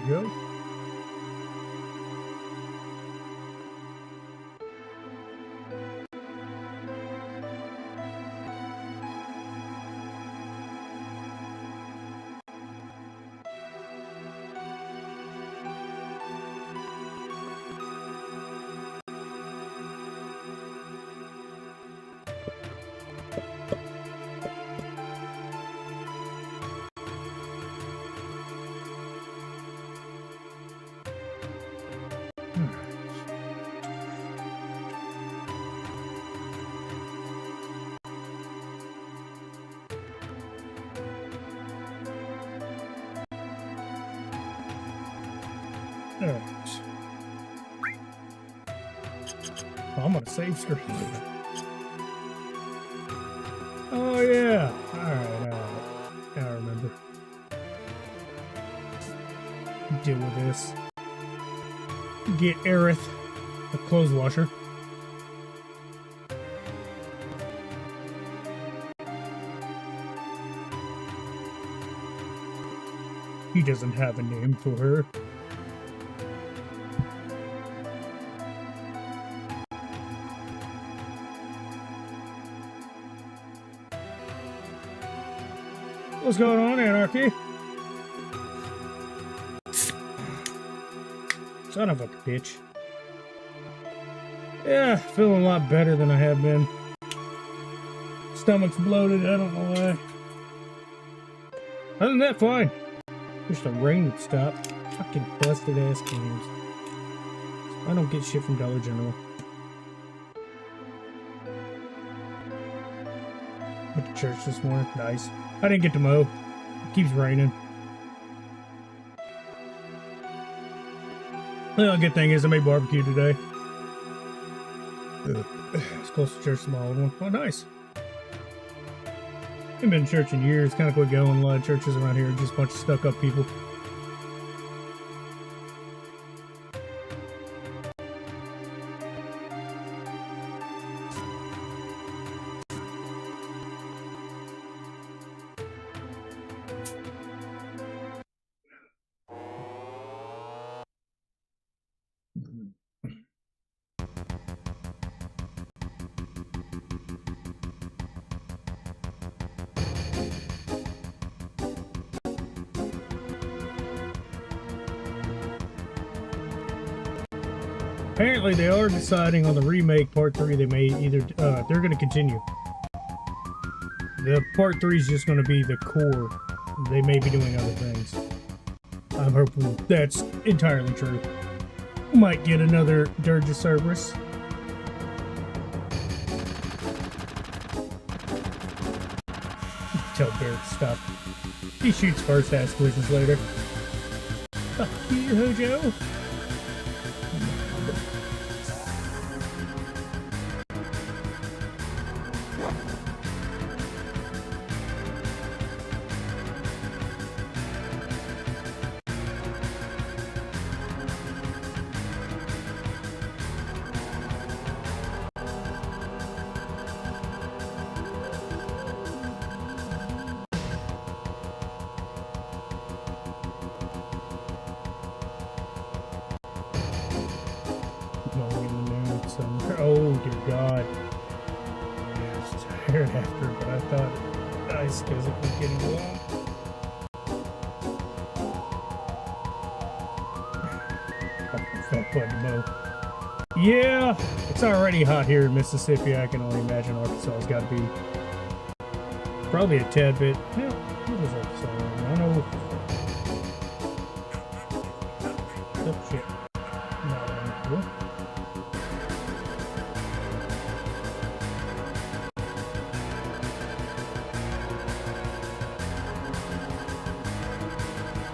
go. Alright. Oh, I'm on a save screen. Oh, yeah. Alright. I remember. Deal with this. Get Aerith, the clothes washer. He doesn't have a name for her. What's going on, Anarchy? Son of a bitch. Yeah, feeling a lot better than I have been. Stomach's bloated, I don't know why. Other than that, fine. Wish the rain would stop. Fucking busted ass games. I don't get shit from Dollar General. Went to church this morning. Nice. I didn't get to mow. It keeps raining. The good thing is I made barbecue today. It's close to church, small one. Oh, nice. I've been to church in years. Kind of quit going. A lot of churches around here are just a bunch of stuck-up people. Apparently, they are deciding on the remake part 3. They may either they're going to continue. The part 3 is just going to be the core. They may be doing other things. I'm hoping that's entirely true. Might get another Dirge of Cerberus. Tell Barret to stop. He shoots first, asks questions later. Fuck you, Hojo. Oh dear God. I was tired after, but I thought it nice because it was getting long. Felt fun to mow. Yeah, it's already hot here in Mississippi. I can only imagine Arkansas's got to be probably a tad bit. Yeah, what is Arkansas? I know. Oh shit. No,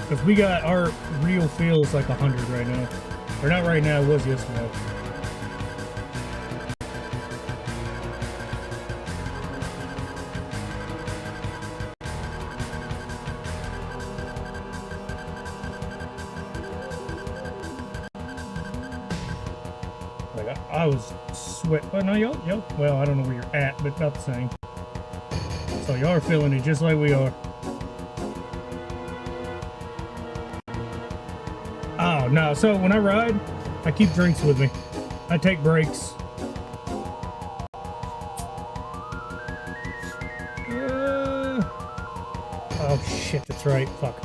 because we got our real feel is like 100 right now. Or not right now, it was yesterday. Like I was sweat. Well, no, y'all. Well, I don't know where you're at, but about the same. So y'all are feeling it just like we are. No, so when I ride, I keep drinks with me. I take breaks. Oh shit, that's right. Fuck.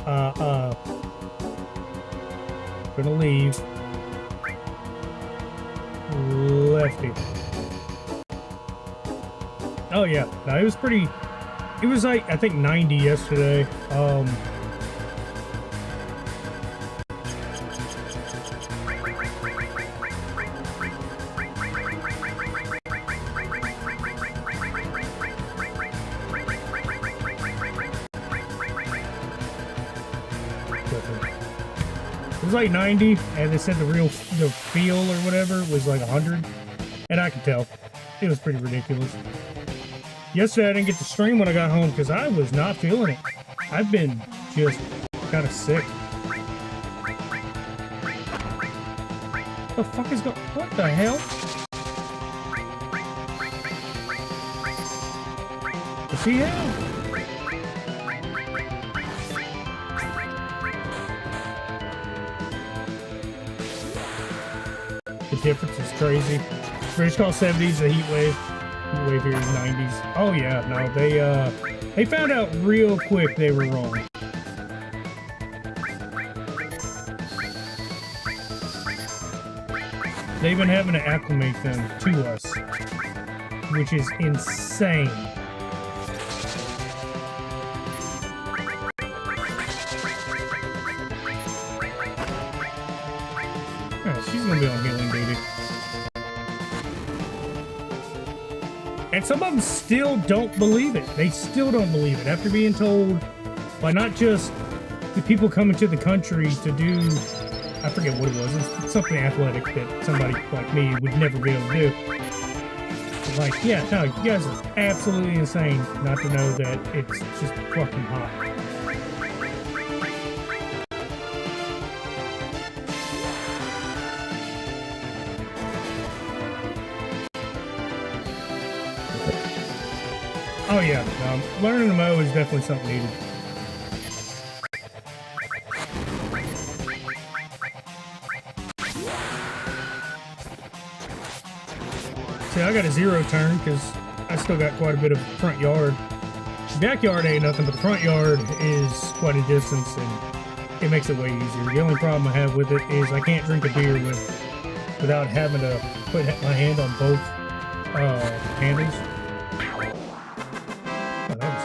Gonna leave. Lefty. Oh yeah, no, it was pretty. It was like I think 90 yesterday. It was like 90, and they said the feel or whatever was like 100, and I could tell. It was pretty ridiculous. Yesterday I didn't get to stream when I got home because I was not feeling it. I've been just kind of sick. What the fuck is going? What the hell? Does he have? The difference is crazy. British call 70s a heat wave. Heat wave here is 90s. Oh yeah, no, they found out real quick they were wrong. They've been having to acclimate them to us, which is insane. Alright, she's gonna be on healing duty. And some of them still don't believe it. They still don't believe it after being told by not just the people coming to the country to do, I forget what it was. It's something athletic that somebody like me would never be able to do. It's like, yeah, no, you guys are absolutely insane not to know that it's just fucking hot. Oh yeah, learning to mow is definitely something needed. See, I got a 0 turn because I still got quite a bit of front yard. The backyard ain't nothing, but the front yard is quite a distance, and it makes it way easier. The only problem I have with it is I can't drink a beer without having to put my hand on both handles. Oh, that was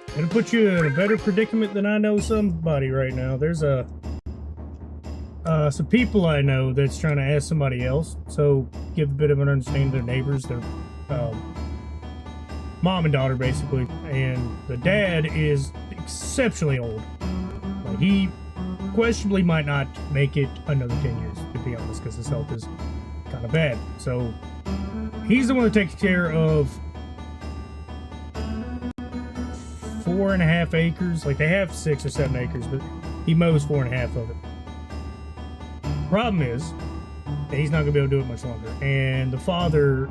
easy. It'll put you in a better predicament than I know somebody right now. There's some people I know that's trying to ask somebody else, so give a bit of an understanding to their neighbors. They're mom and daughter, basically, and the dad is exceptionally old. Like, he questionably might not make it another 10 years, to be honest, because his health is kind of bad. So he's the one that takes care of 4.5 acres. Like, they have 6 or 7 acres, but he mows 4.5 of it. Problem is, he's not gonna be able to do it much longer. And the father,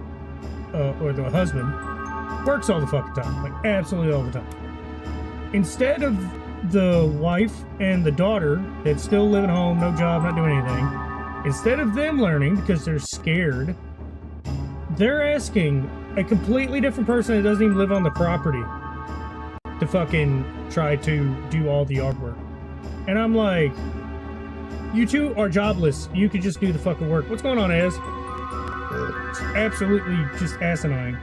or the husband, works all the fucking time, like absolutely all the time. Instead of the wife and the daughter that's still living home, no job, not doing anything, instead of them learning because they're scared, they're asking a completely different person that doesn't even live on the property to fucking try to do all the yard work. And I'm like, you two are jobless. You could just do the fucking work. What's going on, Ez? It's absolutely just asinine.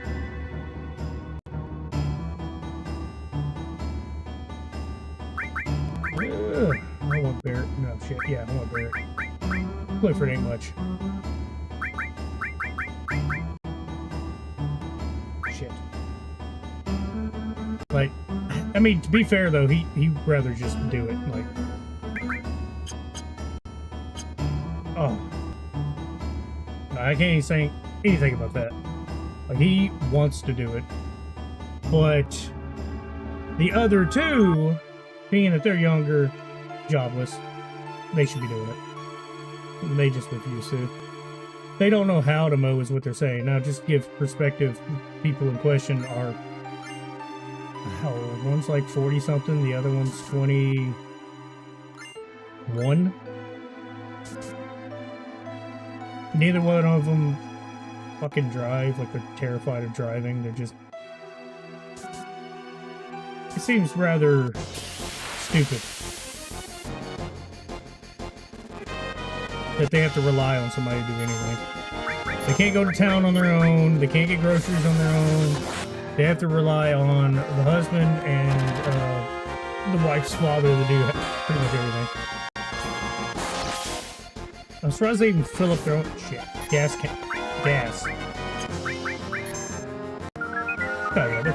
Ugh. I want Barrett. No, shit. Yeah, I want Barrett. Clifford ain't much. Shit. Like, I mean, to be fair, though, he'd rather just do it. Like, oh. I can't even say anything about that. Like, he wants to do it. But the other two, being that they're younger, jobless, they should be doing it. They just refuse to. They don't know how to mow is what they're saying. Now, just give perspective. People in question are How old? One's like 40 something, the other one's 21. Neither one of them fucking drive, like they're terrified of driving. They're just... It seems rather stupid that they have to rely on somebody to do anything. They can't go to town on their own. They can't get groceries on their own. They have to rely on the husband and the wife's father to do pretty much everything. I'm surprised they even fill up their own shit. Gas. Oh yeah, they're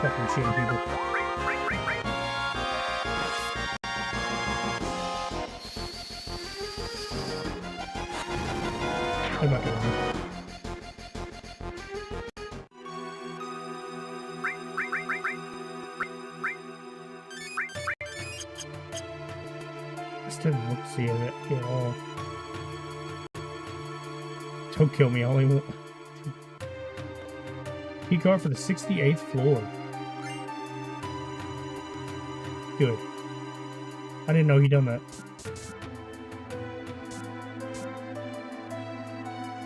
fucking shitty people. They're not gonna didn't look to see it at all. Don't kill me, I only want... Key card for the 68th floor. Good. I didn't know he'd done that.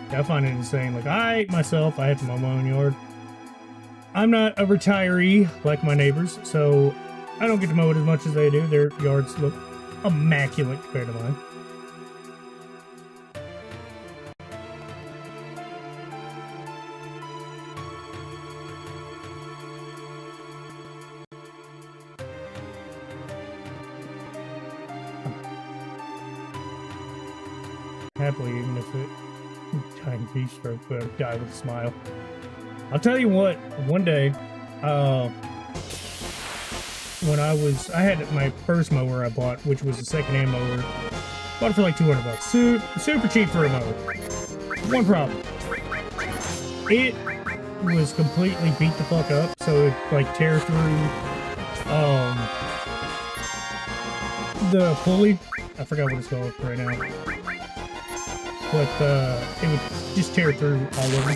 I find it insane. Like, I have to mow my own yard. I'm not a retiree like my neighbors, so I don't get to mow it as much as they do. Their yards look immaculate compared to mine. Happily, even if it dying heat stroke, but die with a smile. I'll tell you what, one day, when I had my first mower I bought, which was a second-hand mower. Bought it for like $200. Super cheap for a mower. One problem. It was completely beat the fuck up, so it like tear through the pulley. I forgot what it's called right now. But it would just tear through all over.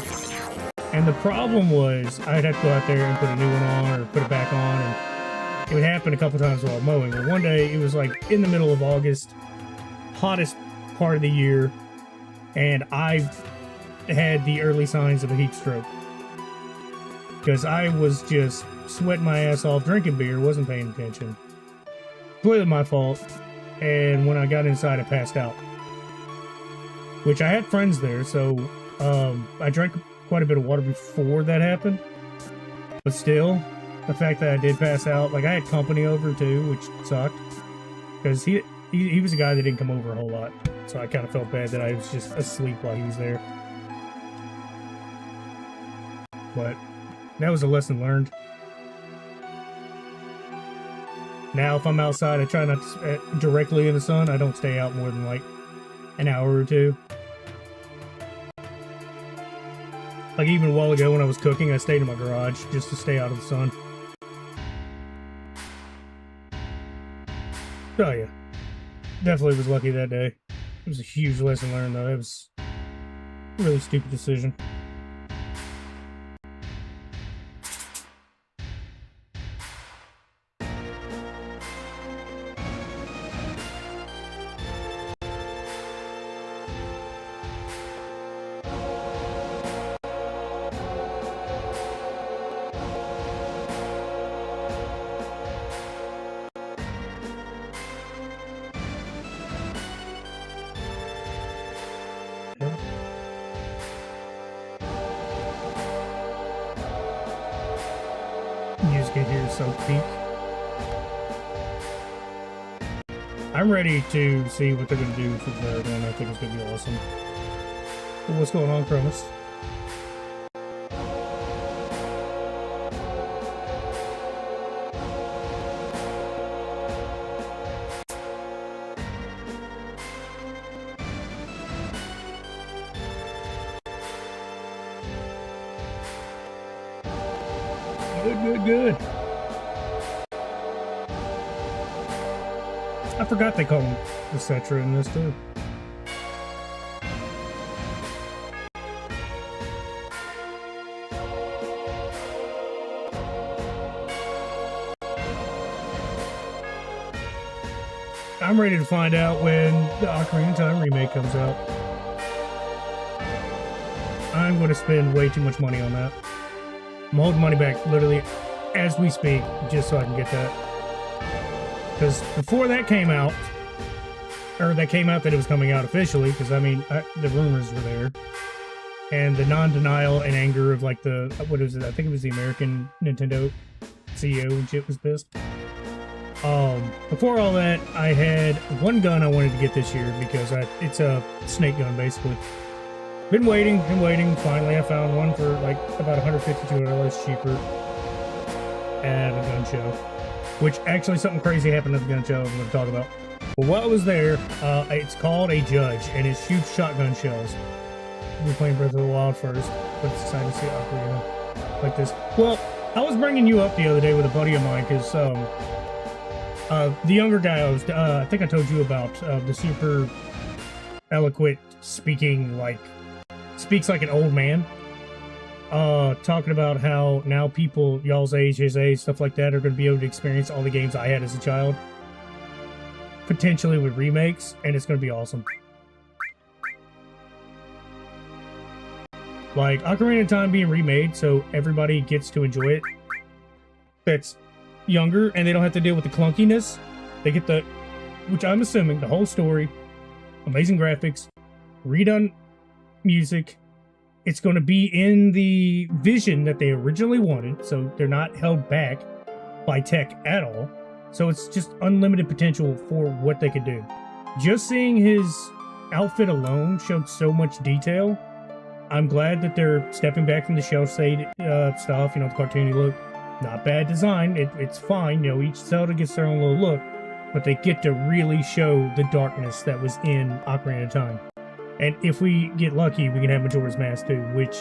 And the problem was I'd have to go out there and put a new one on or put it back on, and it would happen a couple times while mowing. But one day, it was like in the middle of August, hottest part of the year, and I had the early signs of a heat stroke. Because I was just sweating my ass off drinking beer, wasn't paying attention. Completely my fault. And when I got inside, I passed out. Which I had friends there, so I drank quite a bit of water before that happened. But still, the fact that I did pass out, like I had company over too, which sucked. Because he was a guy that didn't come over a whole lot. So I kind of felt bad that I was just asleep while he was there. But that was a lesson learned. Now if I'm outside, I try not to directly in the sun. I don't stay out more than like an hour or two. Like even a while ago when I was cooking, I stayed in my garage just to stay out of the sun. Oh yeah. Definitely was lucky that day. It was a huge lesson learned though. It was a really stupid decision. Music in here is so peak. I'm ready to see what they're going to do for the third one. I think it's going to be awesome. Well, what's going on, Cronus? Good. I forgot they call him the Cetra in this too. I'm ready to find out when the Ocarina of Time remake comes out. I'm going to spend way too much money on that. I'm holding money back literally as we speak just so I can get that. Because before that came out, or that came out that it was coming out officially, because I mean, the rumors were there. And the non-denial and anger of like the, what is it? I think it was the American Nintendo CEO and shit was pissed. Before all that, I had one gun I wanted to get this year because it's a snake gun basically. Been waiting. Finally, I found one for like about $150, $200 cheaper at a gun show. Which actually something crazy happened at the gun show I'm going to talk about. Well, while I was there, it's called a Judge, and it shoots shotgun shells. We're playing Breath of the Wild first, but it's exciting to see Ocarina like this. Well, I was bringing you up the other day with a buddy of mine because the younger guy I think I told you about, the super eloquent speaks like an old man, talking about how now people y'all's age, his age, stuff like that are going to be able to experience all the games I had as a child, potentially with remakes, and it's going to be awesome. Like Ocarina of Time being remade so everybody gets to enjoy it that's younger, and they don't have to deal with the clunkiness. They get the, which I'm assuming, the whole story, amazing graphics, redone music. It's going to be in the vision that they originally wanted, so they're not held back by tech at all. So it's just unlimited potential for what they could do. Just seeing his outfit alone showed so much detail. I'm glad that they're stepping back from the shell-shade stuff, you know, the cartoony look. Not bad design, it's fine, you know, each Zelda gets their own little look, but they get to really show the darkness that was in Ocarina of Time. And if we get lucky, we can have Majora's Mask too, which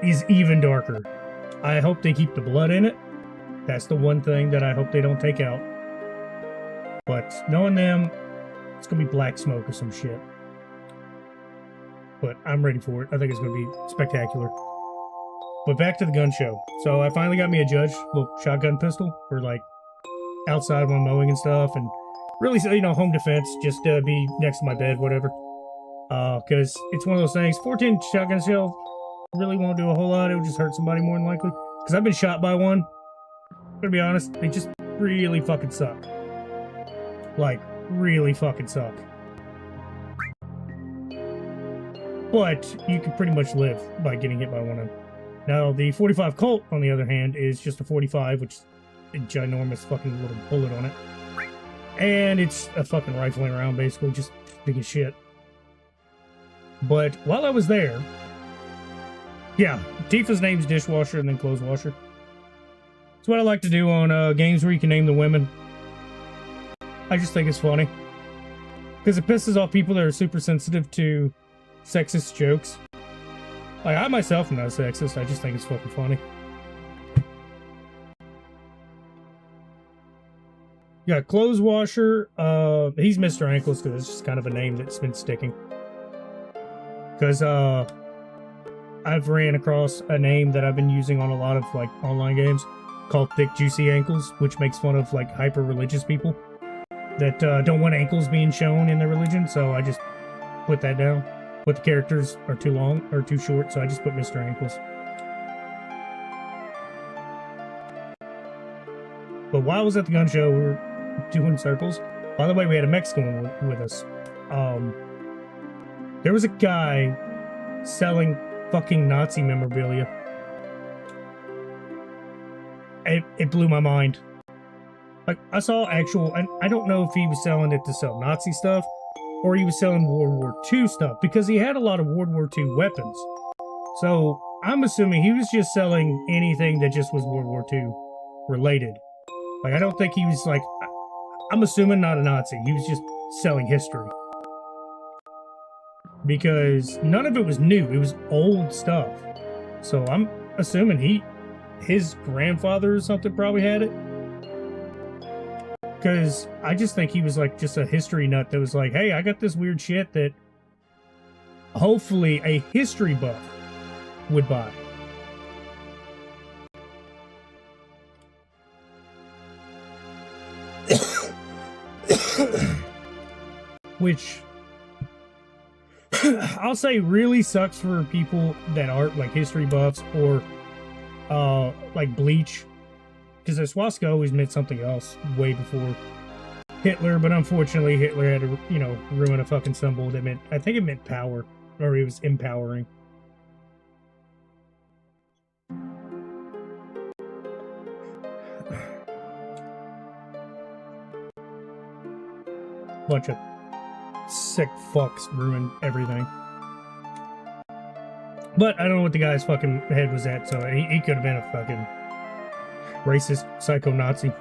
is even darker. I hope they keep the blood in it. That's the one thing that I hope they don't take out. But knowing them, it's gonna be black smoke or some shit. But I'm ready for it. I think it's gonna be spectacular. But back to the gun show. So I finally got me a Judge, little shotgun pistol for like outside when I'm mowing and stuff, and really, you know, home defense, just to be next to my bed, whatever. Because it's one of those things. 14 shotgun shell really won't do a whole lot. It would just hurt somebody more than likely. Because I've been shot by one. I'm gonna be honest, they just really fucking suck. Like, really fucking suck. But you can pretty much live by getting hit by one of them. Now, the 45 Colt, on the other hand, is just a 45, which is a ginormous fucking little bullet on it. And it's a fucking rifling round, basically, just big as shit. But while I was there, yeah, Tifa's name's Dishwasher and then Clothes Washer. It's what I like to do on games where you can name the women. I just think it's funny. Because it pisses off people that are super sensitive to sexist jokes. Like, I myself am not sexist, I just think it's fucking funny. Yeah, Clothes Washer, he's Mr. Ankles because it's just kind of a name that's been sticking. Because, I've ran across a name that I've been using on a lot of, like, online games called Thick Juicy Ankles, which makes fun of, like, hyper-religious people that don't want ankles being shown in their religion, so I just put that down. But the characters are too long, or too short, so I just put Mr. Ankles. But while I was at the gun show, we were doing circles. By the way, we had a Mexican with us. There was a guy selling fucking Nazi memorabilia. It blew my mind. Like, I saw actual, and I don't know if he was selling it to sell Nazi stuff, or he was selling World War II stuff, because he had a lot of World War II weapons. So, I'm assuming he was just selling anything that just was World War II related. Like, I don't think he was, like, I'm assuming not a Nazi. He was just selling history. Because none of it was new. It was old stuff. So, I'm assuming his grandfather or something probably had it. Because I just think he was like just a history nut that was like, hey, I got this weird shit that hopefully a history buff would buy. which I'll say really sucks for people that aren't like history buffs or like Bleach, because the swastika always meant something else way before Hitler, but unfortunately Hitler had to, you know, ruin a fucking symbol that meant, I think it meant power, or it was empowering. Bunch of sick fucks ruined everything. But I don't know what the guy's fucking head was at, so he could have been a fucking racist psycho Nazi.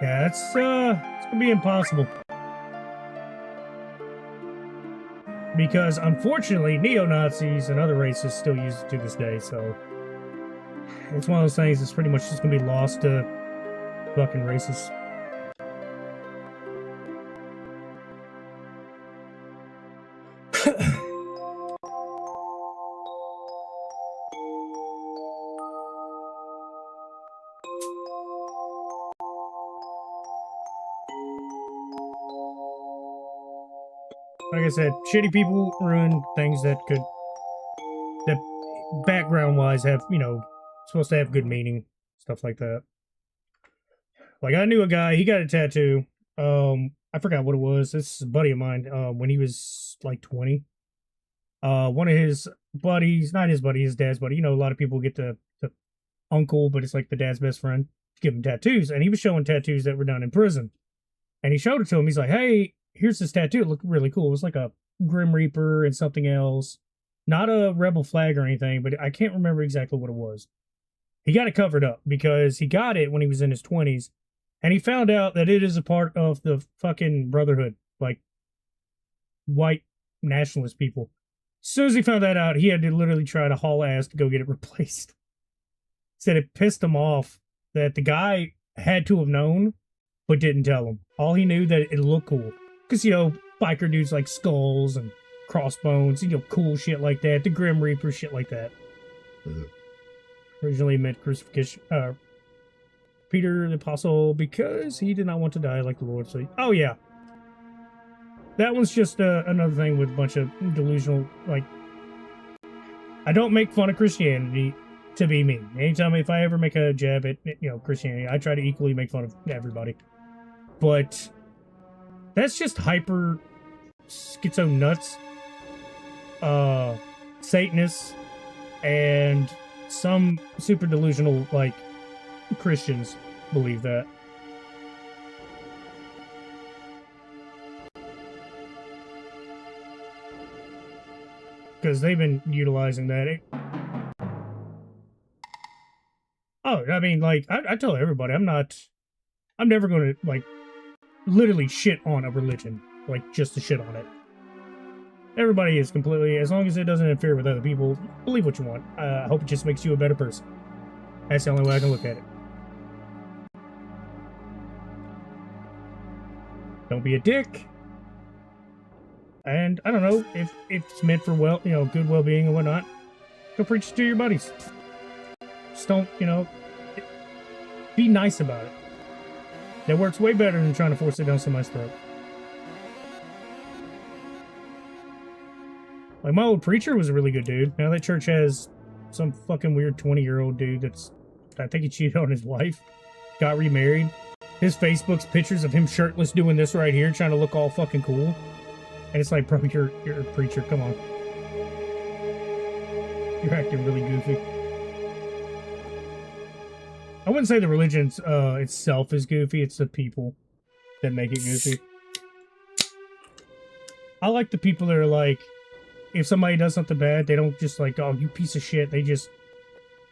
Yeah, it's gonna be impossible. Because unfortunately, neo-Nazis and other races still use it to this day, so it's one of those things that's pretty much just gonna be lost to fucking racists. Like I said, shitty people ruin things that background-wise have, you know, supposed to have good meaning, stuff like that. Like, I knew a guy, he got a tattoo, I forgot what it was, this is a buddy of mine, when he was, like, 20. One of his buddies, not his buddy, his dad's buddy, you know, a lot of people get the uncle, but it's like the dad's best friend, give him tattoos, and he was showing tattoos that were done in prison. And he showed it to him, he's like, hey, here's this tattoo. It looked really cool. It was like a Grim Reaper and something else. Not a rebel flag or anything, but I can't remember exactly what it was. He got it covered up because he got it when he was in his 20s. And he found out that it is a part of the fucking Brotherhood. Like, white nationalist people. As soon as he found that out, he had to literally try to haul ass to go get it replaced. Said it pissed him off that the guy had to have known, but didn't tell him. All he knew that it looked cool. Because, you know, biker dudes like skulls and crossbones, you know, cool shit like that. The Grim Reaper, shit like that. Originally meant crucifixion. Peter the Apostle, because he did not want to die like the Lord. So, oh yeah. That one's just another thing with a bunch of delusional, like... I don't make fun of Christianity to be me. Anytime, if I ever make a jab at, you know, Christianity, I try to equally make fun of everybody. But... that's just hyper schizo nuts, Satanists, and some super delusional, like, Christians believe that. Because they've been utilizing that. Oh, I mean, like, I tell everybody, I'm never going to, like, literally shit on a religion, like, just to shit on it. Everybody is completely, as long as it doesn't interfere with other people, believe what you want. I hope it just makes you a better person. That's the only way I can look at it. Don't be a dick. And, I don't know, if it's meant for, well, you know, good well-being and whatnot, go preach to your buddies. Just don't, you know, be nice about it. That works way better than trying to force it down somebody's throat. Like, my old preacher was a really good dude. Now that church has some fucking weird 20-year-old dude that's... I think he cheated on his wife. Got remarried. His Facebook's pictures of him shirtless doing this right here, trying to look all fucking cool. And it's like, bro, you're a preacher. Come on. You're acting really goofy. I wouldn't say the religion itself is goofy. It's the people that make it goofy. I like the people that are like, if somebody does something bad, they don't just like, oh, you piece of shit. They just,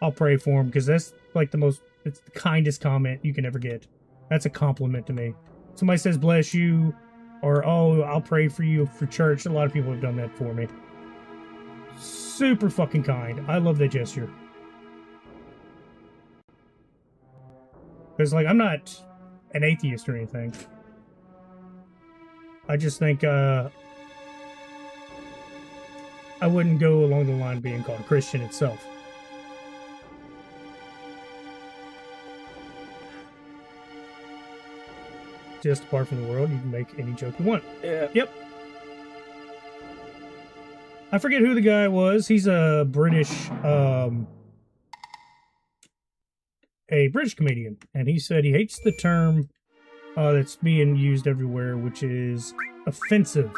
I'll pray for them. Because that's like it's the kindest comment you can ever get. That's a compliment to me. Somebody says, bless you, or, oh, I'll pray for you for church. A lot of people have done that for me. Super fucking kind. I love that gesture. Because, like, I'm not an atheist or anything. I just think, I wouldn't go along the line being called a Christian itself. exist apart from the world, you can make any joke you want. Yeah. Yep. I forget who the guy was. He's a British comedian, and he said he hates the term that's being used everywhere, which is offensive.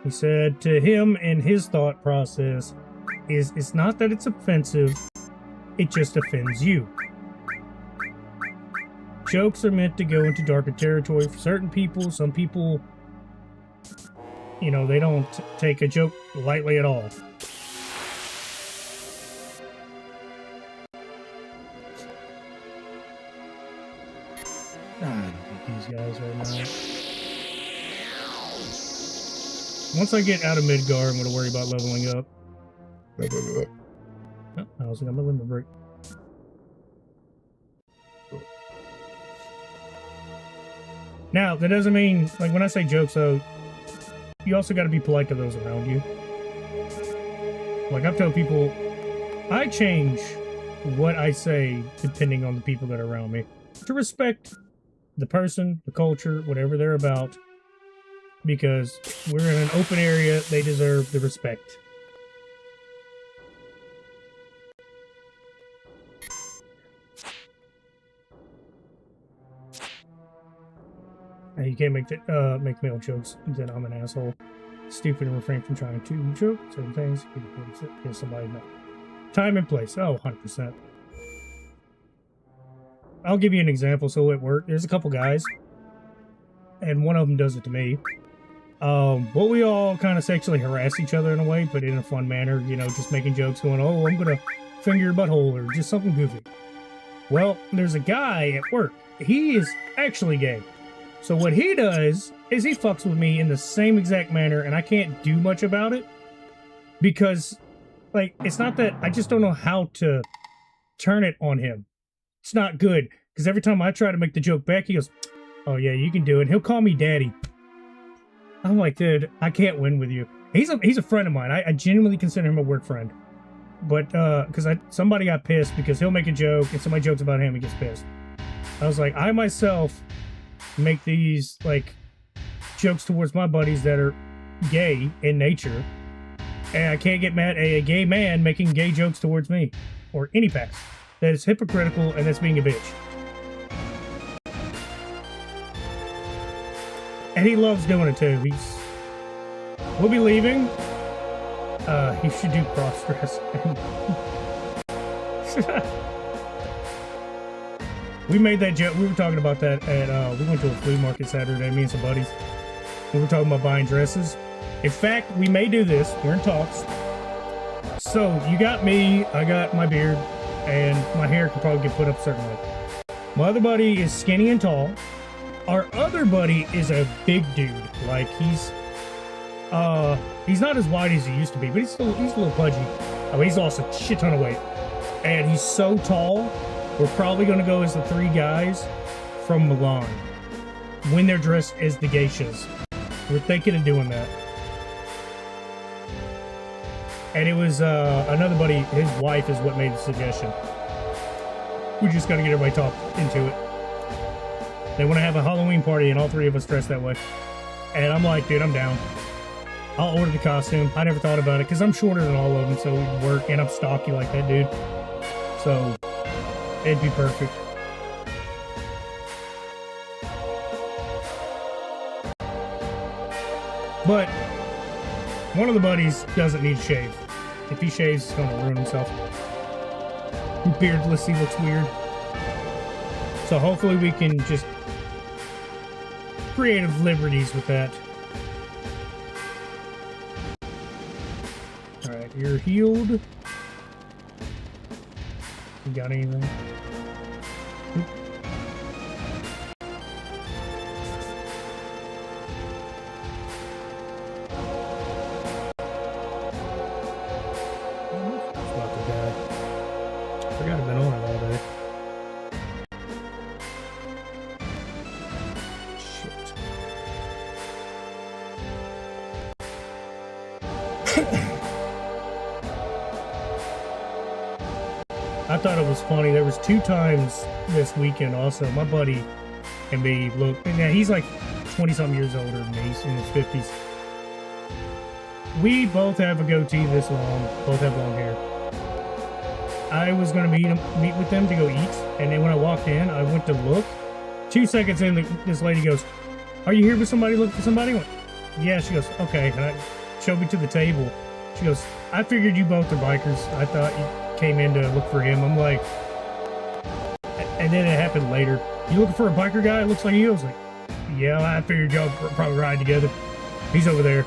He said to him, and his thought process is, it's not that it's offensive, it just offends you. Jokes are meant to go into darker territory for certain people. Some people, you know, they don't take a joke lightly at all. These guys right now. Once I get out of Midgar, I'm going to worry about leveling up. Oh, I also got my limit break. Now, that doesn't mean, like, when I say jokes, though, you also got to be polite to those around you. Like, I've told people, I change what I say depending on the people that are around me. To respect the person, the culture, whatever they're about. Because we're in an open area, they deserve the respect. You can't make male jokes, then I'm an asshole. Stupid and refrain from trying to joke certain things. Give somebody no. Time and place. Oh, 100%. I'll give you an example. So at work, there's a couple guys, and one of them does it to me. But we all kind of sexually harass each other in a way, but in a fun manner, you know, just making jokes going, oh, I'm gonna finger your butthole, or just something goofy. Well, there's a guy at work. He is actually gay. So what he does is he fucks with me in the same exact manner, and I can't do much about it. Because, like, it's not that, I just don't know how to turn it on him. It's not good. Because every time I try to make the joke back, he goes, oh yeah, you can do it. He'll call me daddy. I'm like, dude, I can't win with you. He's a friend of mine. I genuinely consider him a work friend. But, because somebody got pissed because he'll make a joke, and somebody jokes about him, he gets pissed. I was like, I myself make these, like, jokes towards my buddies that are gay in nature, and I can't get mad at a gay man making gay jokes towards me, or any past. That is hypocritical, and that's being a bitch. And he loves doing it too. We'll be leaving. He should do cross-dressing. We made that joke. We were talking about that at, we went to a flea market Saturday, me and some buddies. We were talking about buying dresses. In fact, we may do this. We're in talks. So, you got me, I got my beard, and my hair can probably get put up a certain way. My other buddy is skinny and tall. Our other buddy is a big dude. Like, he's not as wide as he used to be, but he's a little pudgy. I mean, he's lost a shit ton of weight. And he's so tall, we're probably going to go as the three guys from Milan when they're dressed as the geishas. We're thinking of doing that. And it was another buddy, his wife is what made the suggestion. We just got to get everybody talked into it. They want to have a Halloween party and all three of us dress that way. And I'm like, dude, I'm down. I'll order the costume. I never thought about it because I'm shorter than all of them, so it would work, and I'm stocky like that dude. So it'd be perfect. But one of the buddies doesn't need to shave. If he shaves, he's going to ruin himself. Beardless, he looks weird. So hopefully we can just creative liberties with that. Alright, you're healed. You got anything? Oop. It's about to die. I forgot I've been on it all day. Shit. I thought it was funny. There was 2 times this weekend also. My buddy and me look. And yeah, he's like 20-something years older than me. He's in his 50s. We both have a goatee this long. Both have long hair. I was going to meet with them to go eat. And then when I walked in, I went to look. 2 seconds in, this lady goes, "Are you here with somebody? Looking for somebody?" I went, "Yeah." She goes, "Okay." And I showed me to the table. She goes, "I figured you both are bikers. I thought you came in to look for him." I'm like, and then it happened later. "You looking for a biker guy? It looks like you." I was like, "Yeah, I figured y'all probably ride together. He's over there."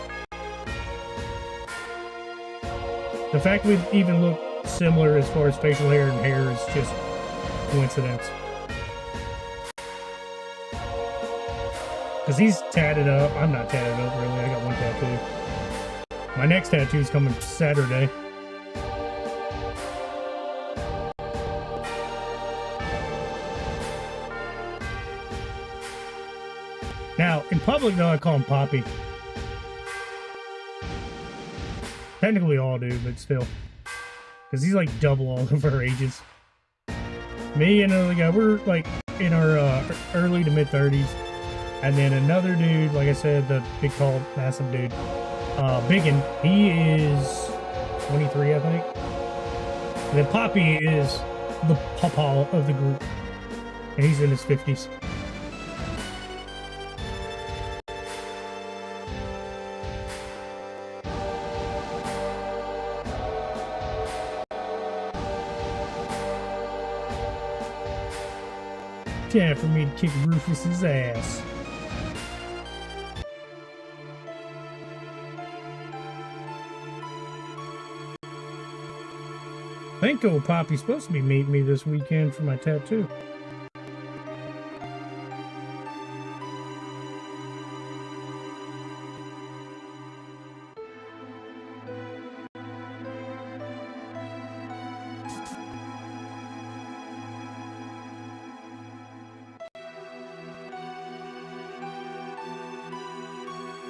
The fact we even look similar as far as facial hair and hair is just coincidence. Because he's tatted up. I'm not tatted up, really. I got one tattoo. My next tattoo is coming Saturday. Now, in public, though, I call him Poppy. Technically, we all do, but still. Because he's like double all of our ages. Me and another guy, we're like in our early to mid 30s. And then another dude, like I said, the big, tall, massive dude, Biggin, he is 23, I think. And then Poppy is the pawpaw of the group. And he's in his 50s. Time for me to kick Rufus's ass. I think old Poppy's supposed to be meeting me this weekend for my tattoo.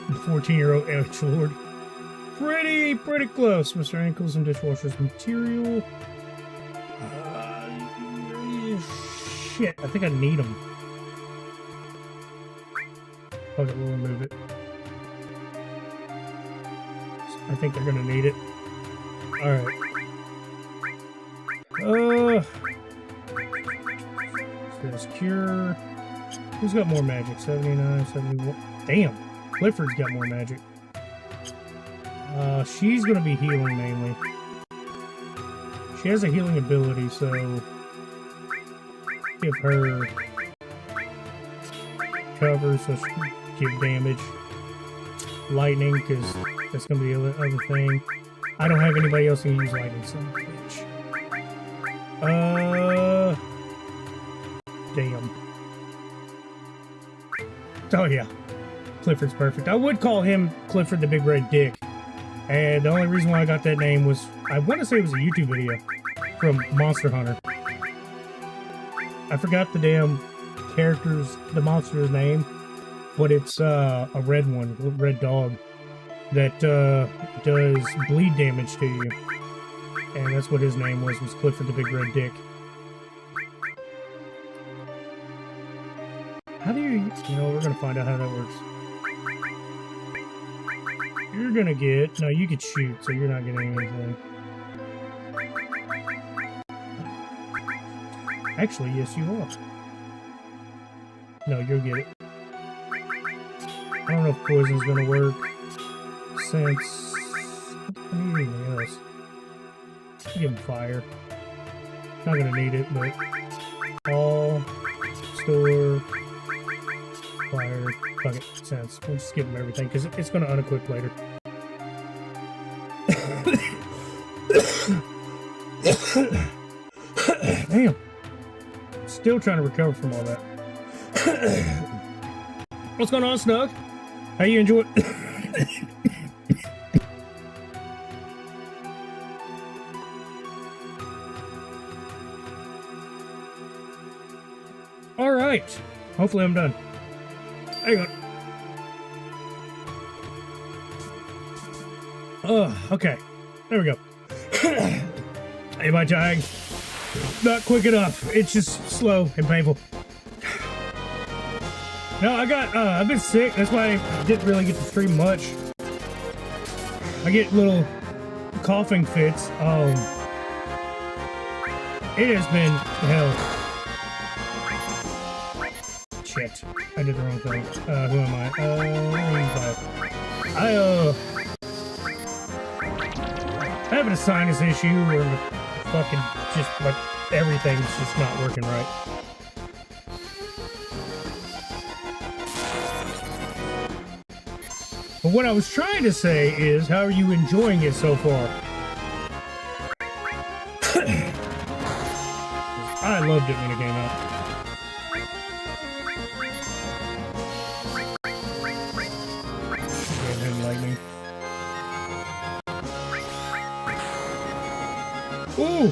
The 14-year-old Edgelord. Pretty close, Mr. Ankles and Dishwasher's material. Shit, I think I need them. Okay, we'll remove it. I think they're gonna need it. Alright. There's Cure. Who's got more magic? 79, 71. Damn! Clifford's got more magic. She's gonna be healing mainly. She has a healing ability, so give her cover so she can give damage. Lightning, because that's gonna be the other thing. I don't have anybody else who can use lightning, so bitch. Damn. Oh yeah. Clifford's perfect. I would call him Clifford the Big Red Dick. And the only reason why I got that name was, I want to say it was a YouTube video from Monster Hunter. I forgot the damn the monster's name, but it's a red one, a red dog, that does bleed damage to you. And that's what his name was Clifford the Big Red Dick. How do you know, we're going to find out how that works. You're gonna get... No, you could shoot, so you're not getting anything. Actually, yes, you are. No, you'll get it. I don't know if poison's gonna work, since... I need anything else. Give him fire. Not gonna need it, but... All... Store... Fire... Fuck it, sense. We'll just give him everything, because it's going to unequip later. Damn. Still trying to recover from all that. What's going on, Snug? How you enjoy it? Alright. Hopefully I'm done. Hang on. Oh, okay. There we go. Hey, my tag. Not quick enough. It's just slow and painful. No, I've been sick. That's why I didn't really get to stream much. I get little coughing fits. It has been hell. Shit. I did the wrong thing. Who am I? I'm having a sinus issue where fucking just like everything's just not working right. But what I was trying to say is, how are you enjoying it so far? I loved it when it came out. Give him lightning. Ooh!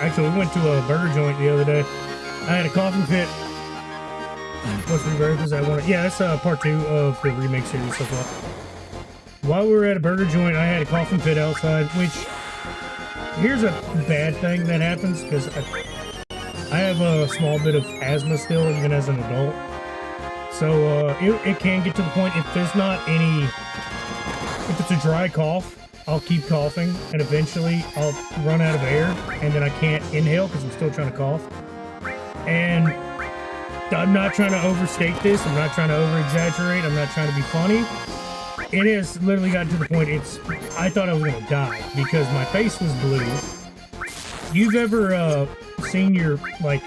Actually, we went to a burger joint the other day. I had a coughing fit. What's Rebirth? Is that one? Yeah, that's part 2 of the remake series so far. While we were at a burger joint, I had a coughing fit outside, which, here's a bad thing that happens, because I have a small bit of asthma still, even as an adult. So, it can get to the point, if there's not any, if it's a dry cough, I'll keep coughing, and eventually I'll run out of air, and then I can't inhale, because I'm still trying to cough. And I'm not trying to overstate this, I'm not trying to over-exaggerate, I'm not trying to be funny. It has literally gotten to the point, I thought I was gonna die, because my face was blue. You've ever, seen your, like,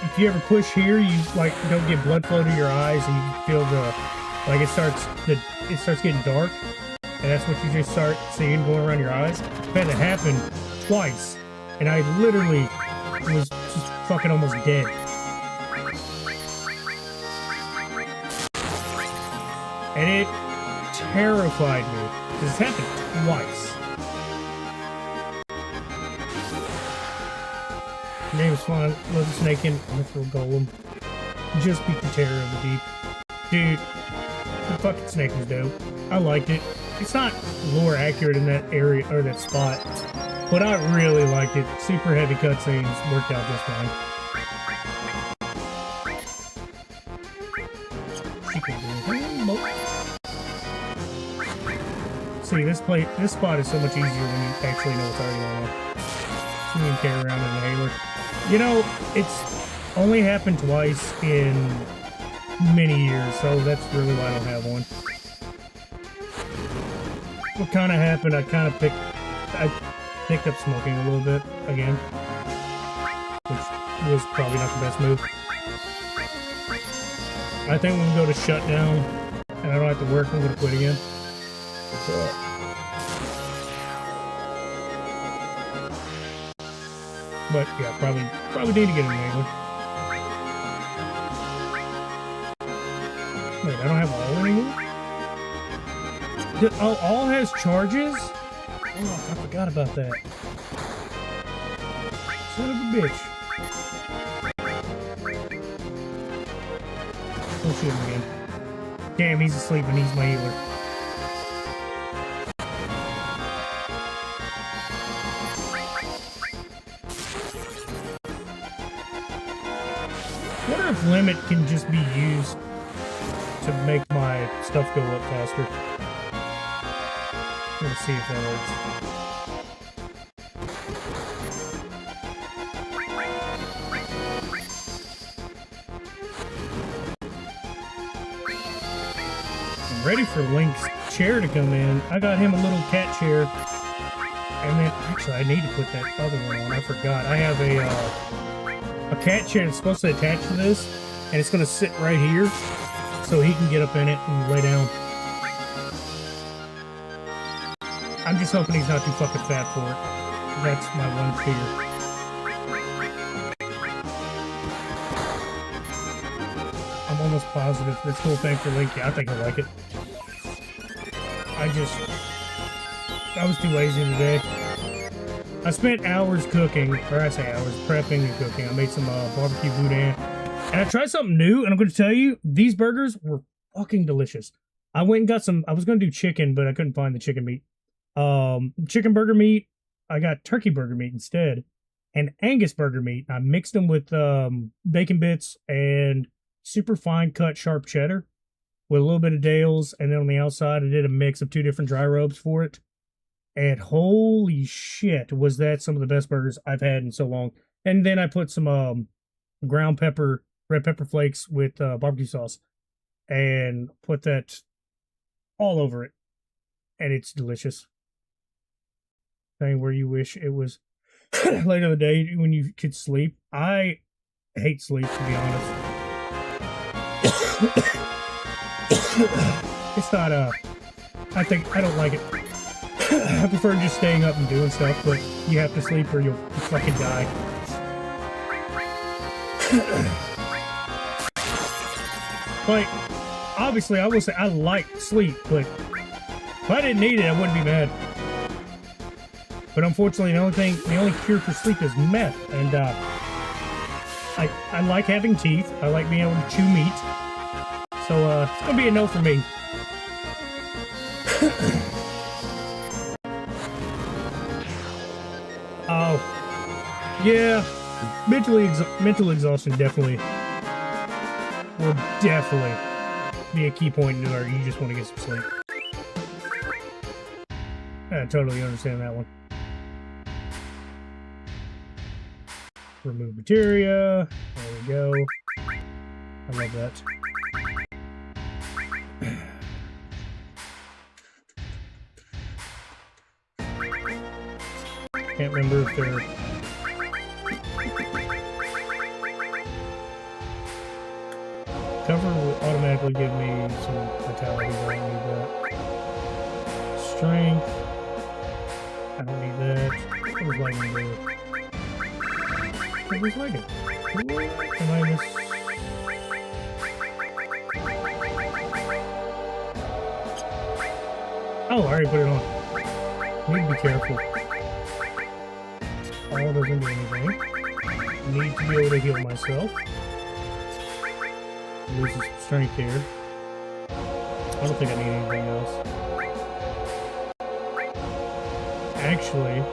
if you ever push here, you, like, don't get blood flow to your eyes, and you feel like, it starts getting dark, and that's what you just start seeing going around your eyes. I've had that happen twice, and I literally was just fucking almost dead. And it terrified me, because it's happened twice. Name is fun, love the snake in Mithril Golem. Just beat the terror of the deep. Dude, the fucking snake was dope. I liked it. It's not lore accurate in that area, or that spot, but I really liked it. Super heavy cutscenes, worked out just fine. She can do anything. See, this spot is so much easier when you actually know what's already going on. So you can carry around an inhaler. You know, it's only happened twice in many years, so that's really why I don't have one. What kind of happened, I picked up smoking a little bit again, which was probably not the best move. I think when we go to shutdown and I don't have to work, I'm going to quit again. But yeah, probably need to get an inhaler. Wait, I don't have all anymore? All has charges? Oh, I forgot about that. Son of a bitch. Don't shoot him again. Damn, he's asleep and he's my healer. I wonder if limit can just be used to make my stuff go up faster. Let's see if that works. I'm ready for Link's chair to come in. I got him a little cat chair. And then, actually, I need to put that other one on. I forgot. I have a cat chair that's supposed to attach to this. And it's going to sit right here. So he can get up in it and lay down. I'm just hoping he's not too fucking fat for it. That's my one fear. I'm almost positive. This whole thing for Link, yeah, I think I like it. I was too lazy today. I spent hours cooking, or I say hours, prepping and cooking. I made some barbecue boudin. And I tried something new, and I'm going to tell you, these burgers were fucking delicious. I went and got some, I was going to do chicken, but I couldn't find the chicken meat. Chicken burger meat, I got turkey burger meat instead. and Angus burger meat. I mixed them with bacon bits and super fine cut sharp cheddar with a little bit of Dale's, and then on the outside I did a mix of 2 different dry rubs for it. And holy shit, was that some of the best burgers I've had in so long. And then I put some ground pepper, red pepper flakes with barbecue sauce, and put that all over it. And it's delicious. Thing where you wish it was later in the day when you could sleep. I hate sleep, to be honest. It's not I don't like it. I prefer just staying up and doing stuff, but you have to sleep or you'll fucking die. Like, obviously, I will say I like sleep, but if I didn't need it, I wouldn't be mad. But unfortunately, the only cure for sleep is meth, and I like having teeth. I like being able to chew meat. So it's gonna be a no for me. Oh, yeah. Mental exhaustion definitely will definitely be a key point in where you just want to get some sleep. I totally understand that one. Remove materia. There we go. I love that. Can't remember if they're... Cover will automatically give me some vitality, but I don't need that. Strength. I don't need that. What does lightning do? What was lightning? Am I miss... Oh, I already put it on. Need to be careful. All doesn't do anything. Need to be able to heal myself. Losing some strength here. I don't think I need anything else. Actually,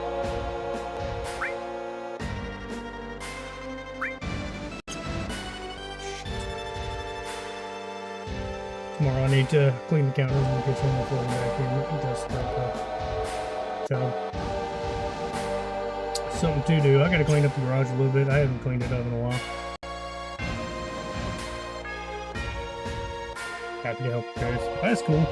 tomorrow I need to clean the counters in the kitchen before I'm back here and just so something to do. I gotta clean up the garage a little bit. I haven't cleaned it up in a while. Happy to help you guys. That's cool.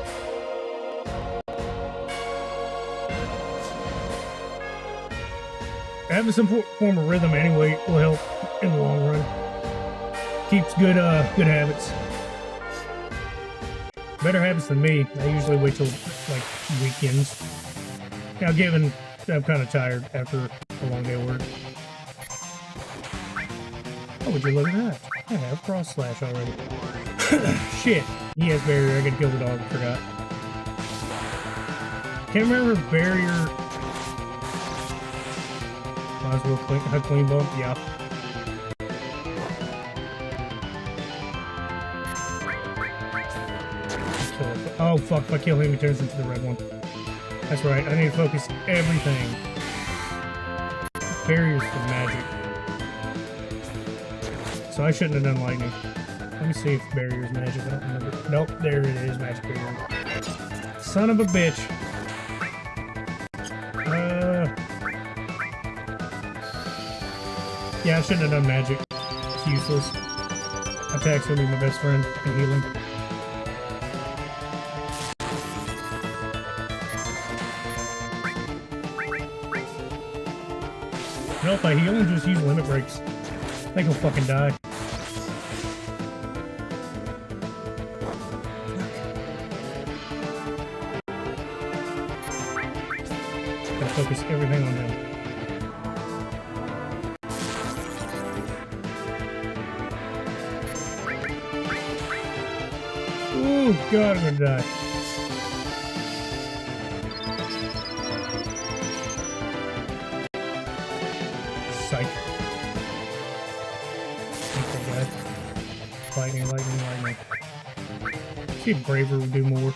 Having some form of rhythm anyway will help in the long run. Keeps good habits. Better habits than me. I usually wait till like weekends. Now, given I'm kind of tired after a long day of work. Oh, would you look at that? I have cross slash already. Shit. He has barrier. I gotta kill the dog. I forgot. Can't remember if barrier. Might as well clean bump. Yeah. Oh fuck! If I kill him, he turns into the red one. That's right. I need to focus everything. Barriers for magic. So I shouldn't have done lightning. Let me see if barrier is magic. I don't remember. Nope, there it is, magic barrier. Son of a bitch. Yeah, I shouldn't have done magic. It's useless. Attack's gonna be my best friend in healing. No, if I heal and just use limit breaks, they will fucking die. Gotta focus everything on them. Ooh, God, I'm gonna die. Psych. Okay, guys. Lightning, lightning, lightning. See if Braver will do more.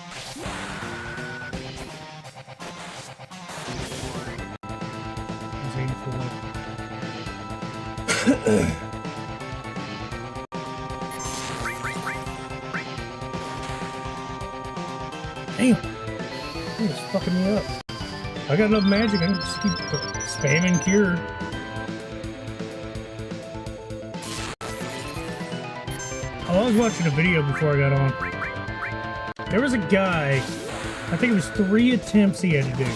He's 84. Damn! It's fucking me up. I got enough magic, I can just keep spamming cure. Oh, I was watching a video before I got on. There was a guy, I think it was 3 attempts he had to do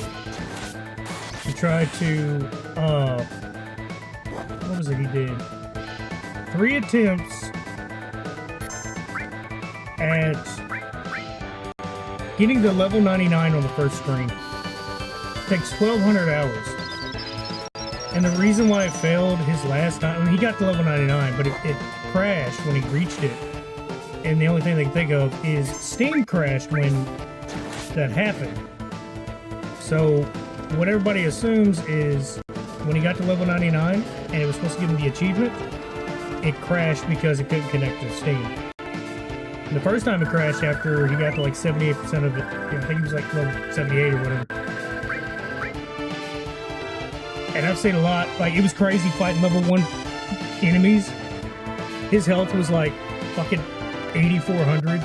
to try to, what was it he did? 3 attempts at getting to level 99 on the first screen. It takes 1,200 hours. And the reason why it failed his last time, I mean, he got to level 99, but it crashed when he reached it. And the only thing they can think of is Steam crashed when that happened. So what everybody assumes is when he got to level 99 and it was supposed to give him the achievement, it crashed because it couldn't connect to Steam. And the first time it crashed after he got to like 78% of it. I think he was like level 78 or whatever. And I've seen a lot, like it was crazy fighting level 1 enemies. His health was like fucking 8,400.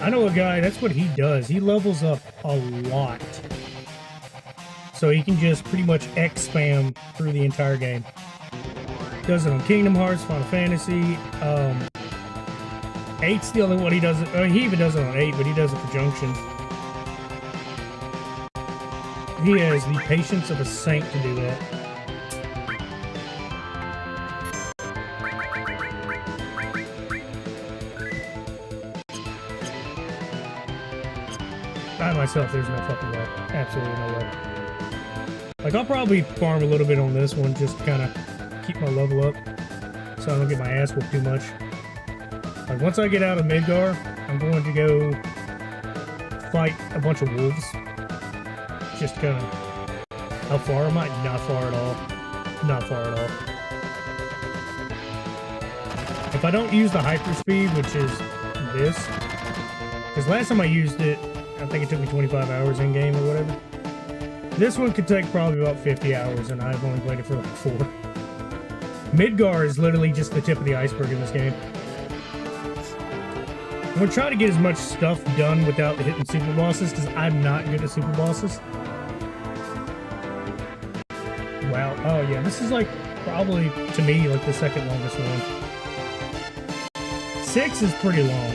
I know a guy, that's what he does. He levels up a lot. So he can just pretty much X-spam through the entire game. Does it on Kingdom Hearts, Final Fantasy. 8's the only one he does it. He even does it on 8, but he does it for Junction. He has the patience of a saint to do that. I myself, there's no fucking way. Absolutely no way. Like, I'll probably farm a little bit on this one just to kind of keep my level up so I don't get my ass whooped too much. Like, once I get out of Midgar, I'm going to go fight a bunch of wolves. Just kind of... How far am I? Not far at all. Not far at all. If I don't use the hyperspeed, which is this, because last time I used it, I think it took me 25 hours in-game or whatever. This one could take probably about 50 hours, and I've only played it for like 4. Midgar is literally just the tip of the iceberg in this game. I'm going to try to get as much stuff done without hitting super bosses, because I'm not good at super bosses. Wow. Oh, yeah. This is like probably, to me, like the second longest one. 6 is pretty long.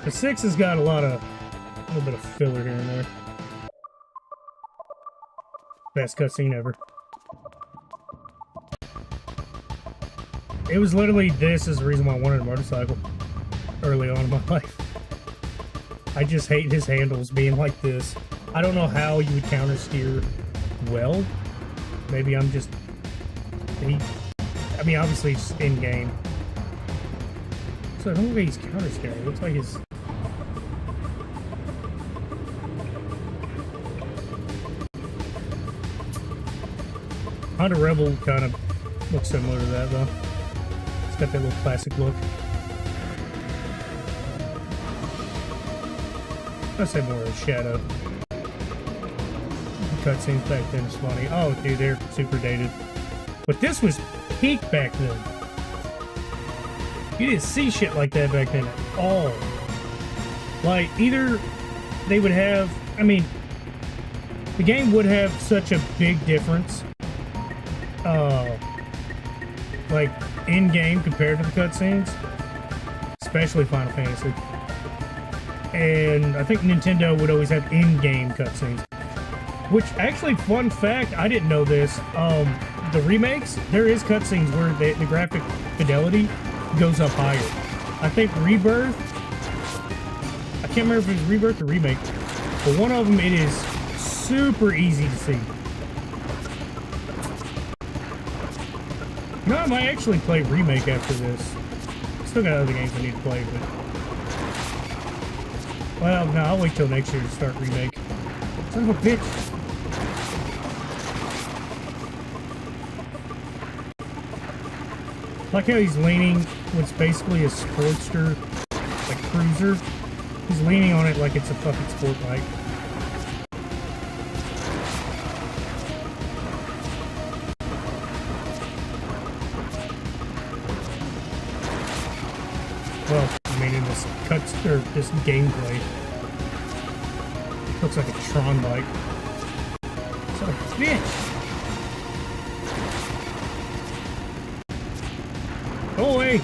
The 6 has got a little bit of filler here and there. Best cutscene ever. It was literally this is the reason why I wanted a motorcycle early on in my life. I just hate his handles being like this. I don't know how you would counter steer well. Maybe I'm just... I mean, obviously it's in-game. So I don't think he's counter steering. It looks like his... Honda Rebel kind of looks similar to that, though. It's got that little classic look. I'd say more of a shadow. Cutscenes back then is funny. Oh, dude, they're super dated. But this was peak back then. You didn't see shit like that back then at all. Like, either they would have... I mean, the game would have such a big difference. Like, in-game compared to the cutscenes. Especially Final Fantasy. And I think Nintendo would always have in-game cutscenes. Which, actually, fun fact, I didn't know this. The remakes, there is cutscenes where the graphic fidelity goes up higher. I think Rebirth, I can't remember if it was Rebirth or Remake, but one of them, it is super easy to see. No, I might actually play Remake after this. Still got other games I need to play, but... Well, no, I'll wait till next year to start Remake. Son of a bitch! Like how he's leaning what's basically a Sportster, like cruiser. He's leaning on it like it's a fucking sport bike. Well, I mean, in this this gameplay, looks like a Tron bike. Son of a bitch! Go away!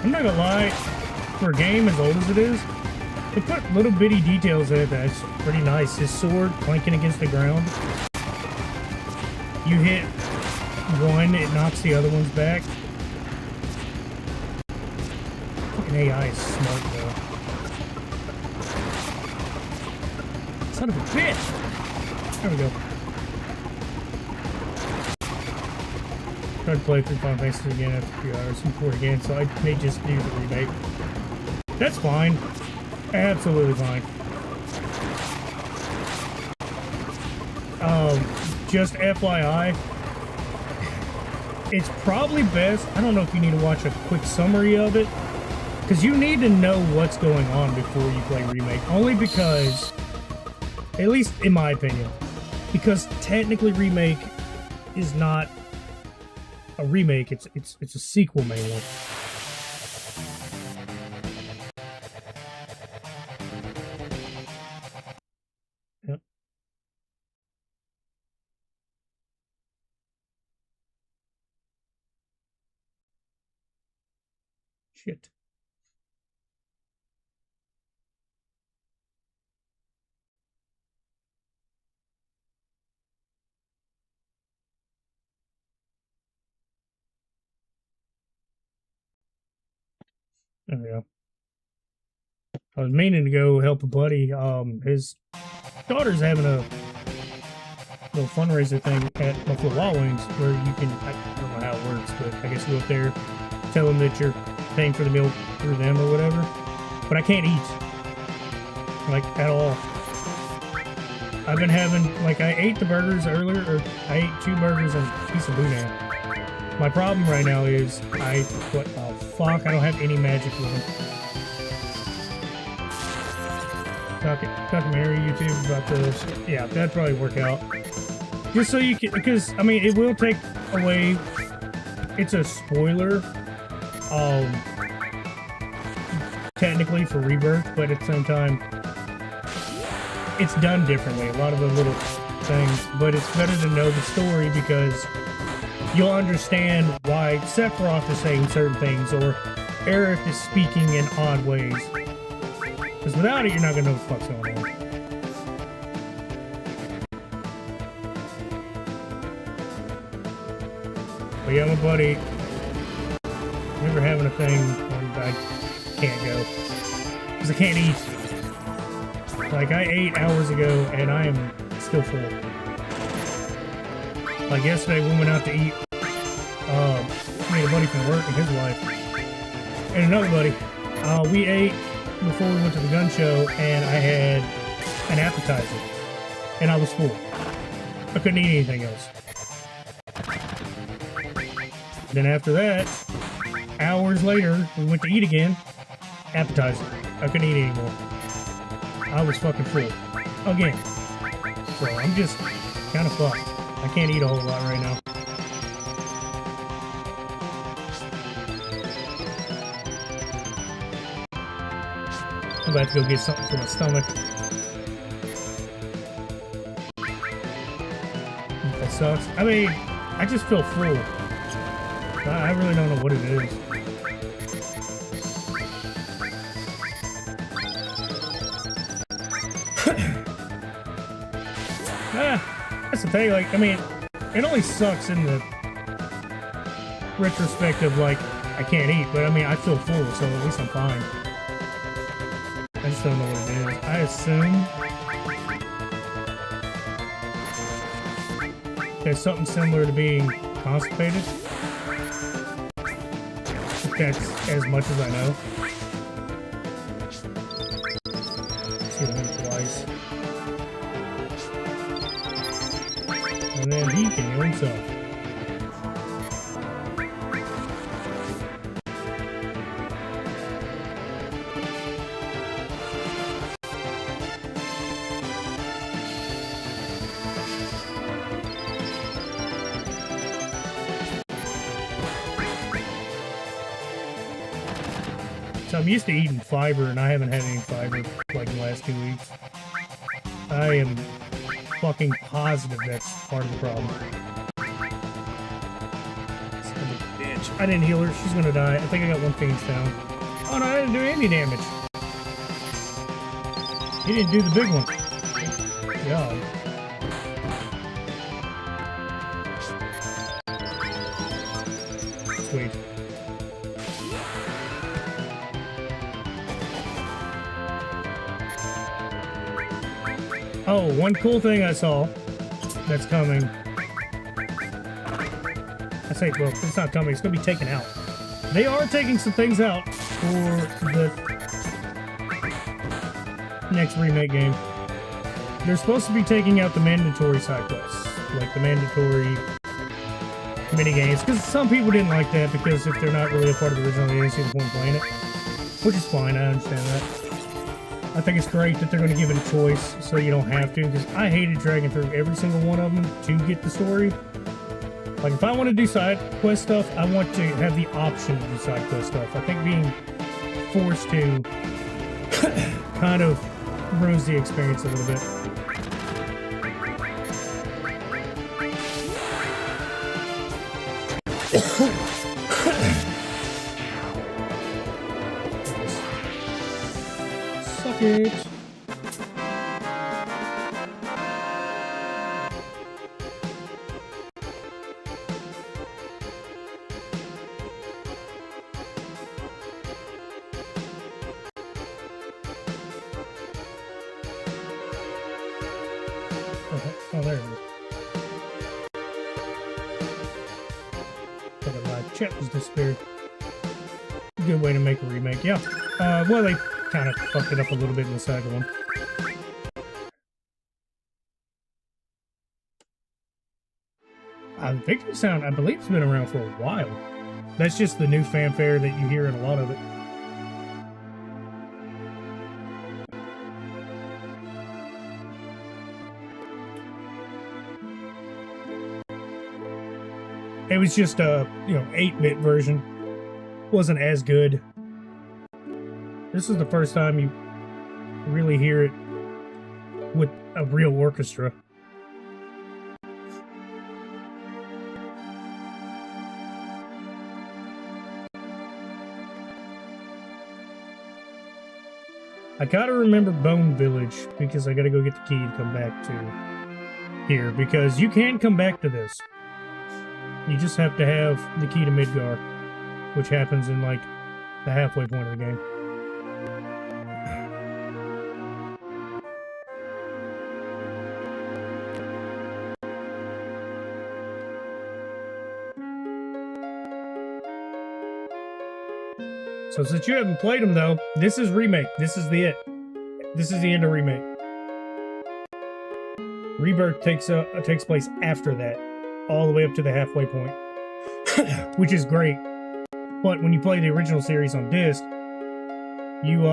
I'm not gonna lie, for a game as old as it is, they put little bitty details in it that's pretty nice. His sword clanking against the ground. You hit one, it knocks the other ones back. Fucking AI is smart though. Son of a bitch! There we go. Tried to play through Final Fantasy again after a few hours before the game, so I may just do the remake. That's fine. Absolutely fine. Just FYI, it's probably best, I don't know if you need to watch a quick summary of it, because you need to know what's going on before you play Remake, only because, at least in my opinion, because technically Remake is not a remake, it's a sequel mainly. Yep. Shit. There we go. I was meaning to go help a buddy. His daughter's having a little fundraiser thing at Buffalo Wild Wings where you can, I don't know how it works, but I guess you go up there, tell them that you're paying for the meal through them or whatever. But I can't eat. Like, at all. I've been having, like, I ate the burgers earlier, or I ate 2 burgers and a piece of boudin. My problem right now is what the fuck, I don't have any magic with them. Talking Mary YouTube about this. Yeah, that'd probably work out. Just so you can, because, I mean, it will take away, it's a spoiler, technically for Rebirth, but at the same time, it's done differently. A lot of the little things, but it's better to know the story because you'll understand why Sephiroth is saying certain things or Aerith is speaking in odd ways. Because without it, you're not going to know what the fuck's going on. But yeah, my buddy, never having a thing when I can't go. Because I can't eat. Like, I ate hours ago and I am still full. Like yesterday, we went out to eat. Me and a buddy from work and his wife. And another buddy. We ate before we went to the gun show and I had an appetizer. And I was full. I couldn't eat anything else. Then after that, hours later, we went to eat again. Appetizer. I couldn't eat anymore. I was fucking full. Again. So I'm just kind of fucked. I can't eat a whole lot right now. I'm about to go get something for my stomach. That sucks. I mean, I just feel full. I really don't know what it is. That's the thing, like, I mean, it only sucks in the retrospective, like, I can't eat, but I mean, I feel full, so at least I'm fine. I just don't know what it is. I assume there's something similar to being constipated. that's as much as I know. Let's hit him twice. And then he can heal himself. So I'm used to eating fiber, and I haven't had any fiber like in the last 2 weeks. I am fucking positive that's part of the problem. Son of a bitch. I didn't heal her. She's gonna die. I think I got one Phoenix down. Oh no, I didn't do any damage. He didn't do the big one. God. Sweet. Oh, one cool thing I saw that's coming. I say, well, it's not coming. It's going to be taken out. They are taking some things out for the next remake game. They're supposed to be taking out the mandatory side quests, like the mandatory mini games, because some people didn't like that because if they're not really a part of the original, they didn't see the point of playing it, which is fine. I understand that. I think it's great that they're going to give it a choice so you don't have to, because I hated dragging through every single one of them to get the story. Like, if I want to do side quest stuff, I want to have the option to do side quest stuff. I think being forced to kind of ruins the experience a little bit. Suck it. Oh, there it is. But the live chat was disappeared. Good way to make a remake, yeah. Well, they kind of fucked it up a little bit in the second one. Victory Sound, I believe, has been around for a while. That's just the new fanfare that you hear in a lot of it. It was just a, 8-bit version. Wasn't as good. This is the first time you really hear it with a real orchestra. I gotta remember Bone Village because I gotta go get the key to come back to here, because you can come back to this. You just have to have the key to Midgar, which happens in, like, the halfway point of the game. So since you haven't played them, though, this is Remake. This is the end of Remake. Rebirth takes place after that, all the way up to the halfway point, which is great. But when you play the original series on disc, you,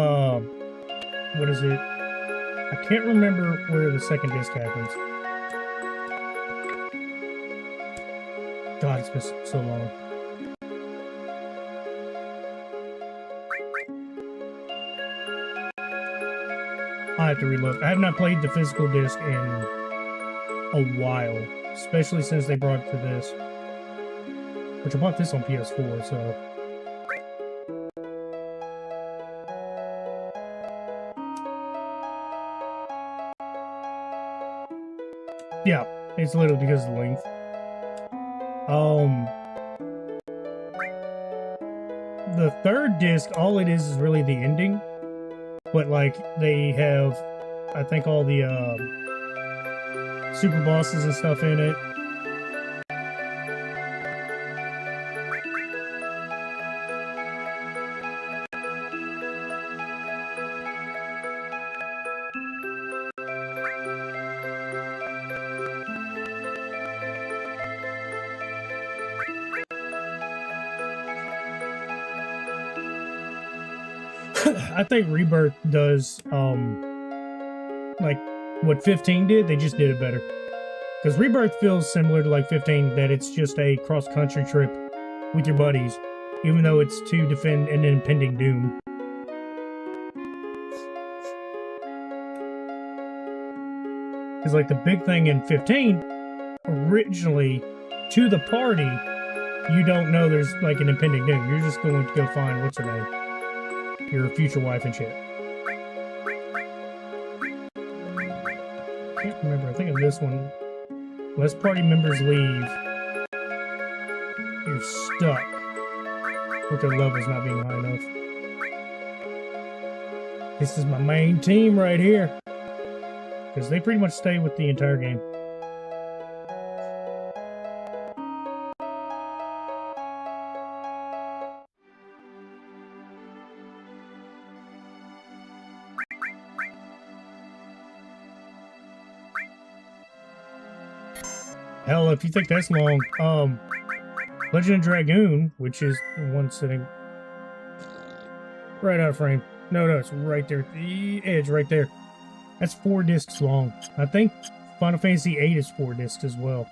what is it? I can't remember where the second disc happens. God, it's been so long. I have to relook. I have not played the physical disc in a while, especially since they brought it to this. Which I bought this on PS4, so... Yeah, it's literally because of the length. The third disc, all it is really the ending. But, like, they have, I think, all the, super bosses and stuff in it. I think Rebirth does like what 15 did. They just did it better. Because Rebirth feels similar to like 15, that it's just a cross-country trip with your buddies, even though it's to defend an impending doom. Because like the big thing in 15, originally, to the party, you don't know there's like an impending doom. You're just going to go find, what's her name? Your future wife and shit. Can't remember. I think of this one. Unless party members leave, you're stuck with their levels not being high enough. This is my main team right here. Because they pretty much stay with the entire game. Hell, if you think that's long, Legend of Dragoon, which is the one sitting right out of frame. No, it's right there. The edge right there. That's 4 discs long. I think Final Fantasy VIII is 4 discs as well.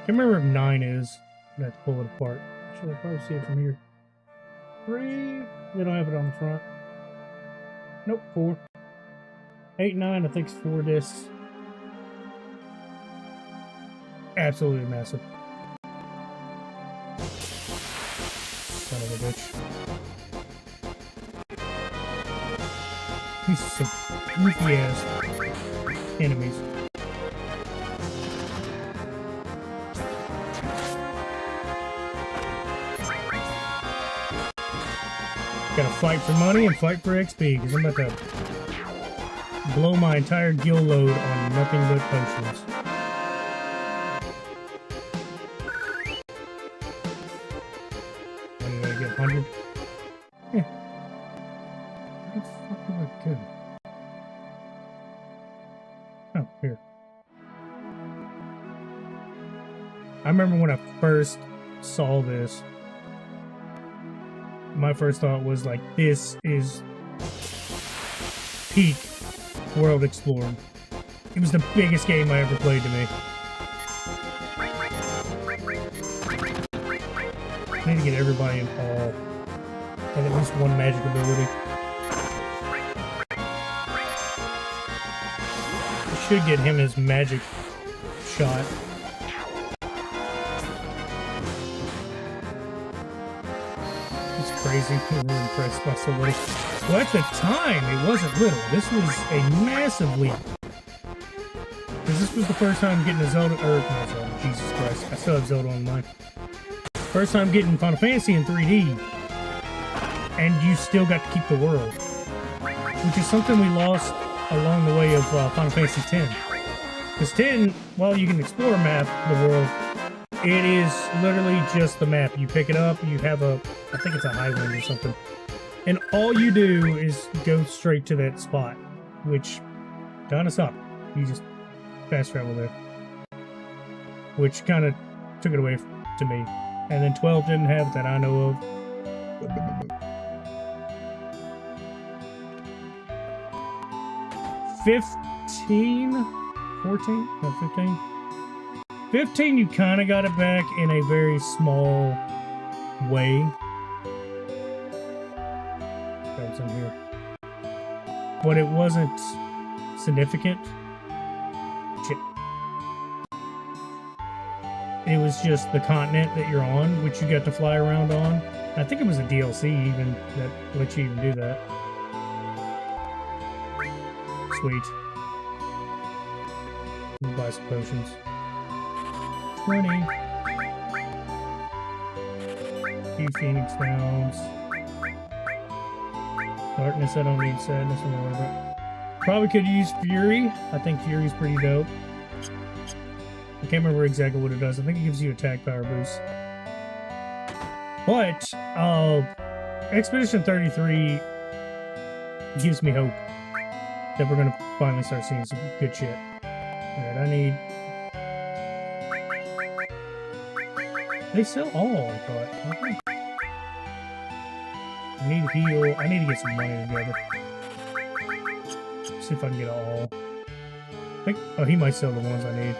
Can't remember if 9 is. I have to pull it apart. Should I probably see it from here? 3. They don't have it on the front. Nope, 4. 8 and 9, I think, is 4 discs. Absolutely massive. Son of a bitch. These are some goofy ass enemies. Gotta fight for money and fight for XP, because I'm about to blow my entire gil load on nothing but potions. What did I get? 100? Yeah. Where the fuck do I go? Oh, here. I remember when I first saw this, my first thought was like, this is peak world exploring. It was the biggest game I ever played to me. I need to get everybody in all and at least one magic ability. I should get him his magic shot. Crazy. I'm really impressed by so little. Well, at the time, it wasn't little. This was a massive leap. Because this was the first time getting a Zelda, or not Zelda, Jesus Christ. I still have Zelda on mine. First time getting Final Fantasy in 3D. And you still got to keep the world. Which is something we lost along the way of Final Fantasy X. Because 10, while you can explore map, the world, it is literally just the map. You pick it up, you have a, I think it's a highway or something. And all you do is go straight to that spot, which kind of sucked. You just fast travel there. Which kind of took it away to me. And then 12 didn't have it that I know of. $15? 14? No, 15? 15, you kind of got it back in a very small way. What's in here? But it wasn't significant. Shit. It was just the continent that you're on, which you got to fly around on. I think it was a DLC even that lets you even do that. Sweet. We'll buy some potions. 20. Few Phoenix Downs. Darkness, I don't need sadness or whatever. Probably could use Fury. I think Fury's pretty dope. I can't remember exactly what it does. I think it gives you attack power boost. But Expedition 33 gives me hope that we're gonna finally start seeing some good shit. Alright, I need. They sell all, I thought. Okay. I need to heal. I need to get some money together. See if I can get all. I think, oh, he might sell the ones I need.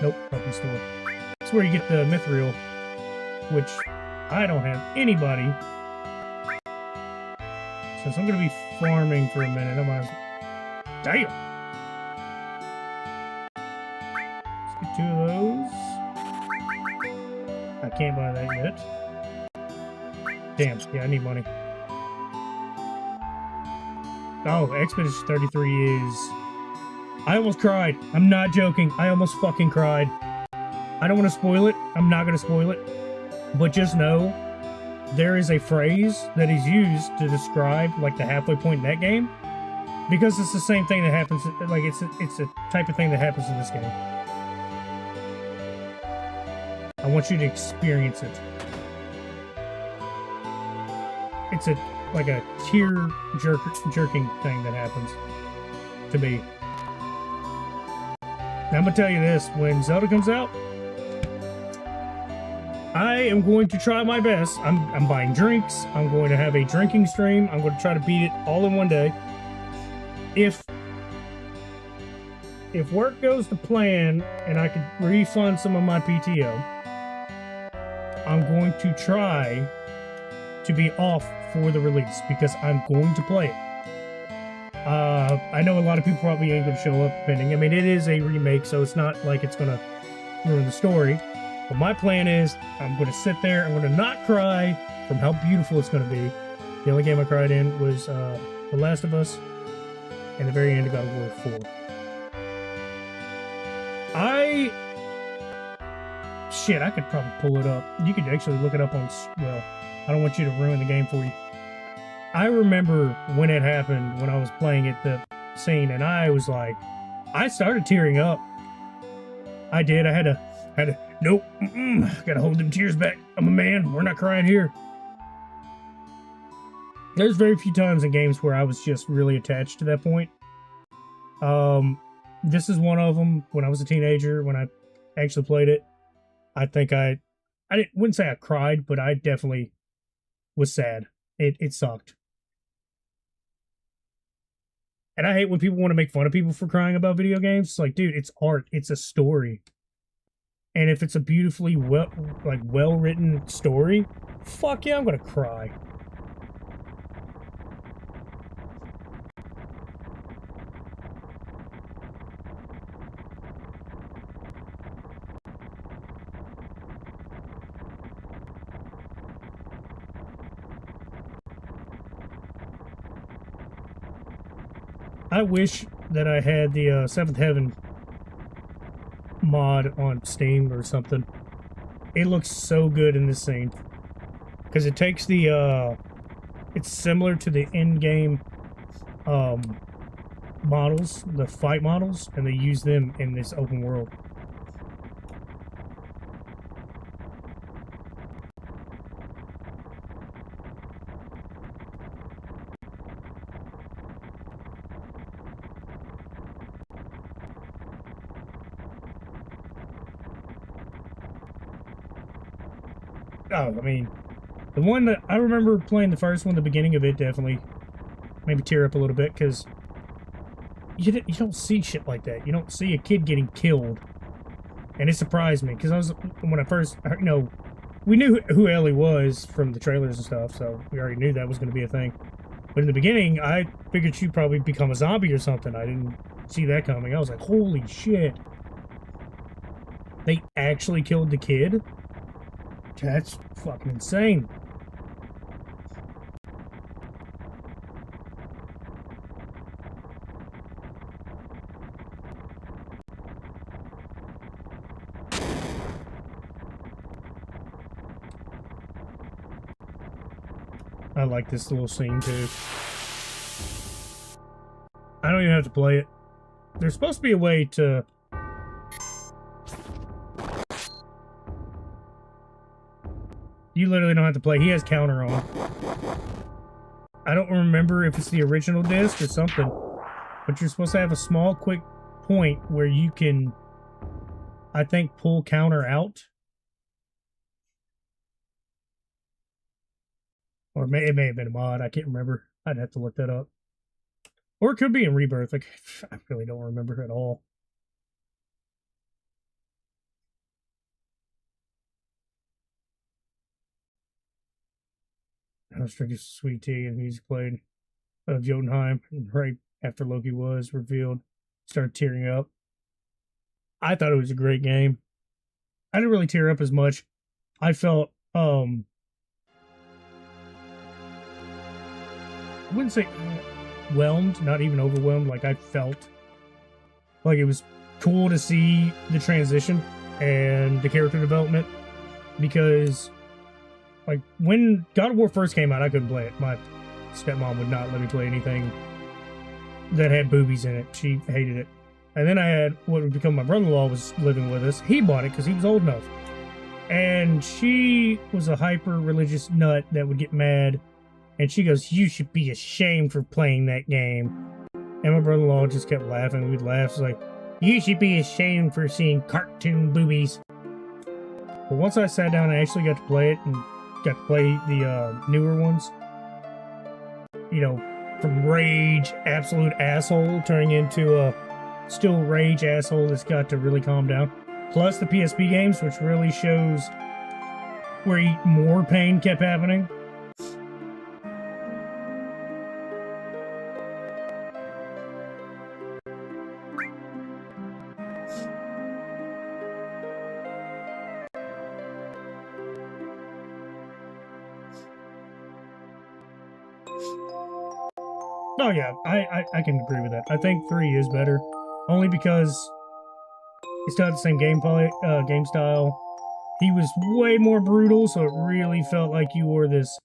Nope, puppy store. That's where you get the mithril, which I don't have anybody. Since I'm going to be farming for a minute, I might as well. Damn! Let's get 2 of those. I can't buy that yet. Damn, yeah, I need money. Oh, Expedition 33 is... I almost cried. I'm not joking. I almost fucking cried. I don't want to spoil it. I'm not going to spoil it. But just know, there is a phrase that is used to describe, like, the halfway point in that game. Because it's the same thing that happens, like, it's a type of thing that happens in this game. I want you to experience it. It's like a jerking thing that happens to me. Now, I'm gonna tell you this, when Zelda comes out, I am going to try my best. I'm buying drinks. I'm going to have a drinking stream. I'm going to try to beat it all in one day. If work goes to plan and I could refund some of my PTO, I'm going to try to be off for the release because I'm going to play it. I know a lot of people probably ain't going to show up depending. I mean, it is a remake, so it's not like it's going to ruin the story. But my plan is I'm going to sit there, I'm going to not cry from how beautiful it's going to be. The only game I cried in was The Last of Us and the very end of God of War 4. Shit, I could probably pull it up. You could actually look it up on... Well, I don't want you to ruin the game for you. I remember when it happened, when I was playing it, the scene, and I was like... I started tearing up. I did. I had to... Nope. Gotta hold them tears back. I'm a man. We're not crying here. There's very few times in games where I was just really attached to that point. This is one of them. When I was a teenager, when I actually played it, I think wouldn't say I cried, but I definitely was sad. It sucked. And I hate when people want to make fun of people for crying about video games. It's like, dude, it's art. It's a story. And if it's a beautifully well-written story, fuck yeah, I'm gonna cry. I wish that I had the Seventh Heaven mod on Steam or something. It looks so good in this scene. Because it takes the, it's similar to the in-game, models, the fight models, and they use them in this open world. Oh, I mean, the one that I remember playing the first one, the beginning of it definitely made me tear up a little bit because you don't see shit like that. You don't see a kid getting killed, and it surprised me because when I first, you know, we knew who Ellie was from the trailers and stuff, so we already knew that was going to be a thing. But in the beginning, I figured she'd probably become a zombie or something. I didn't see that coming. I was like, holy shit! They actually killed the kid? That's fucking insane. I like this little scene too. I don't even have to play it. There's supposed to be a way to... You literally don't have to play. He has counter on. I don't remember if it's the original disc or something. But you're supposed to have a small, quick point where you can, I think, pull counter out. Or it may have been a mod. I can't remember. I'd have to look that up. Or it could be in Rebirth. Like, I really don't remember at all. I was drinking sweet tea and music played of Jotunheim. And right after Loki was revealed, started tearing up. I thought it was a great game. I didn't really tear up as much. I felt, I wouldn't say whelmed, not even overwhelmed. Like, I felt like it was cool to see the transition and the character development, because like when God of War first came out, I couldn't play it. My stepmom would not let me play anything that had boobies in it. She hated it. And then I had what would become my brother-in-law was living with us. He bought it because he was old enough. And she was a hyper-religious nut that would get mad. And she goes, "You should be ashamed for playing that game." And my brother-in-law just kept laughing. We'd laugh. It's like, "You should be ashamed for seeing cartoon boobies." But once I sat down and actually got to play it and got to play the newer ones, you know, from rage, absolute asshole, turning into a still rage asshole that's got to really calm down. Plus the PSP games, which really shows where more pain kept happening. Oh yeah, I can agree with that. I think 3 is better, only because it's not the same gameplay, game style. He was way more brutal, so it really felt like you were this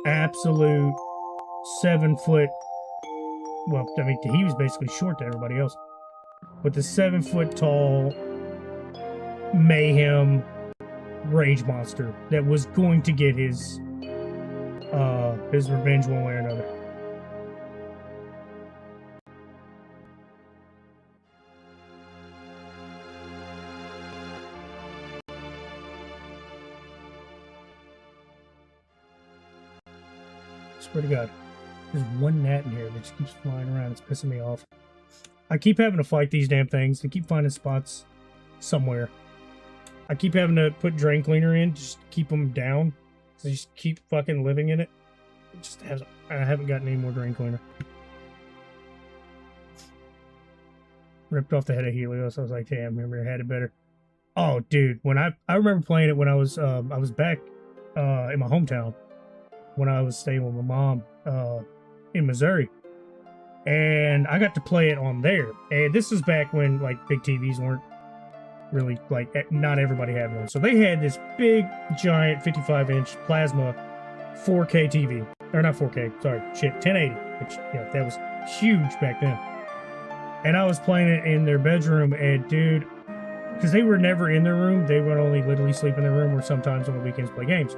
absolute 7-foot. Well, I mean, he was basically short to everybody else, but the 7-foot tall mayhem rage monster that was going to get his revenge one way or another. Swear to God, there's one gnat in here that just keeps flying around. It's pissing me off. I keep having to fight these damn things. They keep finding spots somewhere. I keep having to put drain cleaner in just to keep them down. So they just keep fucking living in it. I haven't gotten any more drain cleaner. Ripped off the head of Helios. I was like, damn, remember I had it better. Oh, dude, when I remember playing it when I was back in my hometown when I was staying with my mom in Missouri, and I got to play it on there. And this is back when like big TVs weren't really like, not everybody had one, so they had this big giant 55-inch plasma 4K TV, or not 4K, sorry, shit, 1080, which yeah, that was huge back then. And I was playing it in their bedroom, and dude, because they were never in their room, they would only literally sleep in their room, or sometimes on the weekends play games.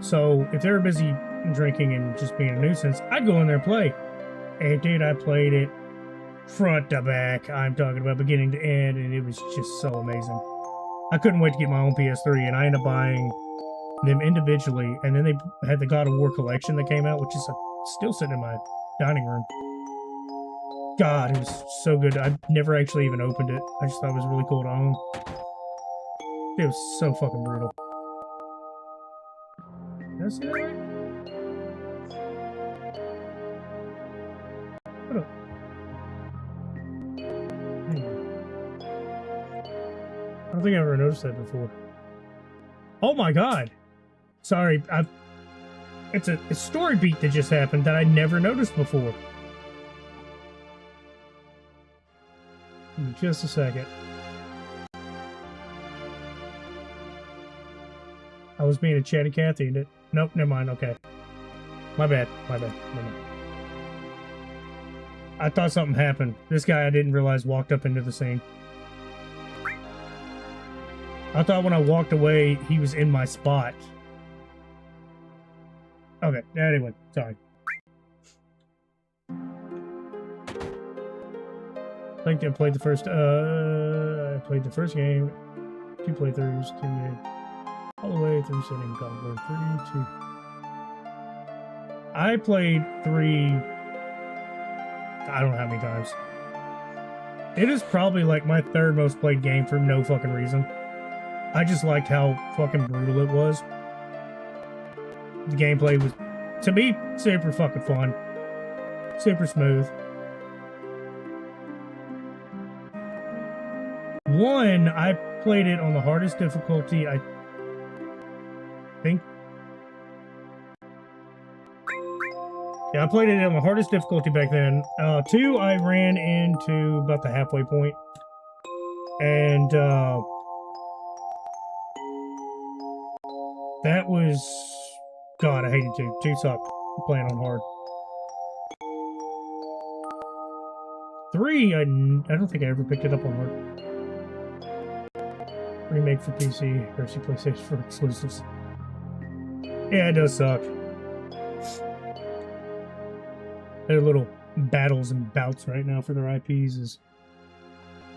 So if they were busy drinking and just being a nuisance, I'd go in there and play. And dude, I played it front to back. I'm talking about beginning to end, and it was just so amazing. I couldn't wait to get my own PS3, and I ended up buying them individually. And then they had the God of War collection that came out, which is still sitting in my dining room. God, it was so good. I never actually even opened it. I just thought it was really cool to own. It was so fucking brutal. Did I see that right? What up? I don't think I ever noticed that before. Oh my god! Sorry, it's a story beat that just happened that I never noticed before. Give me just a second. I was being a chatty Cathy, and it... Nope, never mind, okay. My bad, never mind. I thought something happened. This guy I didn't realize walked up into the scene. I thought when I walked away, he was in my spot. Okay, anyway, sorry. I think I played the first game, 2 playthroughs, all the way through setting God of War 3, I played 3, I don't know how many times. It is probably like my 3rd most played game for no fucking reason. I just liked how fucking brutal it was. The gameplay was, to me, super fucking fun. Super smooth. 1, I played it on the hardest difficulty, I think. Yeah, I played it on the hardest difficulty back then. 2, I ran into about the halfway point. And, that was... God, I hated 2. 2 sucked. I'm playing on hard. 3, I don't think I ever picked it up on hard. Remake for PC versus PlayStation for exclusives. Yeah, it does suck. Their little battles and bouts right now for their IPs is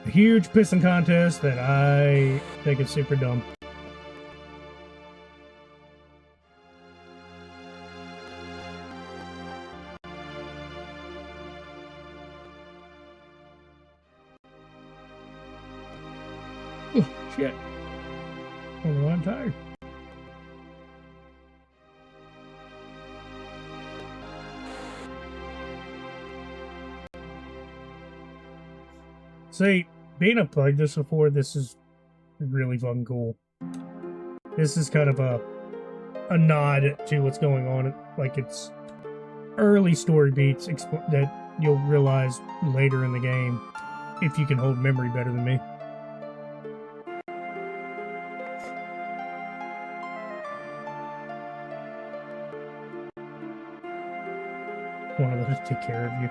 a huge pissing contest that I think is super dumb. Oh, shit. I don't know why I'm tired. See, being I've played this before, this is really fucking cool. This is kind of a nod to what's going on. Like, it's early story beats that you'll realize later in the game if you can hold memory better than me. One of those take care of you.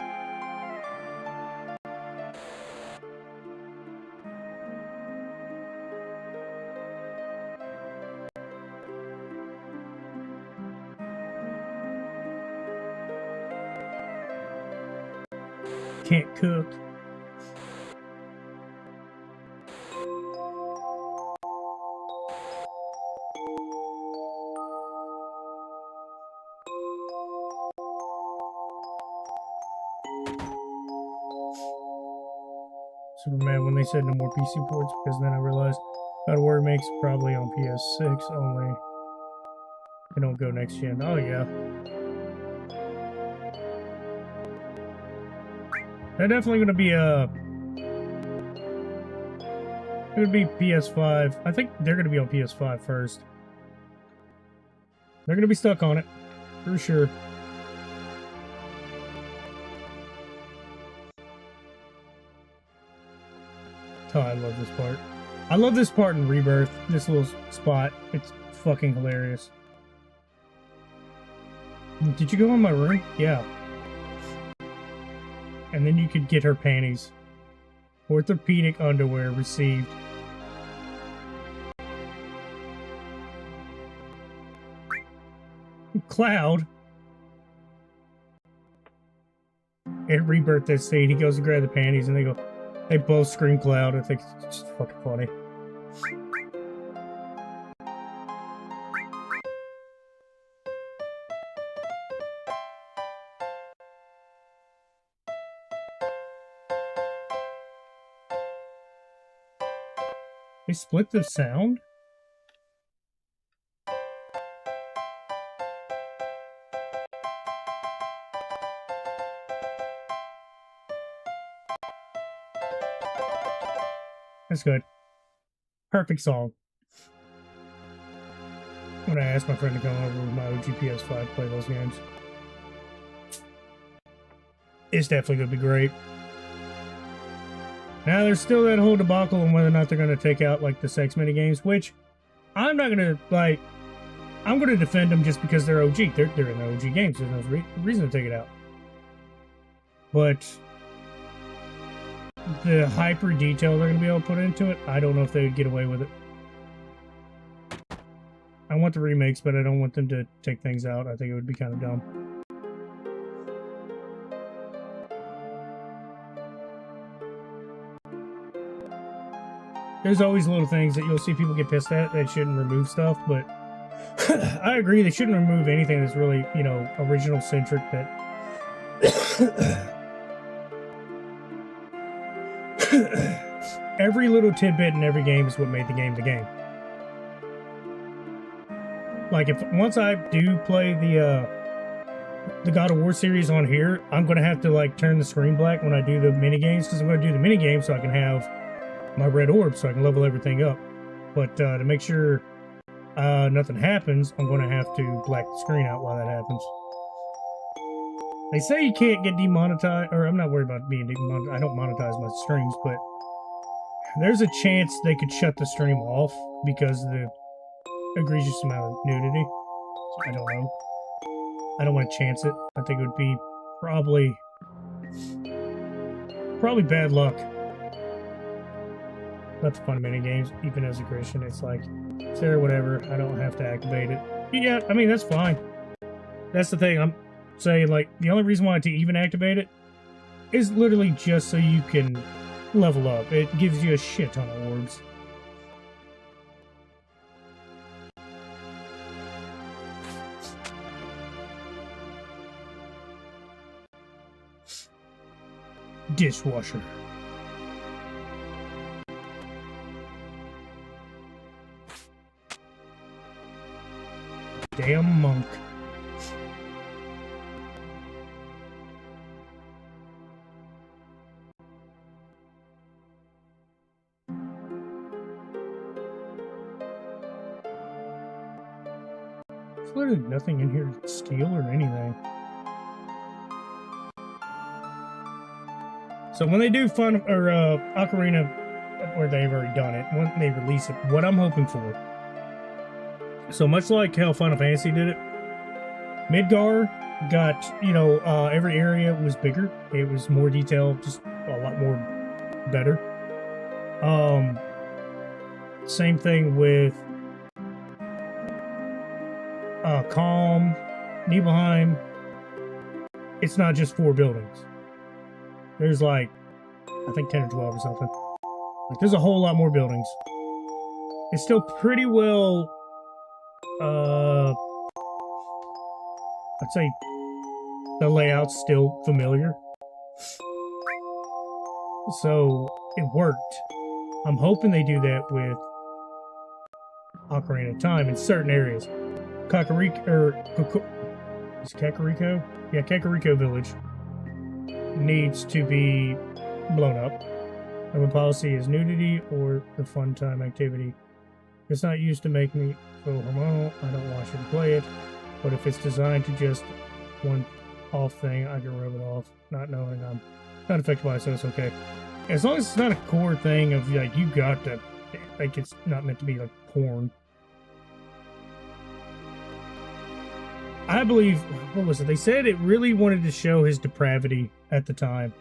Can't cook. Superman when they said no more PC ports, because then I realized God of War makes probably on PS6 only. They don't go next gen. Oh yeah. They're definitely gonna be gonna be PS5. I think they're gonna be on PS5 first. They're gonna be stuck on it, for sure. Oh, I love this part. I love this part in Rebirth. This little spot. It's fucking hilarious. Did you go in my room? Yeah. And then you could get her panties. Orthopedic underwear received. Cloud. At Rebirth that scene, he goes to grab the panties and they both scream Cloud. I think it's just fucking funny. They split the sound? That's good. Perfect song. When I asked my friend to come over with my OG PS5 to play those games. It's definitely going to be great. Now, there's still that whole debacle on whether or not they're going to take out, like, the sex minigames, which I'm not going to, like... I'm going to defend them just because they're OG. They're in the OG games. There's no reason to take it out. But... the hyper detail they're going to be able to put into it, I don't know if they would get away with it. I want the remakes, but I don't want them to take things out. I think it would be kind of dumb. There's always little things that you'll see people get pissed at. They shouldn't remove stuff, but I agree. They shouldn't remove anything that's really, you know, original centric. That every little tidbit in every game is what made the game the game. Like if once I do play the God of War series on here, I'm gonna have to like turn the screen black when I do the mini games, because I'm gonna do the mini games so I can have my red orb so I can level everything up. But to make sure nothing happens, I'm gonna have to black the screen out while that happens. They say you can't get demonetized, or I'm not worried about being demonetized. I don't monetize my streams, but there's a chance they could shut the stream off because of the egregious amount of nudity. So I don't know. I don't want to chance it. I think it would be probably bad luck. Not the fun mini games, even as a Christian. It's like, Sarah, whatever. I don't have to activate it. Yeah, I mean that's fine. That's the thing. I'm saying, like, the only reason why to even activate it is literally just so you can level up. It gives you a shit ton of orbs. Dishwasher. Damn monk. There's literally nothing in here to steal or anything. So when they do Fun or Ocarina, or they've already done it, when they release it, what I'm hoping for. So much like how Final Fantasy did it, Midgar got, you know, every area was bigger. It was more detailed, just a lot more better. Same thing with Calm, Nibelheim. It's not just 4 buildings. There's like, I think 10 or 12 or something. Like, there's a whole lot more buildings. It's still pretty well, I'd say the layout's still familiar. So, it worked. I'm hoping they do that with Ocarina of Time in certain areas. Kakariko, is Kakariko? Yeah, Kakariko Village needs to be blown up. Urban policy is nudity or the fun time activity. It's not used to make me feel hormonal. I don't want you to play it. But if it's designed to just one off thing, I can rub it off, not knowing I'm not affected by it, so it's okay. As long as it's not a core thing of like you got to, like it's not meant to be like porn. I believe, what was it? They said it really wanted to show his depravity at the time.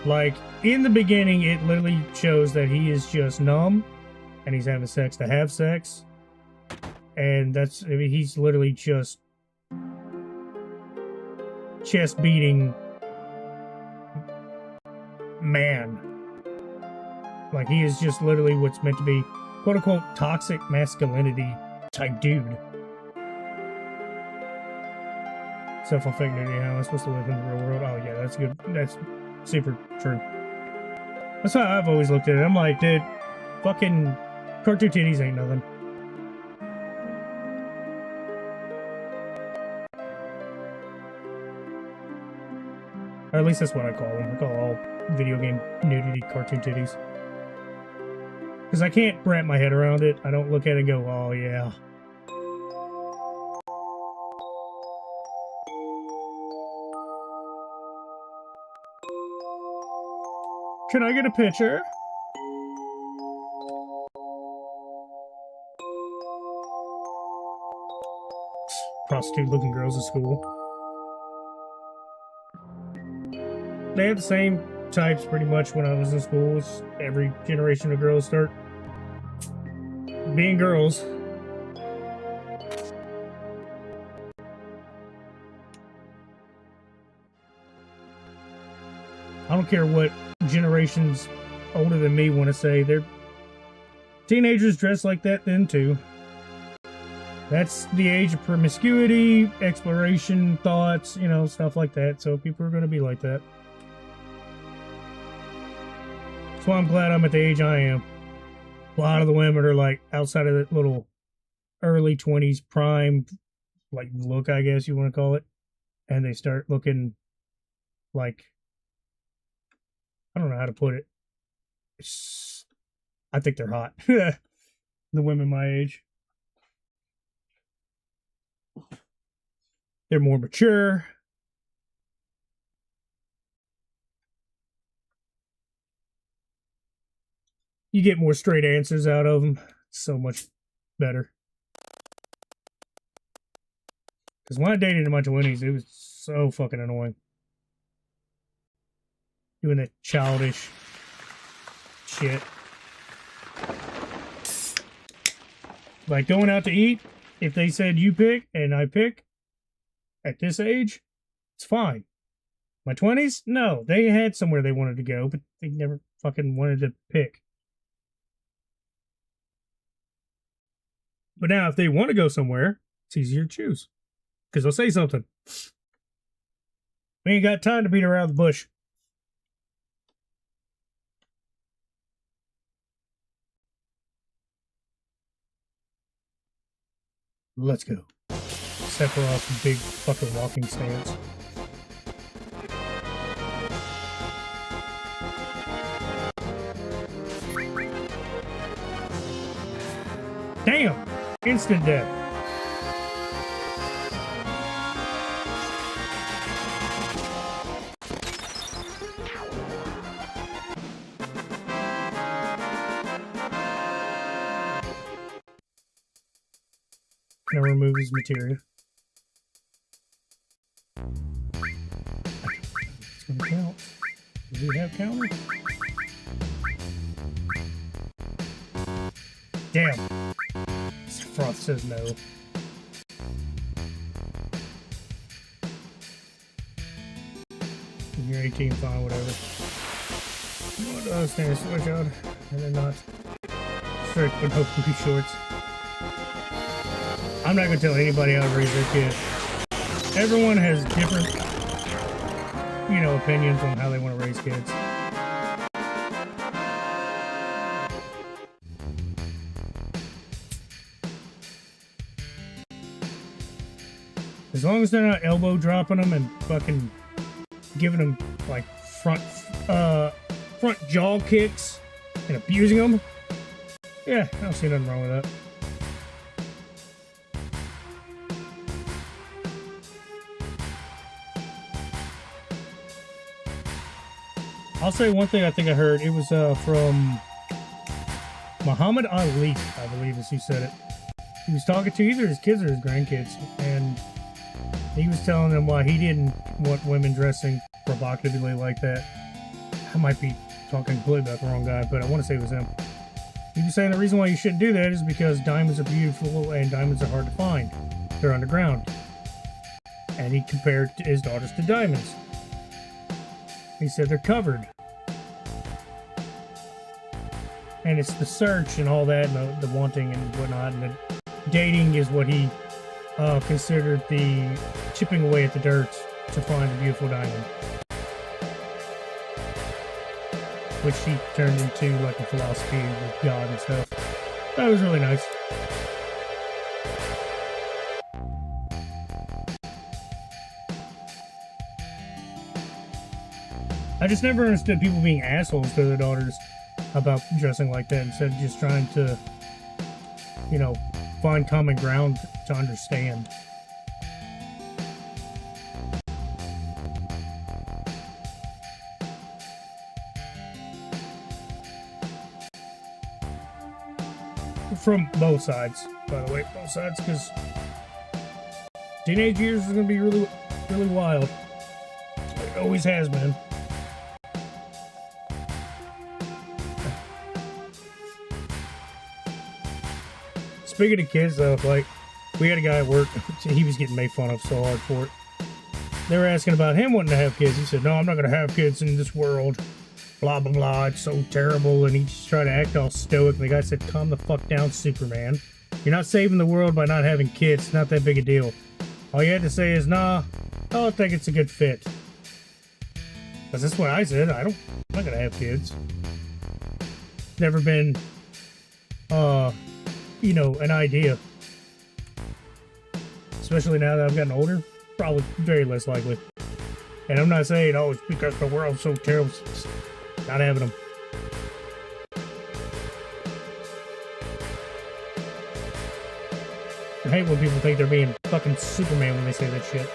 Like, in the beginning, it literally shows that he is just numb, and he's having sex to have sex. And that's, I mean, he's literally just chest-beating man. Like, he is just literally what's meant to be, quote-unquote, toxic masculinity type dude. Self-inflicted nudity, how am I supposed to live in the real world? Oh yeah, that's good. That's super true. That's how I've always looked at it. I'm like, dude, fucking cartoon titties ain't nothing. Or at least that's what I call them. I call all video game nudity cartoon titties. Because I can't wrap my head around it. I don't look at it and go, oh yeah. Can I get a picture? Prostitute-looking girls at school. They had the same types pretty much when I was in school. Every generation of girls start being girls. I don't care what generations older than me want to say. They're teenagers dress like that then too. That's the age of promiscuity, exploration, thoughts, you know, stuff like that. So people are going to be like that. That's why I'm glad I'm at the age I am. A lot of the women are like outside of that little early 20s prime, like look, I guess you want to call it. And they start looking like, I don't know how to put it. I think they're hot. The women my age. They're more mature. You get more straight answers out of them. So much better. Because when I dated in my 20s, it was so fucking annoying. Doing that childish shit. Like going out to eat, if they said you pick and I pick at this age, it's fine. My 20s? No, they had somewhere they wanted to go, but they never fucking wanted to pick. But now if they want to go somewhere, it's easier to choose. Because they'll say something. We ain't got time to beat around the bush. Let's go. Sephiroth's big fucking walking stance. Damn! Instant death. Now remove his materia. It's gonna count. Do we have counter? Damn. Froth says no. You're 18, fine, whatever. What stand switch out? And then not. Strict but no booty shorts. I'm not gonna tell anybody how to raise their kid. Everyone has different, you know, opinions on how they want to raise kids. As long as they're not elbow dropping them and fucking giving them like front jaw kicks and abusing them, yeah, I don't see nothing wrong with that. I'll say one thing I think I heard. It was from Muhammad Ali, I believe is who said it. He was talking to either his kids or his grandkids, and he was telling them why he didn't want women dressing provocatively like that. I might be talking completely about the wrong guy, but I want to say it was him. He was saying the reason why you shouldn't do that is because diamonds are beautiful and diamonds are hard to find. They're underground. And he compared his daughters to diamonds. He said they're covered. And it's the search and all that, and the wanting and whatnot, and the dating is what he considered the chipping away at the dirt to find a beautiful diamond. Which he turned into like a philosophy with God and stuff. That was really nice. I just never understood people being assholes to their daughters about dressing like that instead of just trying to, you know, find common ground to understand. From both sides, by the way, both sides, because teenage years is going to be really, really wild. It always has been. Speaking of kids, though, like, we had a guy at work, he was getting made fun of so hard for it. They were asking about him wanting to have kids. He said, no, I'm not going to have kids in this world. Blah, blah, blah. It's so terrible. And he just tried to act all stoic. And the guy said, calm the fuck down, Superman. You're not saving the world by not having kids. Not that big a deal. All you had to say is, nah, I don't think it's a good fit. Because that's what I said. I'm not gonna have kids. Never been, you know, an idea. Especially now that I've gotten older. Probably very less likely. And I'm not saying, oh, it's because the world's so terrible. Not having them. I hate when people think they're being fucking Superman when they say that shit.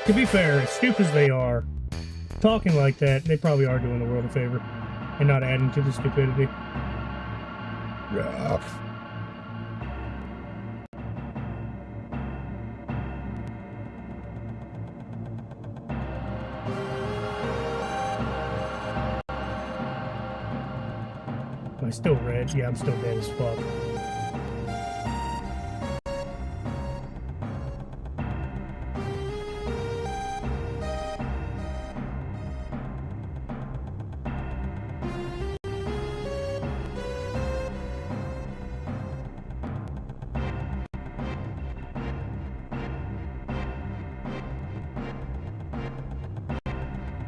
To be fair, as stupid as they are, talking like that, they probably are doing the world a favor and not adding to the stupidity. Rough. Am I still red? Yeah, I'm still dead as fuck.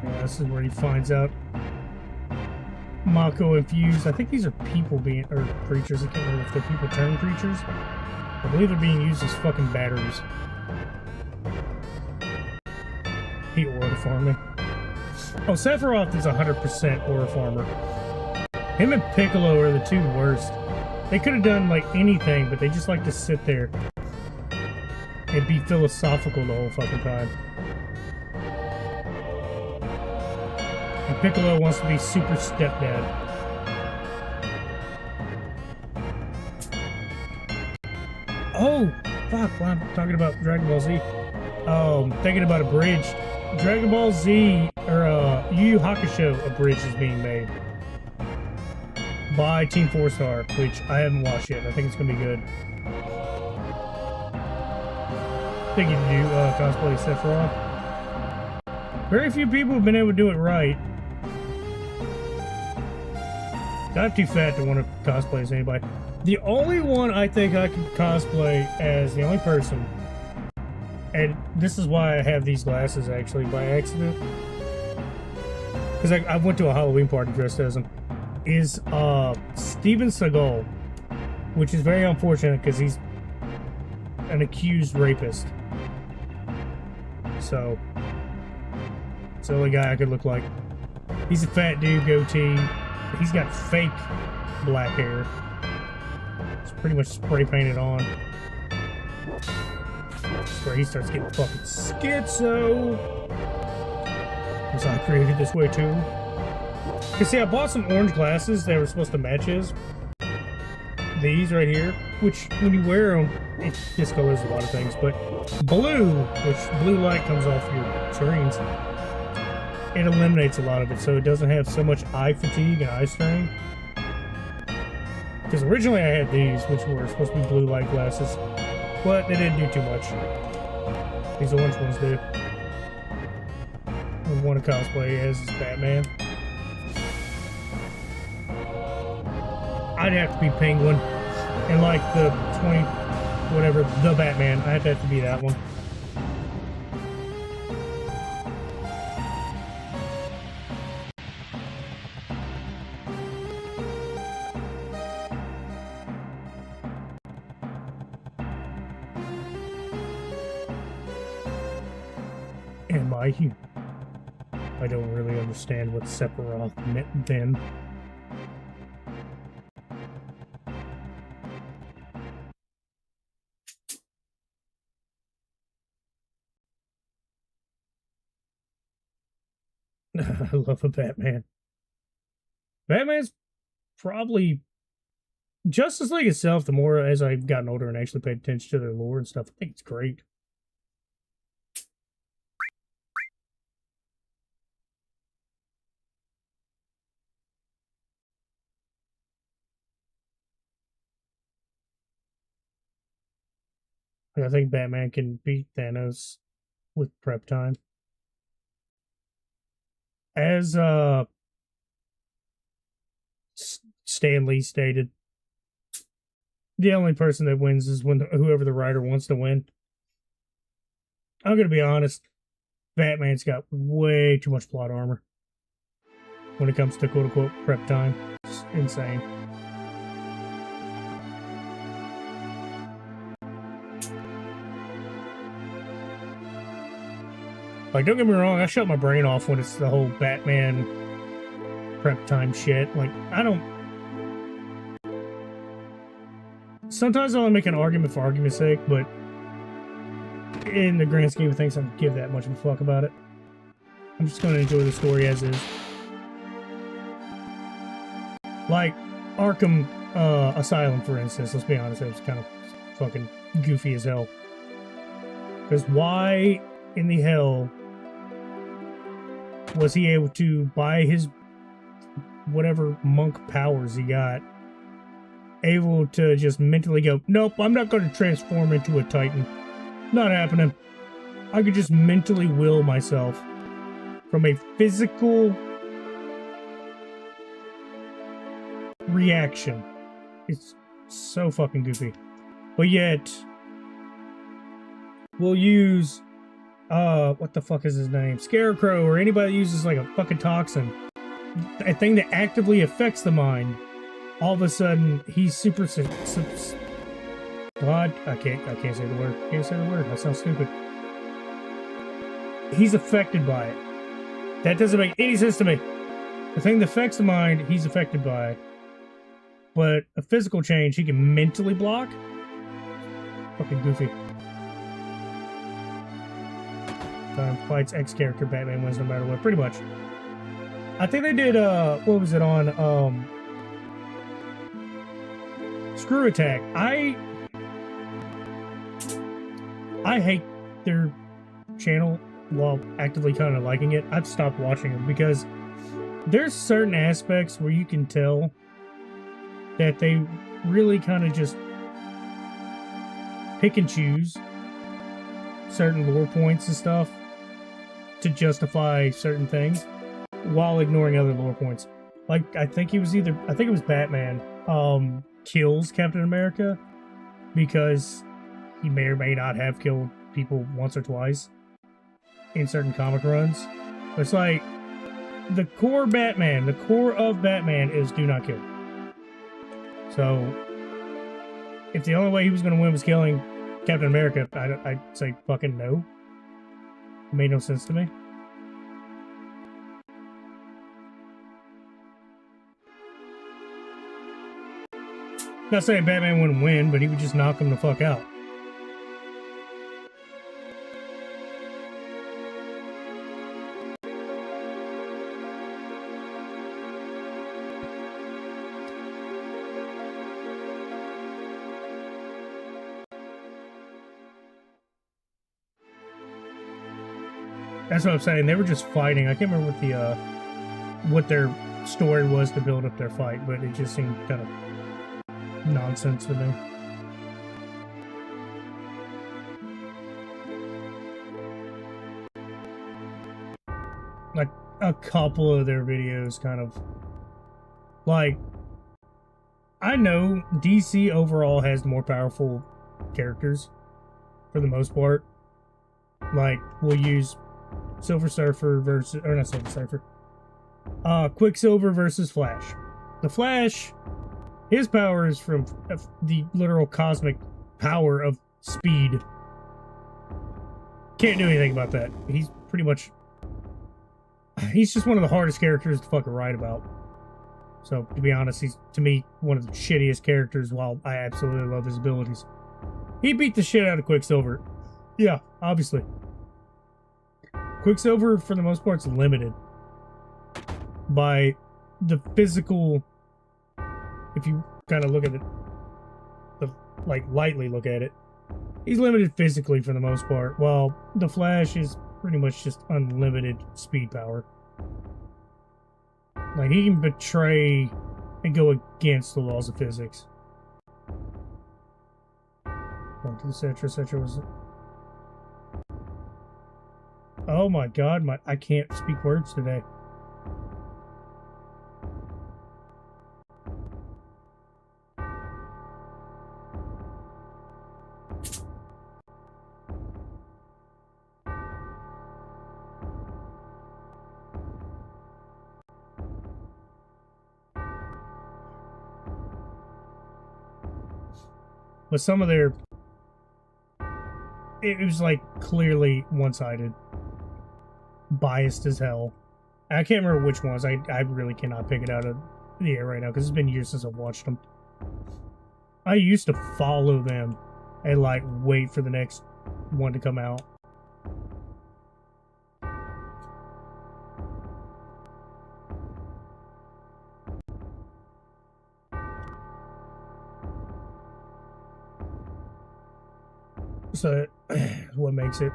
Yeah, this is where he finds out Mako infused. I think these are people being, or creatures. I can't remember if they're people turned creatures. I believe they're being used as fucking batteries. He aura farming. Oh, Sephiroth is 100% aura farmer. Him and Piccolo are the two worst. They could have done like anything, but they just like to sit there and be philosophical the whole fucking time. And Piccolo wants to be super stepdad. Oh, fuck, well, I'm talking about Dragon Ball Z. Thinking about a bridge. Dragon Ball Z, or Yu Yu Hakusho, a bridge is being made by Team 4-Star, which I haven't watched yet. I think it's gonna be good. Thinking to do cosplay Sephiroth. Very few people have been able to do it right. I'm too fat to want to cosplay as anybody. The only one I think I could cosplay as, the only person, and this is why I have these glasses actually by accident, because I went to a Halloween party dressed as him, is Steven Seagal, which is very unfortunate because he's an accused rapist. So it's the only guy I could look like. He's a fat dude, goatee. He's got fake black hair. It's pretty much spray painted on. That's where he starts getting fucking schizo. Was I created this way too? Cause see, I bought some orange glasses that were supposed to match his. These right here, which when you wear them, it discolors a lot of things. But blue, which blue light comes off your screens, it eliminates a lot of it, so it doesn't have so much eye fatigue and eye strain. Because originally I had these, which were supposed to be blue light glasses, but they didn't do too much. These orange ones do. I want to cosplay as Batman. I'd have to be Penguin, and like the 20, whatever, the Batman. I'd have to be that one. Am I here? I don't really understand what Sephiroth meant then. I love a Batman. Batman's probably Justice League itself. The more as I've gotten older and actually paid attention to their lore and stuff, I think it's great. I think Batman can beat Thanos with prep time. As Stan Lee stated. The only person that wins is when whoever the writer wants to win. I'm gonna be honest. Batman's got way too much plot armor when it comes to quote-unquote prep time. It's insane. Like, don't get me wrong, I shut my brain off when it's the whole Batman prep time shit. Like, I don't... Sometimes I'll make an argument for argument's sake, but in the grand scheme of things, I don't give that much of a fuck about it. I'm just gonna enjoy the story as is. Like, Arkham Asylum, for instance, let's be honest, it was kind of fucking goofy as hell. Because why in the hell was he able to buy his whatever monk powers he got, able to just mentally go, nope, I'm not going to transform into a Titan. Not happening. I could just mentally will myself from a physical reaction. It's so fucking goofy. But yet, we'll use what the fuck is his name? Scarecrow, or anybody that uses like a fucking toxin. A thing that actively affects the mind. All of a sudden, he's super God, I can't say the word. Can't say the word. That sounds stupid. He's affected by it. That doesn't make any sense to me. The thing that affects the mind, he's affected by it. But a physical change, he can mentally block? Fucking goofy. Time fights X character, Batman wins no matter what, pretty much. I think they did, what was it on, Screw Attack. I hate their channel while actively kind of liking it. I've stopped watching them because there's certain aspects where you can tell that they really kind of just pick and choose certain lore points and stuff to justify certain things while ignoring other lore points. Like, I think it was Batman kills Captain America because he may or may not have killed people once or twice in certain comic runs. It's like the core of Batman is do not kill. So if the only way he was going to win was killing Captain America, I'd say fucking no. It made no sense to me. Not saying Batman wouldn't win, but he would just knock him the fuck out. That's what I'm saying. They were just fighting. I can't remember what their story was to build up their fight, but it just seemed kind of nonsense to me. Like a couple of their videos kind of like, I know DC overall has the more powerful characters for the most part. Like, we'll use Silver Surfer versus, or not Silver Surfer, Quicksilver versus Flash. The Flash, his power is from the literal cosmic power of speed. Can't do anything about that. He's pretty much, he's just one of the hardest characters to fucking write about. So, to be honest, he's, to me, one of the shittiest characters, while I absolutely love his abilities. He beat the shit out of Quicksilver. Yeah, obviously. Quicksilver, for the most part, is limited by the physical, if you kind of look at it, lightly look at it, he's limited physically for the most part, while the Flash is pretty much just unlimited speed power. Like, he can betray and go against the laws of physics. Going to the Cetra was... Oh my god, I can't speak words today. but some of their, it was like clearly one-sided, biased as hell. I can't remember which ones. I really cannot pick it out of the air right now because it's been years since I've watched them. I used to follow them and like wait for the next one to come out. So, what makes it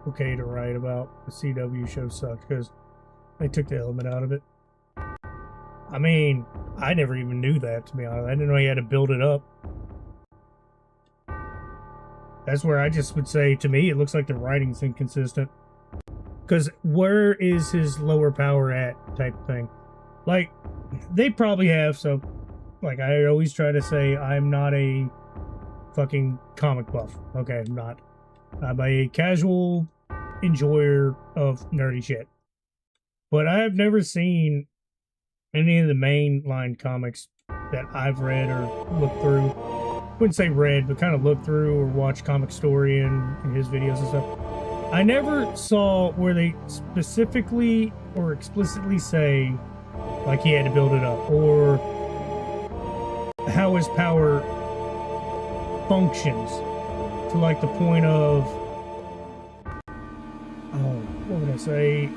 okay to write about the CW show sucked because they took the element out of it. I mean, I never even knew that, to be honest. I didn't know he had to build it up. That's where I just would say, to me, it looks like the writing's inconsistent. Because where is his lower power at type of thing? Like, they probably have, so, like, I always try to say, I'm not a fucking comic buff. Okay, I'm not. I'm a casual enjoyer of nerdy shit. But I have never seen any of the mainline comics that I've read or looked through. I wouldn't say read, but kind of looked through or watched Comic Story and his videos and stuff. I never saw where they specifically or explicitly say, like, he had to build it up, or how his power functions to, like, the point of, oh, what would I say?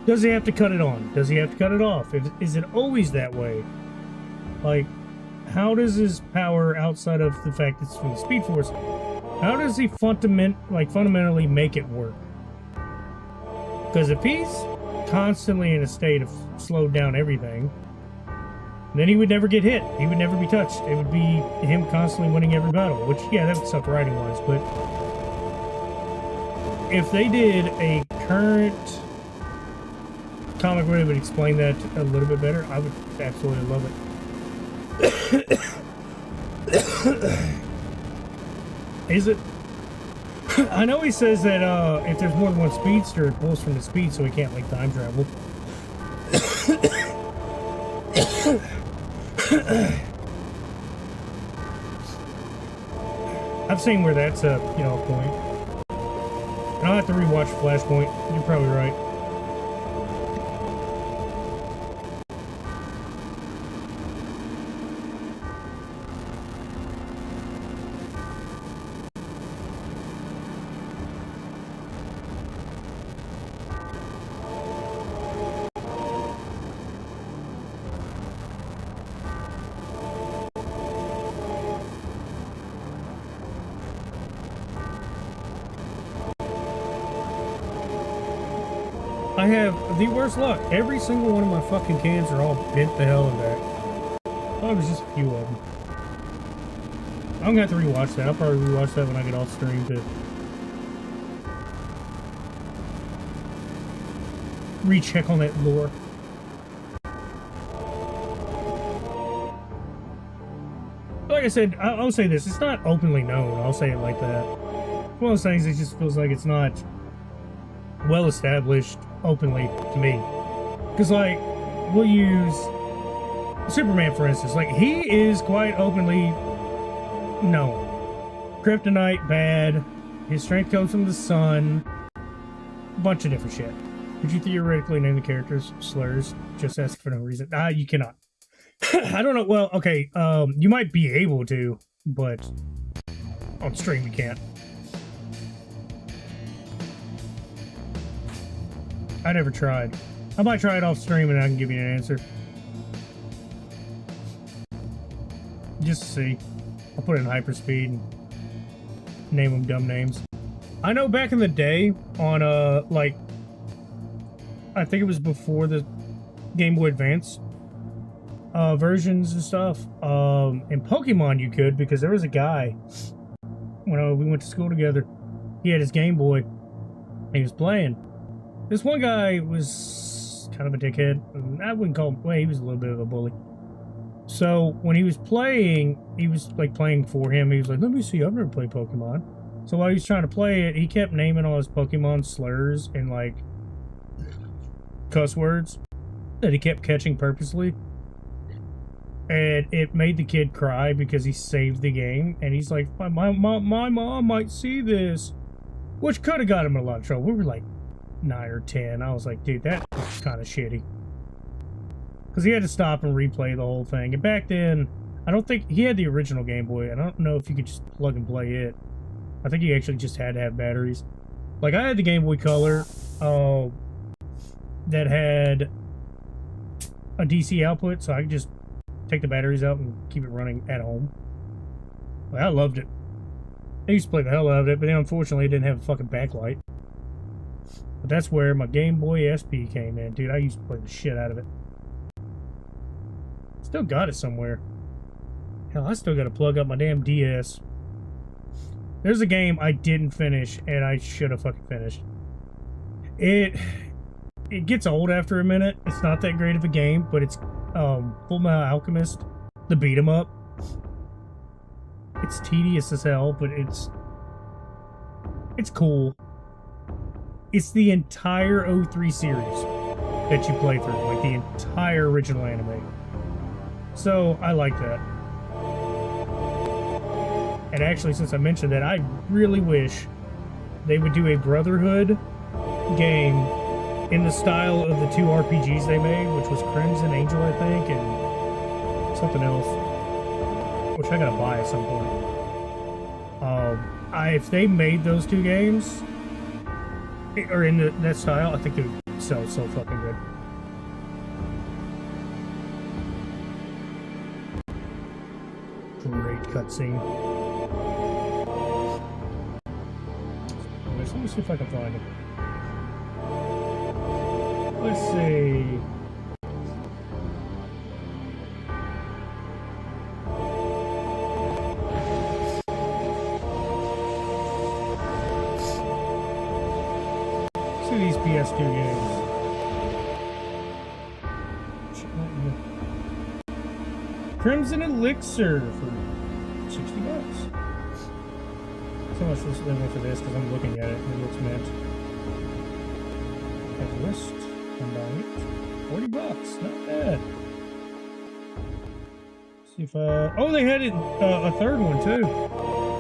Does he have to cut it on? Does he have to cut it off? Is it always that way? Like, how does his power, outside of the fact it's from the Speed Force, how does he fundamentally make it work? Because if he's constantly in a state of slowed down everything, then he would never get hit. He would never be touched. It would be him constantly winning every battle, which, yeah, that would suck writing-wise, but if they did a current comic where they would explain that a little bit better, I would absolutely love it. Is it? I know he says that if there's more than one speedster, it pulls from the speed, so he can't, like, time travel. I've seen where that's a, you know, a point. And I'll have to rewatch Flashpoint. You're probably right. I have the worst luck. Every single one of my fucking cans are all bent the hell and back. Oh, it was just a few of them. I'm gonna have to rewatch that. I'll probably rewatch that when I get off stream to recheck on that lore. Like I said, I'll say this. It's not openly known. I'll say it like that. It's one of those things that just feels like it's not well established openly to me. Because, like, we'll use Superman, for instance. Like, he is quite openly known. Kryptonite, bad. His strength comes from the sun. A bunch of different shit. Could you theoretically name the characters slurs? Just ask for no reason. You cannot. I don't know. Well, okay. You might be able to, but on stream you can't. I never tried. I might try it off stream and I can give you an answer. Just to see. I'll put it in hyperspeed and name them dumb names. I know back in the day on, like, I think it was before the Game Boy Advance versions and stuff. In Pokemon you could, because there was a guy, when we went to school together, he had his Game Boy, and he was playing. This one guy was kind of a dickhead. I wouldn't call him, well, he was a little bit of a bully. So when he was playing, he was like playing for him. He was like, let me see, I've never played Pokemon. So while he was trying to play it, he kept naming all his Pokemon slurs and like cuss words that he kept catching purposely. And it made the kid cry because he saved the game, and he's like, my mom might see this, which could have got him in a lot of trouble. We were like 9 or 10. I was like, dude, that was kind of shitty. Because he had to stop and replay the whole thing. And back then, I don't think he had the original Game Boy, and I don't know if you could just plug and play it. I think you actually just had to have batteries. Like, I had the Game Boy Color that had a DC output, so I could just take the batteries out and keep it running at home. Like, I loved it. I used to play the hell out of it, but then unfortunately it didn't have a fucking backlight. But that's where my Game Boy SP came in. Dude, I used to play the shit out of it. Still got it somewhere. Hell, I still gotta plug up my damn DS. There's a game I didn't finish, and I should have fucking finished. It gets old after a minute. It's not that great of a game, but it's Full Metal Alchemist, the beat 'em up. It's tedious as hell, but it's cool. It's the entire 03 series that you play through, like the entire original anime. So I like that. And actually, since I mentioned that, I really wish they would do a Brotherhood game in the style of the 2 RPGs they made, which was Crimson Angel, I think, and something else, which I gotta buy at some point. If they made those 2 games, or in that style, I think they would sell so fucking good. Great cutscene. Let me see if I can find it. Let's see. Let's see these PS2 games. Crimson Elixir for $60. So much they went for this because I'm looking at it and it looks mint. Have a list. I'm buying it. $40. Not bad. See if oh, they had it a third one too.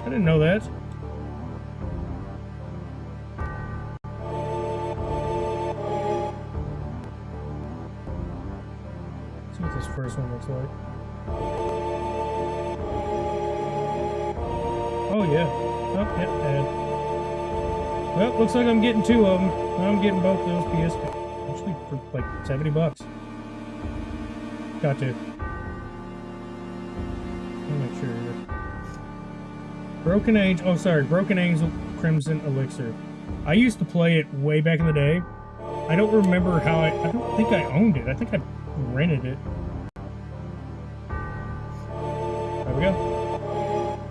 I didn't know that. Let's see what this first one looks like. Oh yeah. Oh, yeah, and well, looks like I'm getting 2 of them. I'm getting both those PS2. Actually, for like $70. Got to. Let me make sure. Broken Angel. Oh, sorry. Broken Angel Crimson Elixir. I used to play it way back in the day. I don't remember how I don't think I owned it. I think I rented it. There we go.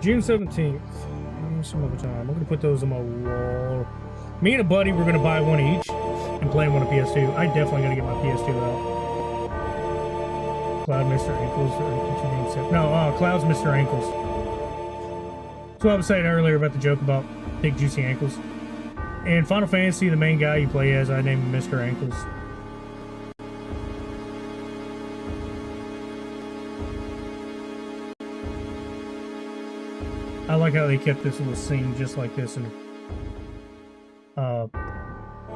June 17th. Some other time. I'm gonna put those on my wall. Me and a buddy were gonna buy one each and play them on a PS2. I definitely gotta get my PS2 out. Cloud Mr. Ankles or no, Cloud's Mr. Ankles. That's what I was saying earlier about the joke about big juicy ankles. In Final Fantasy, the main guy you play as, I named him Mr. Ankles. I like how they kept this little scene just like this in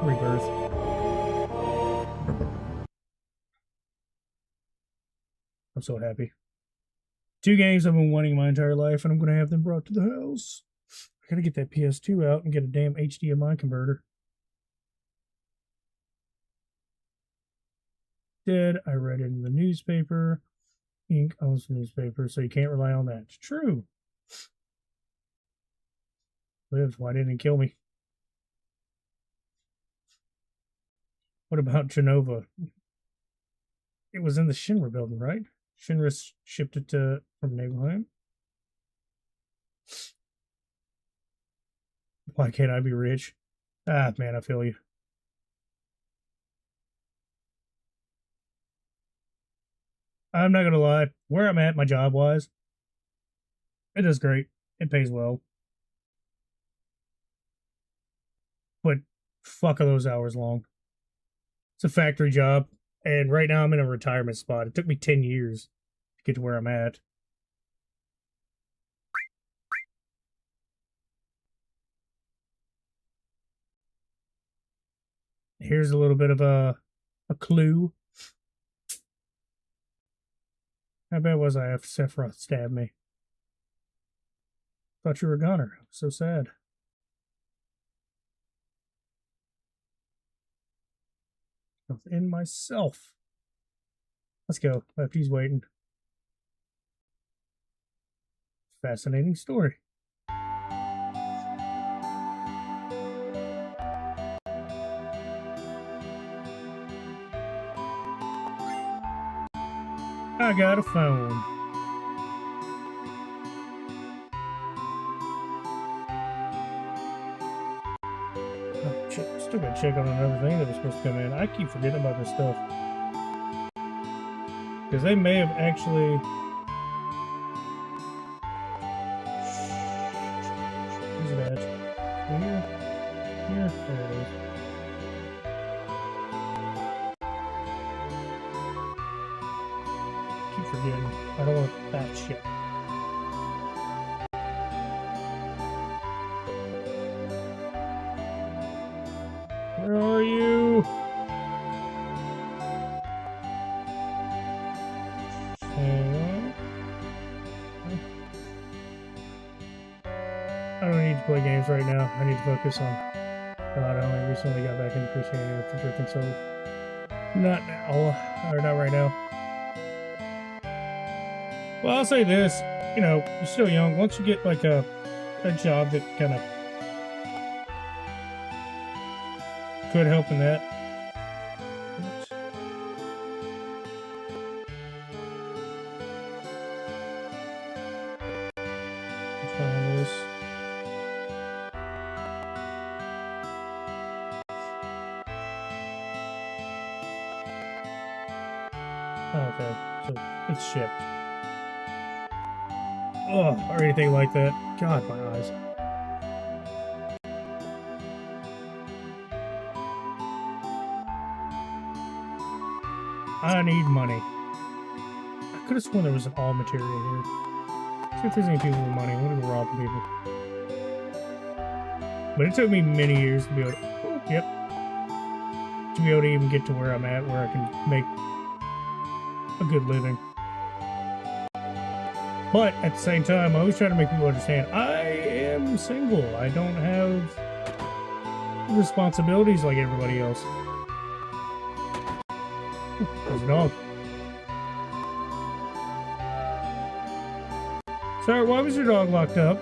Rebirth. I'm so happy. 2 games I've been wanting my entire life, and I'm going to have them brought to the house. I gotta get that PS2 out and get a damn HDMI converter. I read it in the newspaper. Ink owns the newspaper, so you can't rely on that. It's true. Lives, why didn't it kill me? What about Genova? It was in the Shinra building, right? Shinra shipped it from Nibelheim. Why can't I be rich? Ah, man, I feel you. I'm not gonna lie. Where I'm at, my job-wise, it does great. It pays well. But fuck are those hours long. It's a factory job, and right now I'm in a retirement spot. It took me 10 years to get to where I'm at. Here's a little bit of a clue. How bad was I if Sephiroth stabbed me? Thought you were a goner. So sad. Within myself. Let's go. Lefty's waiting. Fascinating story. I got a phone. Oh, shit. Still gotta check on another thing that was supposed to come in. I keep forgetting about this stuff. Because they may have actually... Where's it at? Here? Here? There it is. Keep forgetting. I don't want that shit. Where are you? I don't need to play games right now. I need to focus on God. I only recently got back into Christianity after drifting, so not now, or not right now. Well, I'll say this, you know, you're still young. Once you get like a job that kind of could help in that. Let's find this. Oh, okay, so it's shipped. Oh, or anything like that. God, my eyes. I need money. I could have sworn there was an all material here. See if there's any people with money. I'm gonna go rob people. But it took me many years to be able to... Oh, yep. To be able to even get to where I'm at, where I can make a good living. But at the same time, I always try to make people understand I am single. I don't have responsibilities like everybody else. Ooh, there's a dog. Sir, why was your dog locked up?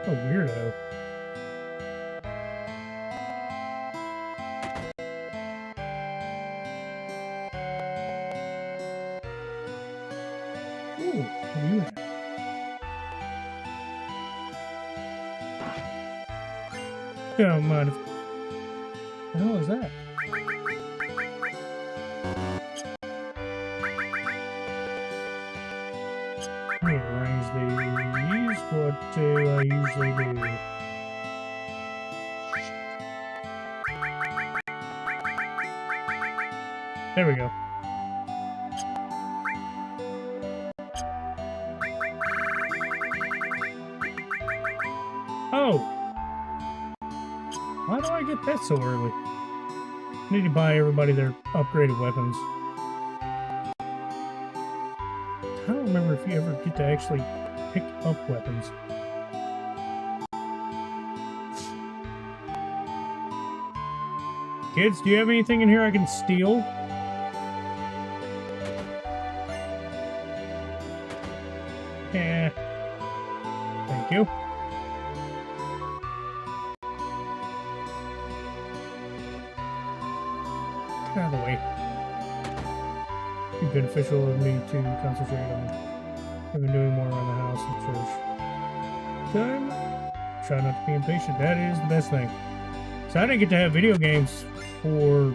A weirdo. Ooh, what do you have? Yeah, don't mind if... What the hell is that? Let me arrange these. What do I usually do? There we go. Oh! Why do I get that so early? I need to buy everybody their upgraded weapons. I don't remember if you ever get to actually pick up weapons. Kids, do you have anything in here I can steal? Yeah. Thank you. Get out of the way. It'd be beneficial of me to concentrate on. I've been doing more around the house and church. Time. Try not to be impatient. That is the best thing. So I didn't get to have video games for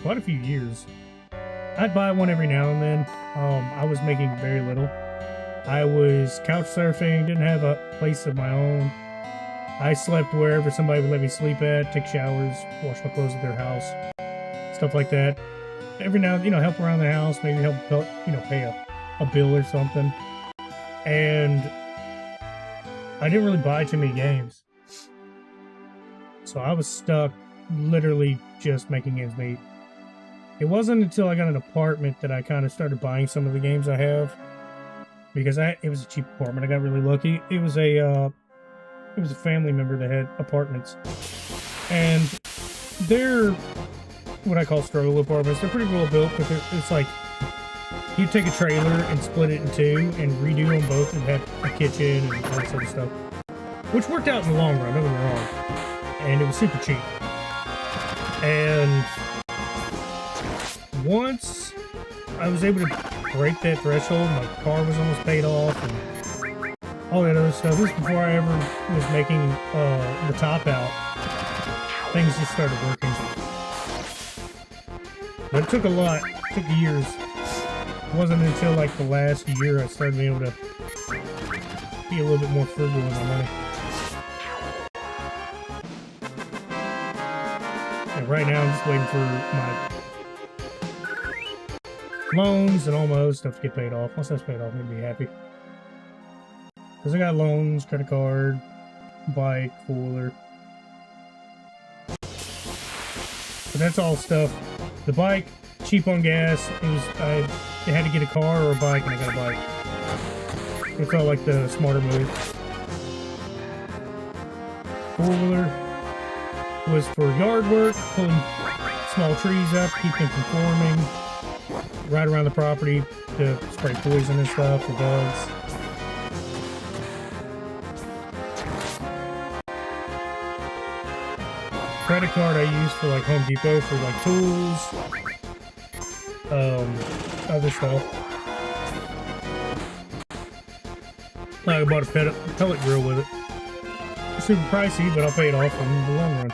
quite a few years. I'd buy one every now and then. I was making very little. I was couch surfing, didn't have a place of my own. I slept wherever somebody would let me sleep at, take showers, wash my clothes at their house, stuff like that. Every now and then, help around the house, maybe help pay a bill or something. And I didn't really buy too many games. So I was stuck literally just making ends meet. It wasn't until I got an apartment that I kind of started buying some of the games I have. Because it was a cheap apartment. I got really lucky. It was a family member that had apartments. And they're what I call struggle apartments. They're pretty well built, but it's like you take a trailer and split it in two and redo them both and have a kitchen and all that sort of stuff. Which worked out in the long run, don't get me wrong. And it was super cheap. And once I was able to break that threshold, my car was almost paid off and all that other stuff. This was before I ever was making the top out. Things just started working. But it took a lot. It took years. It wasn't until like the last year I started being able to be a little bit more frugal with my money. And right now I'm just waiting for my loans and all my other stuff to get paid off. Once that's paid off, I'm gonna be happy. Because I got loans, credit card, bike, four-wheeler. But that's all stuff. The bike, cheap on gas. I had to get a car or a bike, and I got a bike. It felt like the smarter move. Four-wheeler was for yard work, pulling small trees up, keep them from forming. Right around the property to spray poison and stuff for bugs. Credit card I use for like Home Depot for like tools, other stuff. I bought a pellet grill with it. It's super pricey, but I'll pay it off in the long run.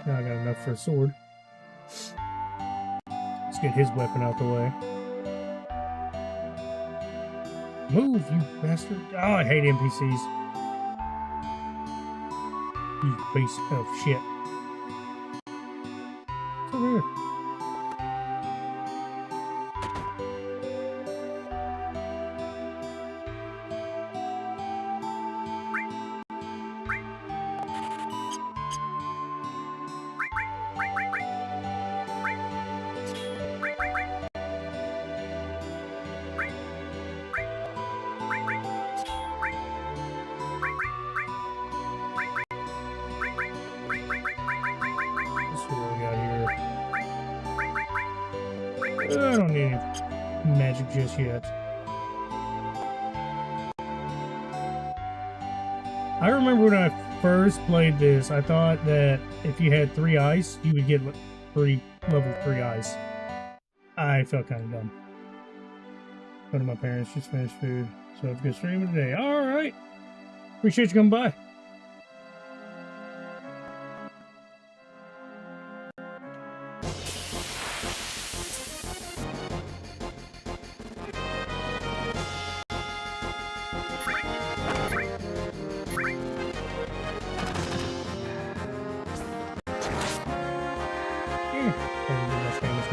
Now I got enough for a sword. Let's get his weapon out the way. Move, you bastard. Oh, I hate NPCs. You piece of shit. What's over here? I don't need any magic just yet. I remember when I first played this, I thought that if you had 3 ice, you would get level 3 ice. I felt kind of dumb. One of my parents just finished food, so have a good stream today. Alright! Appreciate you coming by.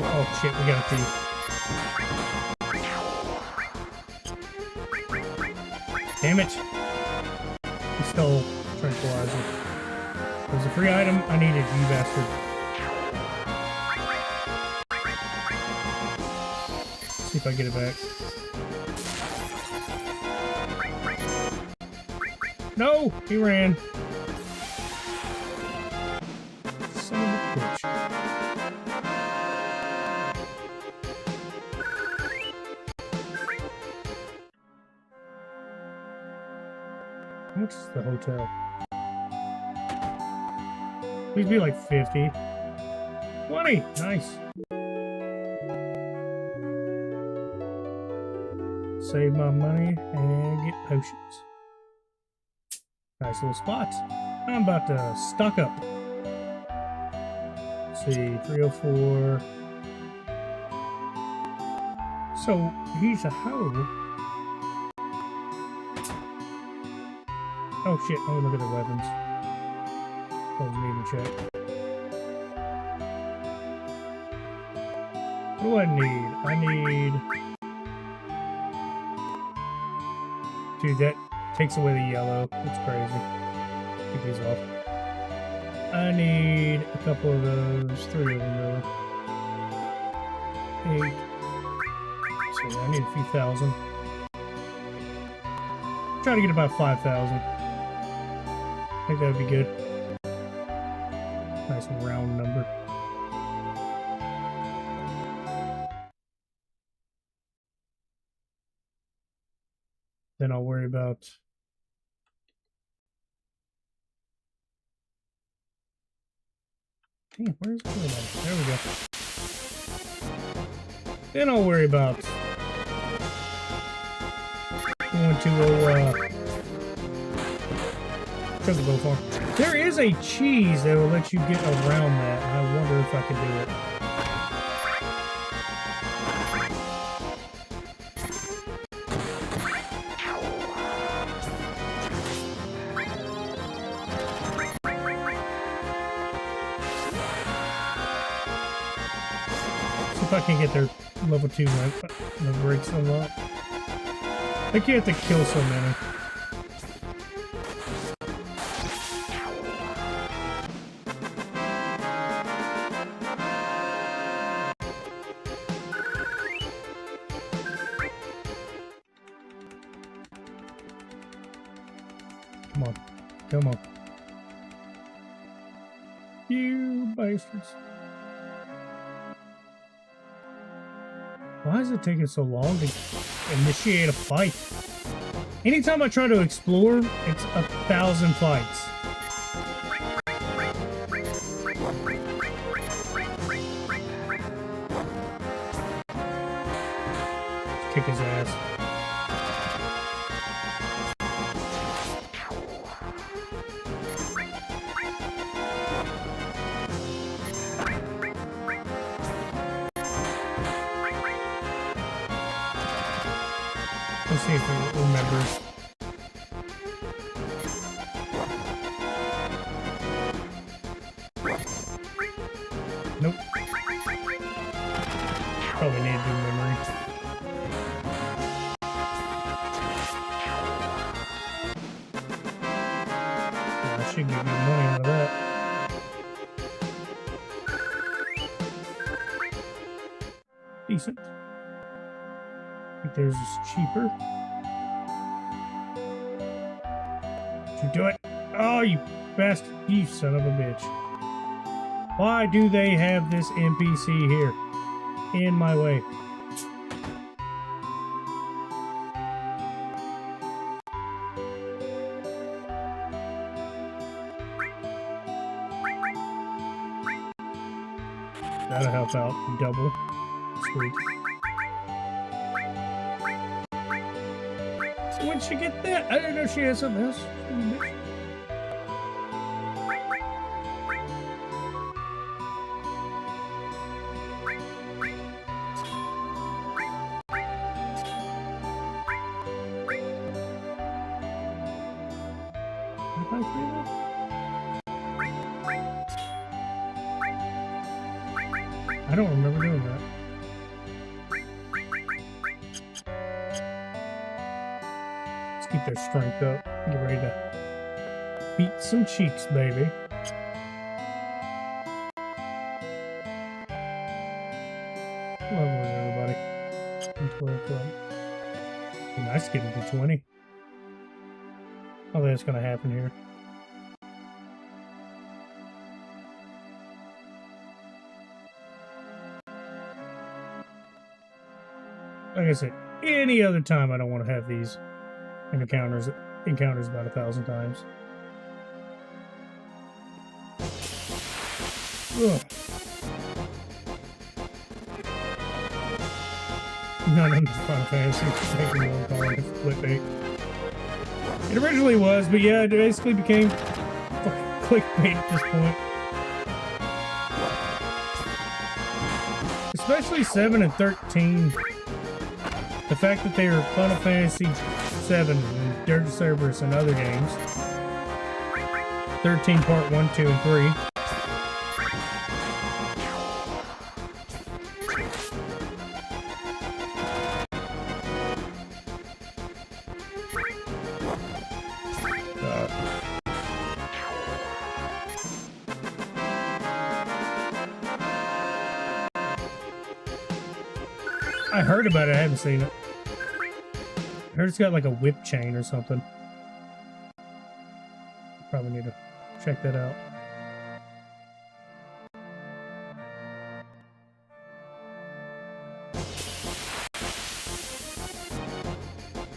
Oh shit, we got to. Damn it! He stole tranquilizer. It was a free item I needed, you bastard. Let's see if I get it back. No! He ran. Son of a bitch. How much is the hotel? Please be like 50. 20! Nice. Save my money and get potions. Nice little spots. I'm about to stock up. Let's see, 304. So he's a hoe. Oh shit, let me look at the weapons. Wasn't even check. What do I need? I need... Dude, that takes away the yellow. That's crazy. Take these off. I need a couple of those. 3 of them, really. 8. So I need a few thousand. Try to get about 5,000. I think that would be good. Nice round number. Then I'll worry about... Damn, where's it going? There we go. Then I'll worry about going to Chocobo Farm. There is a cheese that will let you get around that. I wonder if I can do it. See if I can get their level 2 breaks them up. I think you have to kill so many. Come on. Come on. You bastards. Why is it taking so long to initiate a fight? Anytime I try to explore, it's 1,000 fights. Kick his ass. Let's see if it remembers. Nope. Probably need to do memory. I should get good money out of that. Decent. I think theirs is cheaper. Did you do it? Oh, you bastard. You son of a bitch. Why do they have this NPC here? In my way. That'll help out. Double. Sweet. When'd she get that? I didn't know she had something else. I don't remember doing that. Let's keep their strength up. Get ready to beat some cheeks, baby. Lovely, everybody. 12 club. Nice getting to 20. I think that's gonna happen here. Like I said, any other time I don't want to have these encounters about 1,000 times. Ugh. None of them is Final Fantasy. Just making one calling it clickbait. It originally was, but yeah, it basically became fucking clickbait at this point. Especially 7 and 13. The fact that they are Final Fantasy 7 and Dirge Cerberus and other games. 13 Part 1, 2, and 3. I heard about it, I haven't seen it. I heard it's got like a whip chain or something. Probably need to check that out.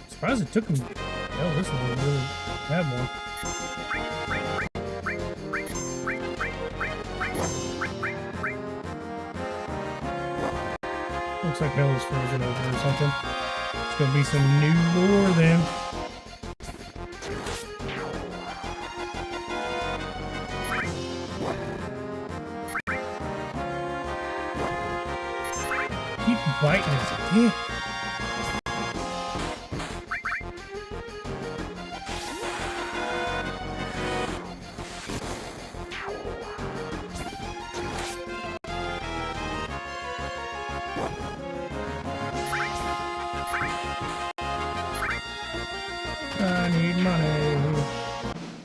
Surprised it took him. Hell, this one didn't really have one. Looks like hell is frozen over or something. It's gonna be some new lore then. Keep biting his dick. I need money.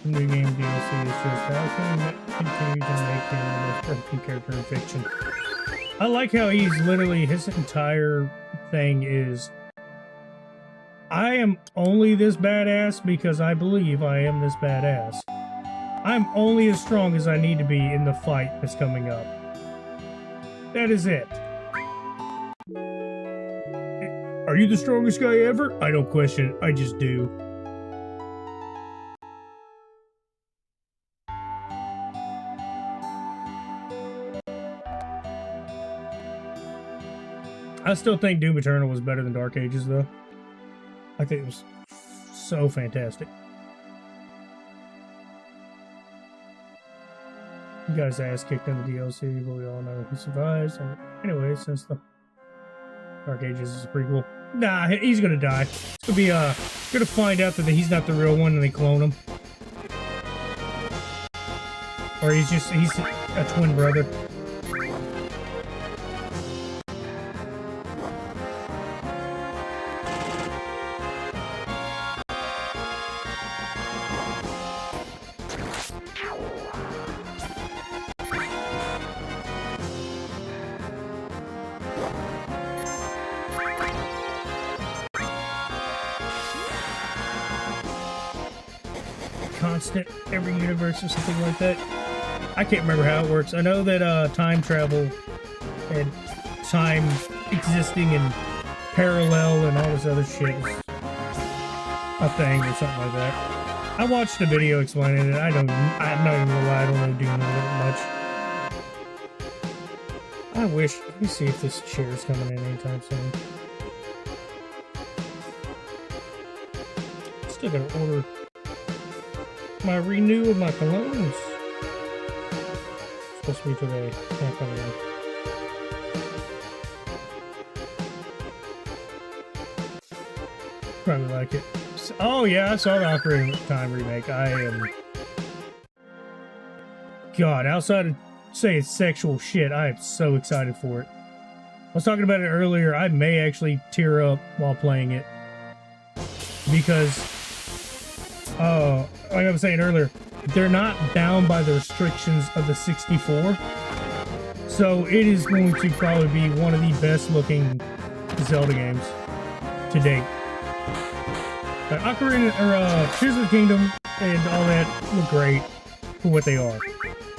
New game DLC is just how can we continue to make him the most broken character in fiction. I like how he's literally, his entire thing is, I am only this badass because I believe I am this badass. I'm only as strong as I need to be in the fight that's coming up. That is it. Are you the strongest guy ever? I don't question it, I just do. I still think Doom Eternal was better than Dark Ages, though. I think it was so fantastic. You guys' ass kicked in the DLC, but we all know he survives. And anyway, since the Dark Ages is a prequel, nah, he's gonna die. It's gonna be gonna find out that he's not the real one and they clone him, or he's a twin brother. Constant every universe or something like that. I can't remember how it works. I know that time travel and time existing in parallel and all this other shit is a thing or something like that. I watched a video explaining it. I'm not even gonna lie, I don't know Doom much. I wish, let me see if this chair is coming in anytime soon. Still gotta order my renew of my colognes. Supposed to be today. Can't come in. Probably like it. Oh yeah, I saw the Ocarina of Time remake. I am... God, outside of saying sexual shit, I am so excited for it. I was talking about it earlier. I may actually tear up while playing it. Because... like I was saying earlier, they're not bound by the restrictions of the 64. So it is going to probably be one of the best looking Zelda games to date. Ocarina, or Tears of the Kingdom and all that look great for what they are.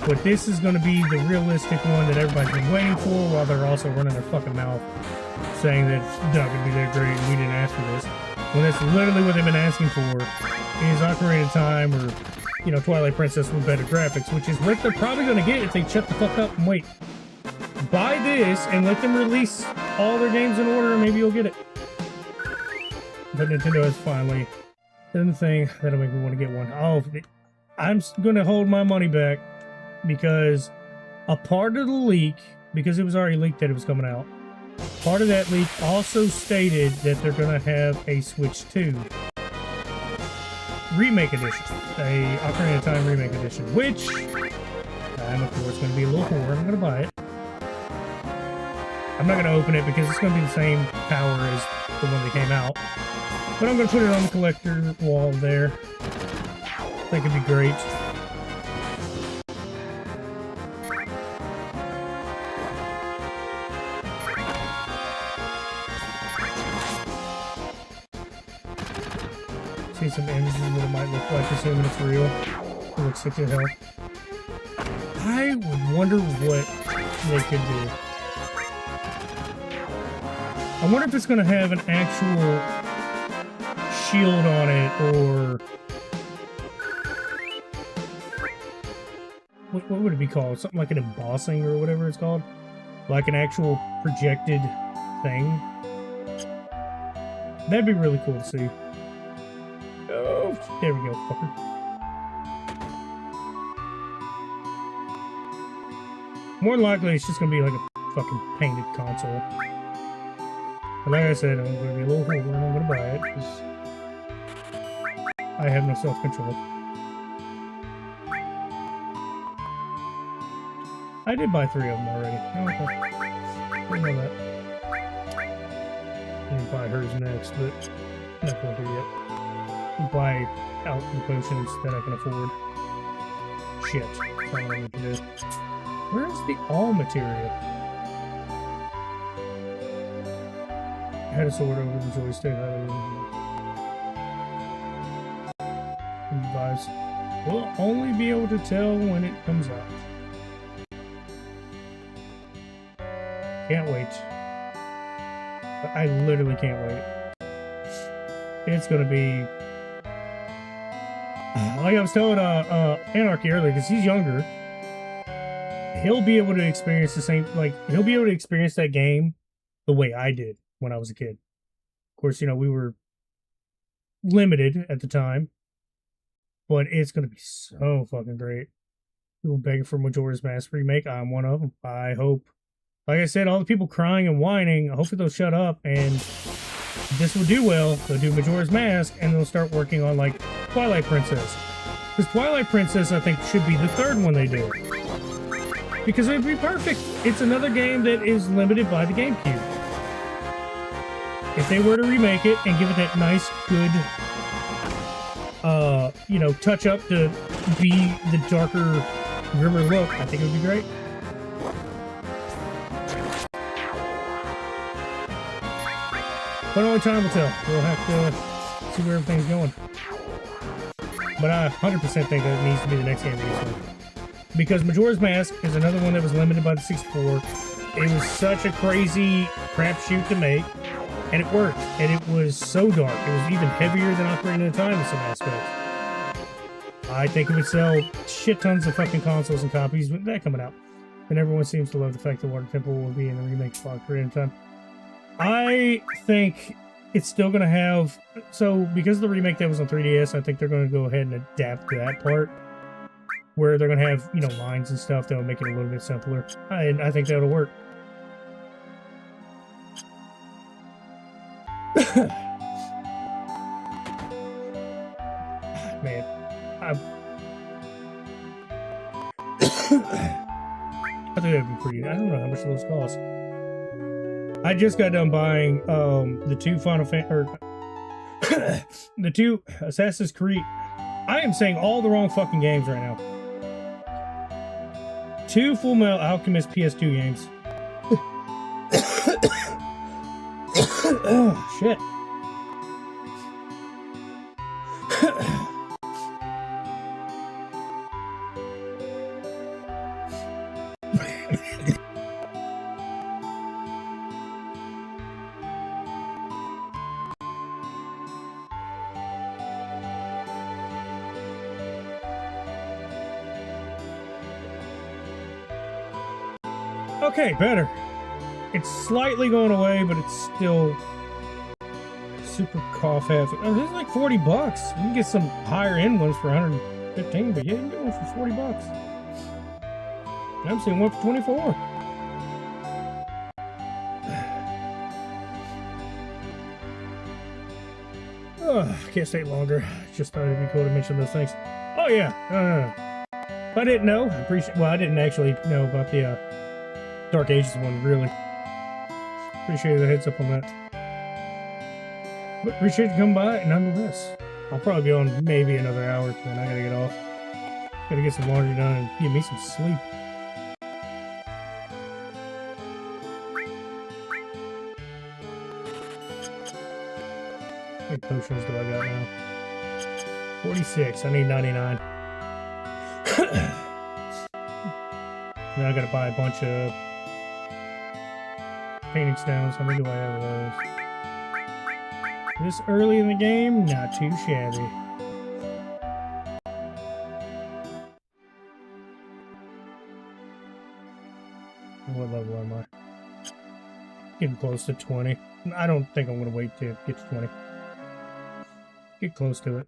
But this is going to be the realistic one that everybody's been waiting for, while they're also running their fucking mouth saying that it's not going to be that great and we didn't ask for this. When that's literally what they've been asking for is Ocarina of Time or, you know, Twilight Princess with better graphics, which is what they're probably going to get if they shut the fuck up and wait. I'm buy this and let them release all their games in order, and maybe you'll get it. But Nintendo has finally done the thing that'll make me want to get one. Oh, I'm going to hold my money back because a part of the leak, because it was already leaked that it was coming out, part of that leak also stated that they're going to have a Switch 2 Remake Edition, a Ocarina of Time Remake Edition, which I'm, of course, going to be a little whore. I'm going to buy it. I'm not going to open it because it's going to be the same power as the one that came out. But I'm going to put it on the collector wall there. I think it'd be great. See some images of what it might look like, assuming it's real. It looks sick as hell. I would wonder what they could do. I wonder if it's going to have an actual shield on it, or what would it be called? Something like an embossing or whatever it's called? Like an actual projected thing? That'd be really cool to see. Oh, there we go, fucker. More than likely, it's just going to be like a fucking painted console. But like I said, I'm going to be a little whore and I'm going to buy it, because I have no self-control. I did buy 3 of them already. Oh, okay. Didn't know that. I'm going to buy hers next, but I'm not going to do yet. I'll buy out the potions that I can afford. Shit. That's not what I need to do. Where's the all material? I had a sword over the joystick. Advice. We'll only be able to tell when it comes out. Can't wait. I literally can't wait. It's gonna be like I was telling Anarchy earlier, because he's younger. He'll be able to experience the same, like, he'll be able to experience that game the way I did when I was a kid. Of course, you know, we were limited at the time, but it's going to be so fucking great. People begging for Majora's Mask remake. I'm one of them. I hope, like I said, all the people crying and whining, hopefully they'll shut up, and this will do well. They'll do Majora's Mask, and they'll start working on, like, Twilight Princess. Because Twilight Princess, I think, should be the third one they do. Because it would be perfect. It's another game that is limited by the GameCube. If they were to remake it and give it that nice, good, you know, touch up to be the darker, grimmer look, I think it would be great. But only time will tell. We'll have to see where everything's going. But I 100% think that it needs to be the next game. Because Majora's Mask is another one that was limited by the 64. It was such a crazy crapshoot to make, and it worked. And it was so dark. It was even heavier than Ocarina of Time in some aspects. I think it would sell shit tons of fucking consoles and copies with that coming out. And everyone seems to love the fact that Water Temple will be in the remake of Ocarina of Time. I think it's still going to have... So, because of the remake that was on 3DS, I think they're going to go ahead and adapt to that part. Where they're going to have, you know, lines and stuff that will make it a little bit simpler. And I think that'll work. Man. I think that'd be pretty... I don't know how much those cost. I just got done buying the 2 Final Fantasy... the 2 Assassin's Creed... I am saying all the wrong fucking games right now. 2 Full Metal Alchemist PS2 games. Oh, shit. Okay, better. It's slightly going away, but it's still super cough heavy. Oh, this is like 40 bucks. You can get some higher end ones for 115, but yeah, you can get one for 40 bucks. I'm seeing one for 24. Can't stay longer. Just thought it'd be cool to mention those things. Oh yeah. If I didn't know, I didn't actually know about the Dark Ages one, really. Appreciate the heads up on that. But appreciate you coming by nonetheless. I'll probably be on maybe another hour, then I gotta get off. Gotta get some laundry done and give me some sleep. How many potions do I got now? 46. I need 99. Now I gotta buy a bunch of painting stones. How many do I have of those? This early in the game, not too shabby. What level am I? Getting close to 20. I don't think I'm gonna wait to get to 20. Get close to it.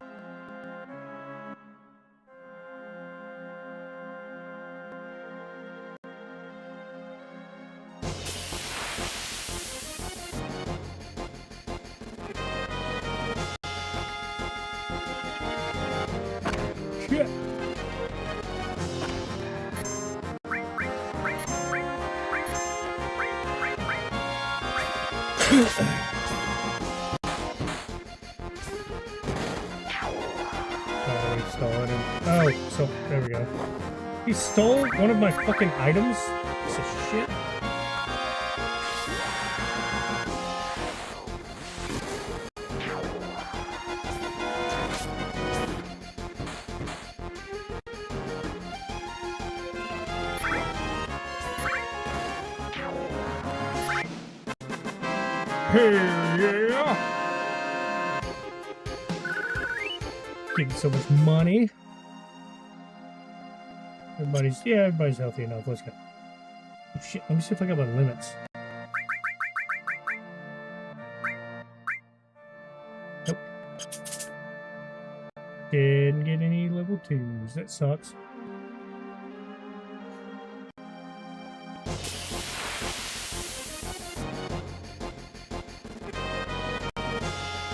Shit. Oh, he stole it. Oh, so there we go. He stole one of my fucking items? Piece of shit. Hey, yeah! Getting so much money. Everybody's healthy enough. Let's go. Oh, shit, let me see if I got my limits. Nope. Didn't get any level 2s. That sucks.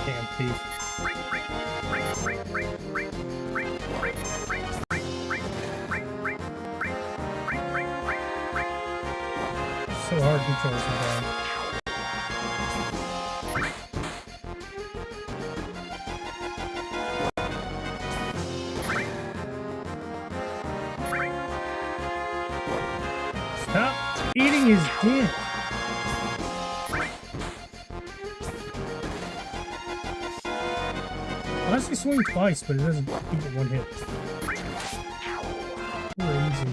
Damn thief. So hard to control sometimes. Stop eating his dick. I honestly swing twice, but it doesn't keep it one hit. Crazy.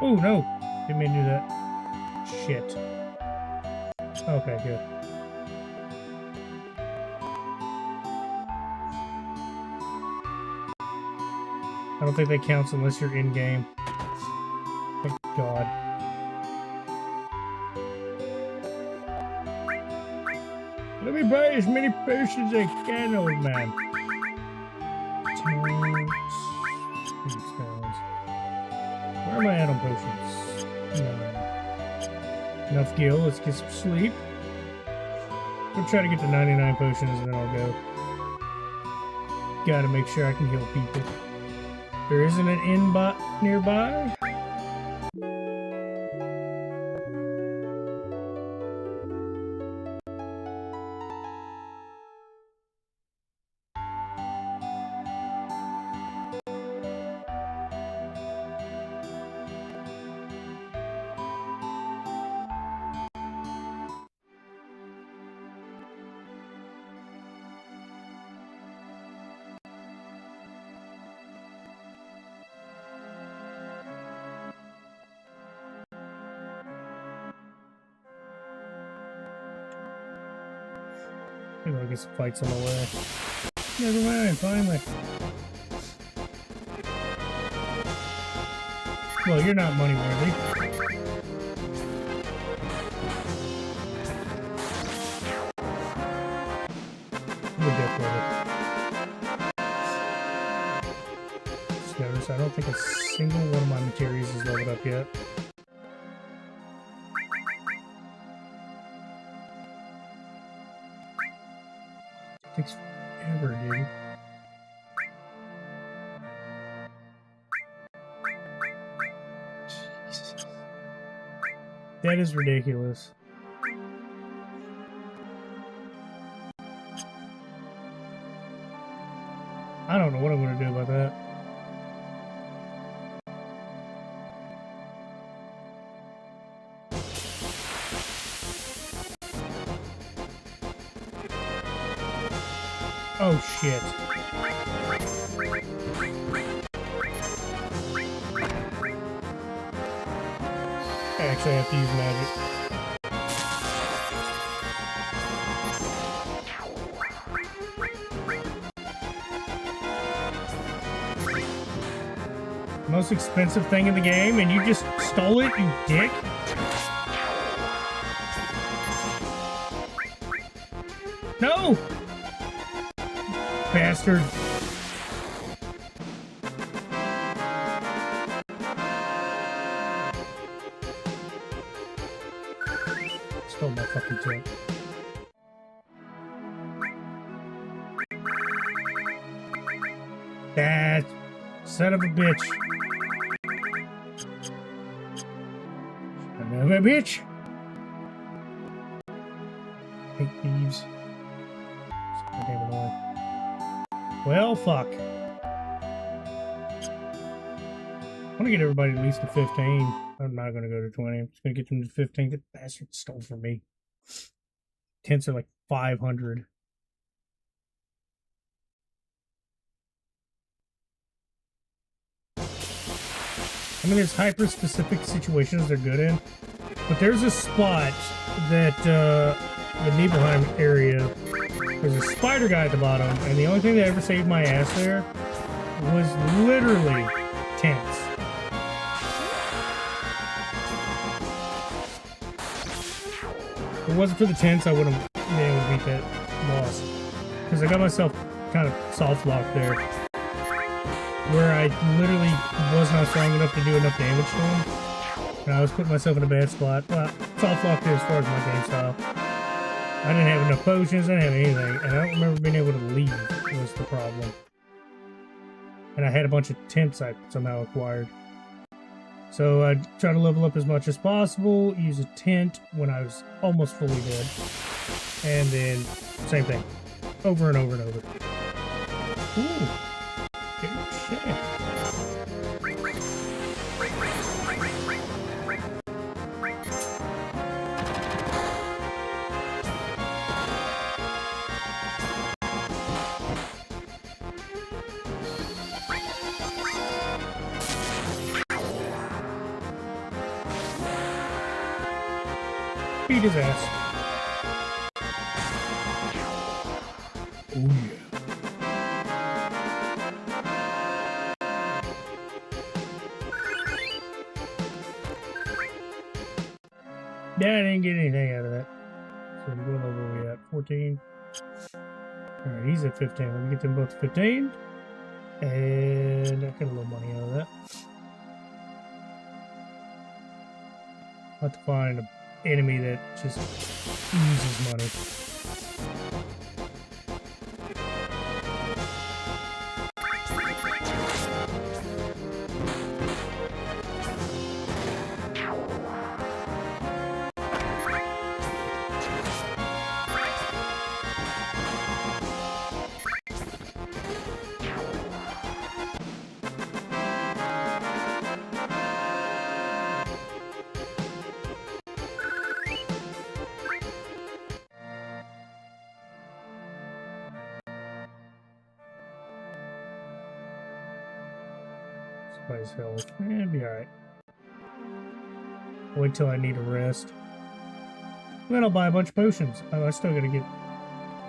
Oh no! Didn't mean to do that. Shit. Okay, good. I don't think that counts unless you're in game. Thank God. Let me buy as many potions as I can, old man. Where am I at on potions? No. Enough gil. Let's get some sleep. I'll try to get to 99 potions and then I'll go. Gotta make sure I can heal people. There isn't an inn bot nearby. Maybe I'll get some fights on the way. Never mind, finally. Well, you're not money worthy. We'll get with it. Just notice I don't think a single one of my materials is leveled up yet. Takes forever, dude. Jesus. That is ridiculous. I don't know what I'm going to do about that. Oh shit. I actually have to use magic. Most expensive thing in the game, and you just stole it, you dick? No! Bastard. Stole my fucking tent. That son of a bitch. Son of a bitch. Hate thieves. So damn annoying. Well, fuck. I want to get everybody at least to 15. I'm not going to go to 20. I'm just going to get them to 15. That bastard stole from me. Tents are like 500. I mean, there's hyper-specific situations they're good in. But there's a spot that, the Nibelheim area, there's a spider guy at the bottom, and the only thing that ever saved my ass there was literally tents. If it wasn't for the tents, I wouldn't have been able to beat that boss. Because I got myself kind of soft-locked there, where I literally was not strong enough to do enough damage to him. And I was putting myself in a bad spot. Well, soft-locked as far as my game style. I didn't have enough potions, I didn't have anything, and I don't remember being able to leave was the problem. And I had a bunch of tents I somehow acquired. So I tried to level up as much as possible, use a tent when I was almost fully dead. And then, same thing. Over and over and over. Ooh. Good shit. Beat his ass. Oh yeah. Yeah, I didn't get anything out of that. So we're going over where we at 14. Alright, he's at 15. Let me get them both to 15. And I got a little money out of that. I'll have to find an enemy that just uses money. Somebody's health. It'll be alright. Wait till I need a rest. Then I'll buy a bunch of potions. Oh, I still gotta get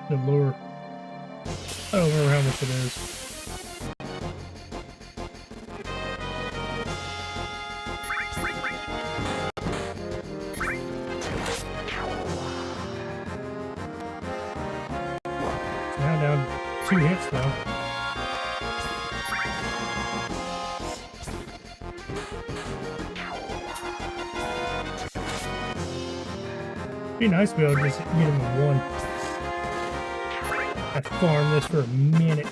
The lure. I don't remember how much it is. Now down 2 hits though. Be nice to be able to just get him in one. I farmed this for a minute.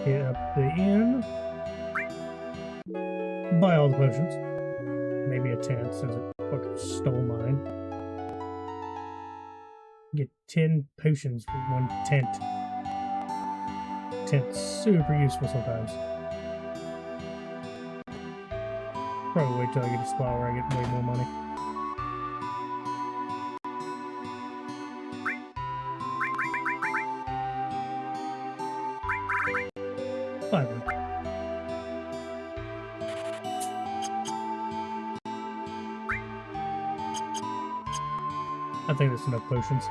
Get up the inn. Buy all the potions. Maybe a tent since it fucking stole mine. Get 10 potions for 1 tent. Tent's super useful sometimes. Probably wait till I get a spot where I get way more money. Fine. I think that's enough potions.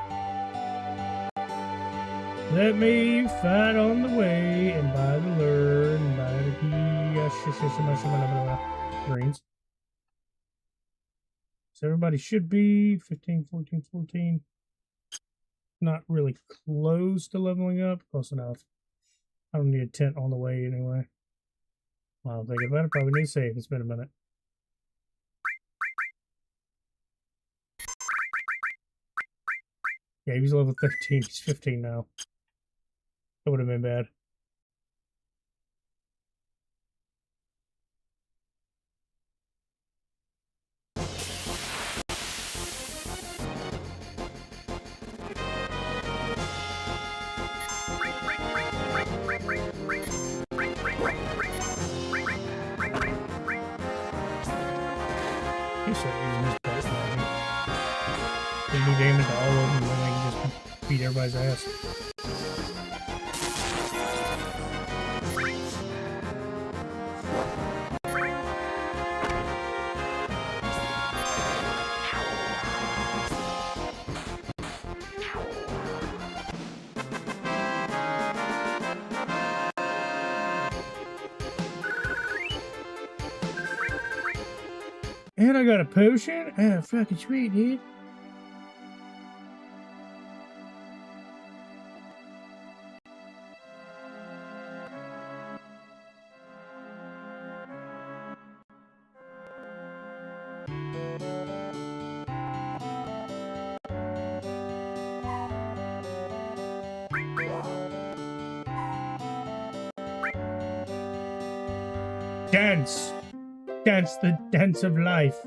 Let me fight on the way and buy the lure and buy the greens. So everybody should be 15, 14, 14. Not really close to leveling up. Close enough. I don't need a tent on the way anyway. Well, I'm thinking about it. Probably need to save. It's been a minute. Yeah, he was level 13. He's 15 now. That would have been bad. He started using his best money. They do damage to all of them, and then they can just beat everybody's ass. And I got a potion? Ah, fucking sweet, dude. Dance! Dance the dance of life.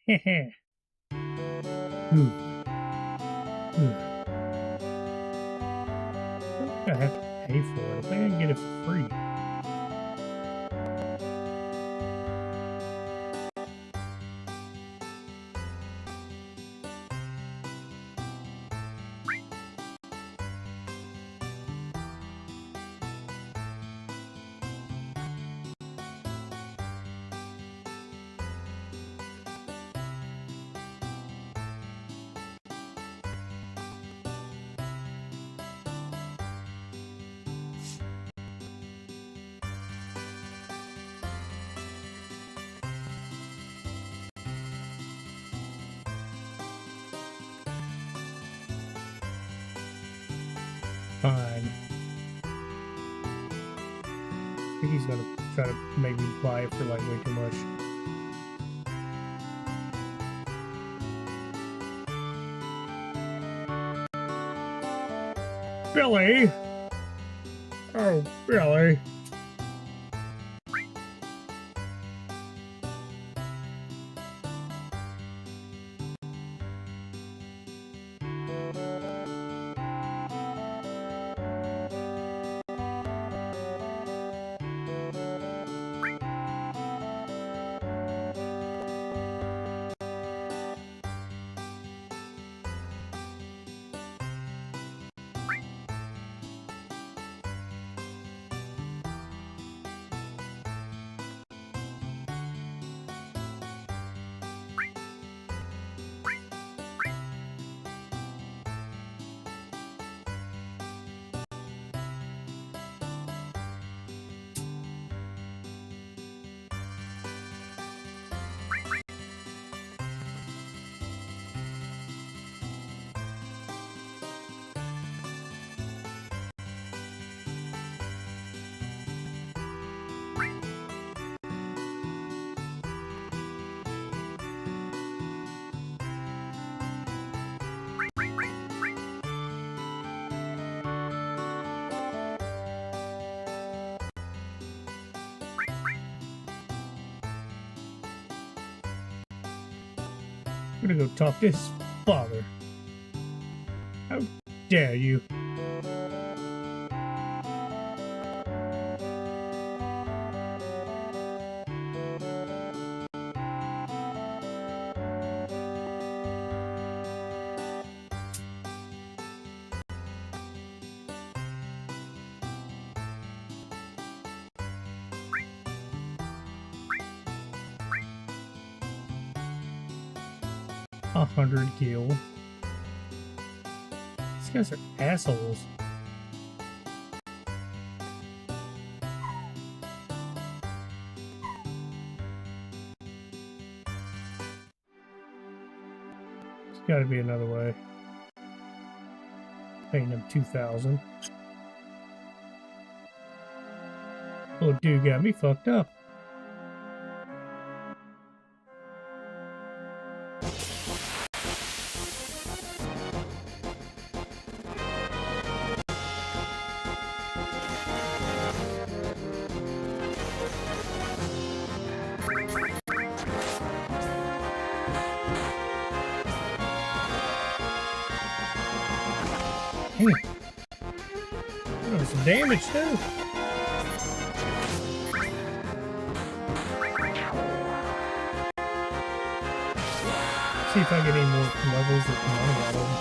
Heh. I have to pay for it. I think I can get it for free. Fine. I think he's gonna try to make me buy it for like way too much. Billy! Oh, Billy. I'm gonna go talk to his father. How dare you? A 100 gil. These guys are assholes. There's gotta be another way. Paying them 2,000. Oh, dude got me fucked up. Damn. Doing some damage too. See if I get any more levels or money out of them.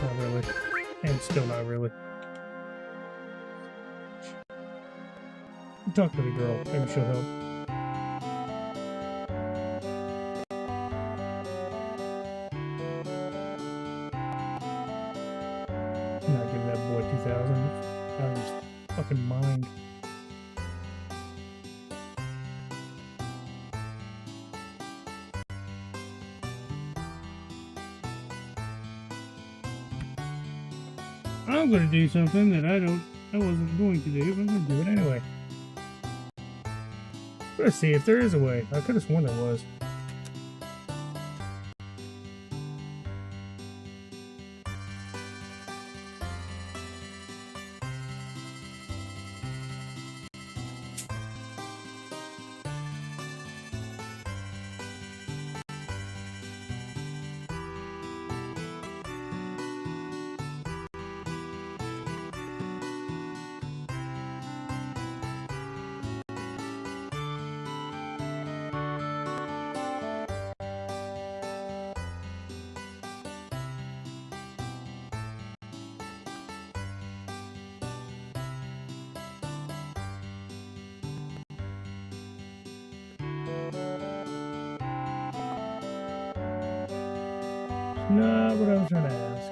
Not really. And still not really. Talk to the girl. Maybe she'll help. I'm not giving that boy 2,000. Out of his fucking mind. I'm gonna do something that I wasn't going to do, but I'm gonna do it anyway. Let's see if there is a way. I could have sworn there was. Not what I was trying to ask.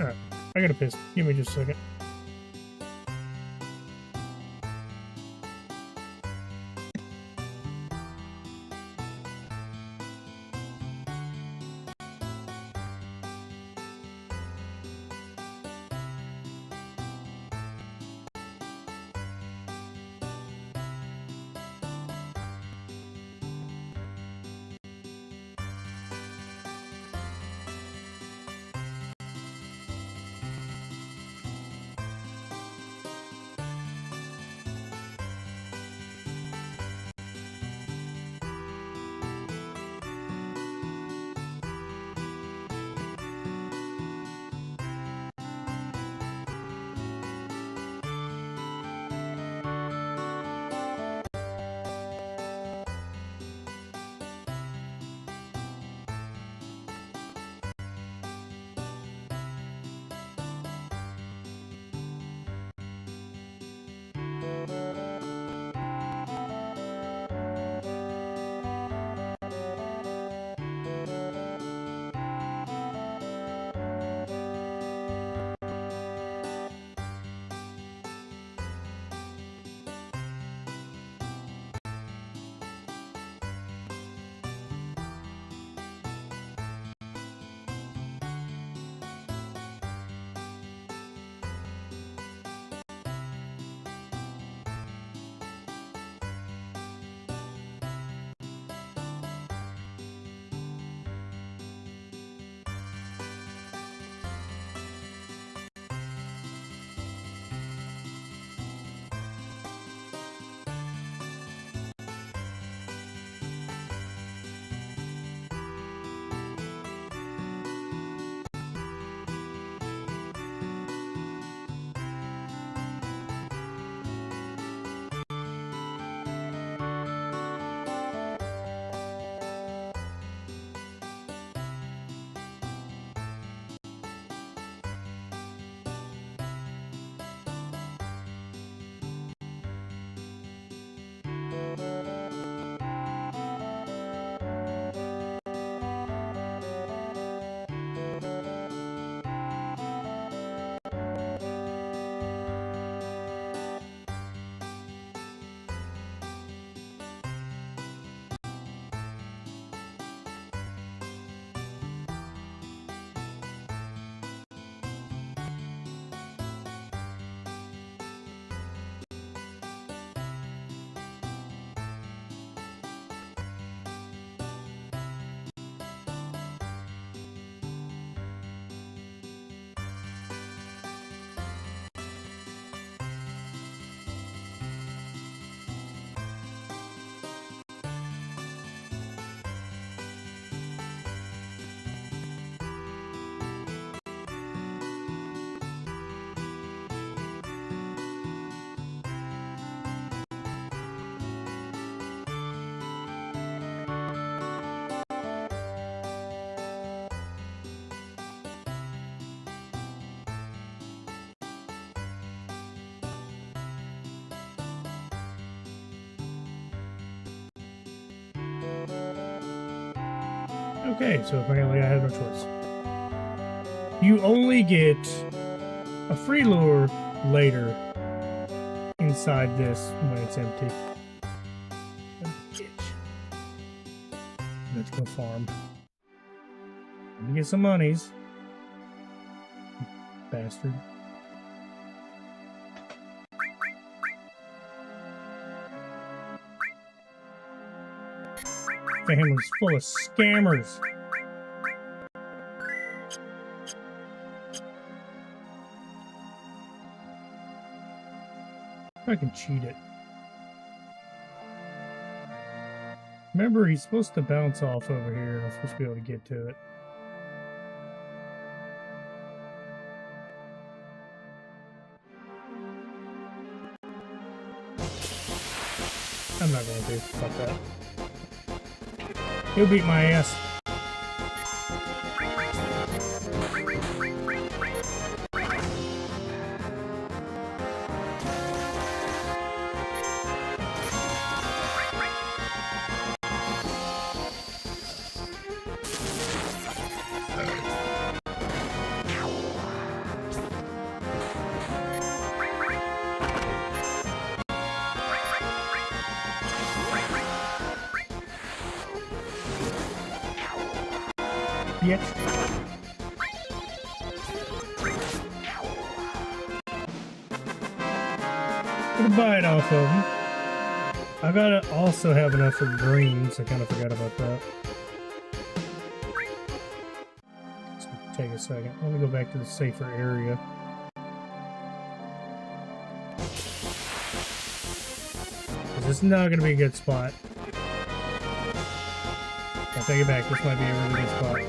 Alright, I gotta piss. Give me just a second. Okay, so apparently I have no choice. You only get a free lure later inside this when it's empty. Let's go farm. Let me get some monies. Bastard. Family's full of scammers. I can cheat it. Remember, he's supposed to bounce off over here. I'm supposed to be able to get to it. I'm not going to do fuck that. He'll beat my ass. Yet. Gonna buy it off of him. I gotta also have enough for greens. I kind of forgot about that. Let's take a second. Let me go back to the safer area. This is not gonna be a good spot. I'll take it back. This might be a really good spot.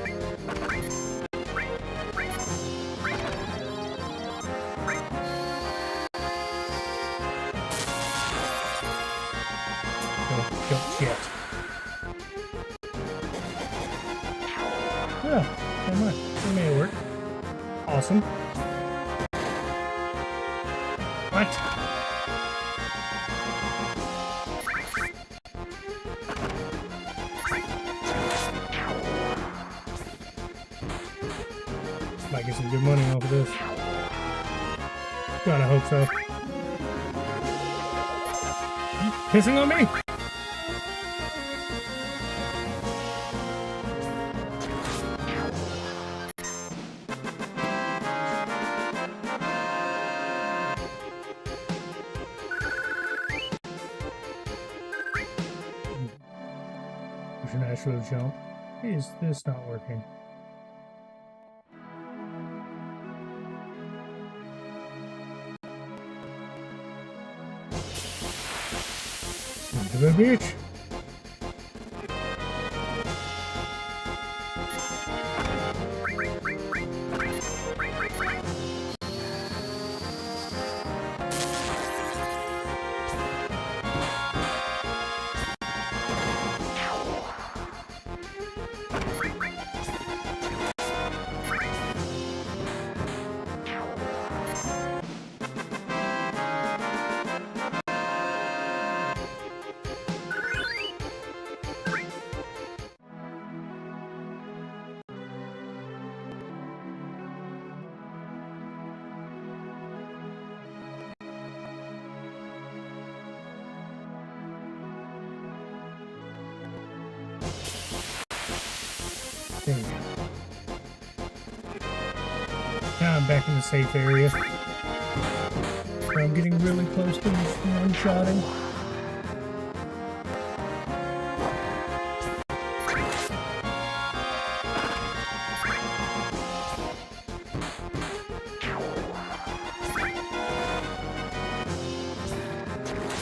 Shit. Yeah, never mind. It may work. Awesome. What? Might get some good money off of this. Gotta hope so. Pissing on me? Push an actual jump. Is this not working? Into the beach. There we go. Now I'm back in the safe area. I'm getting really close to one-shotting.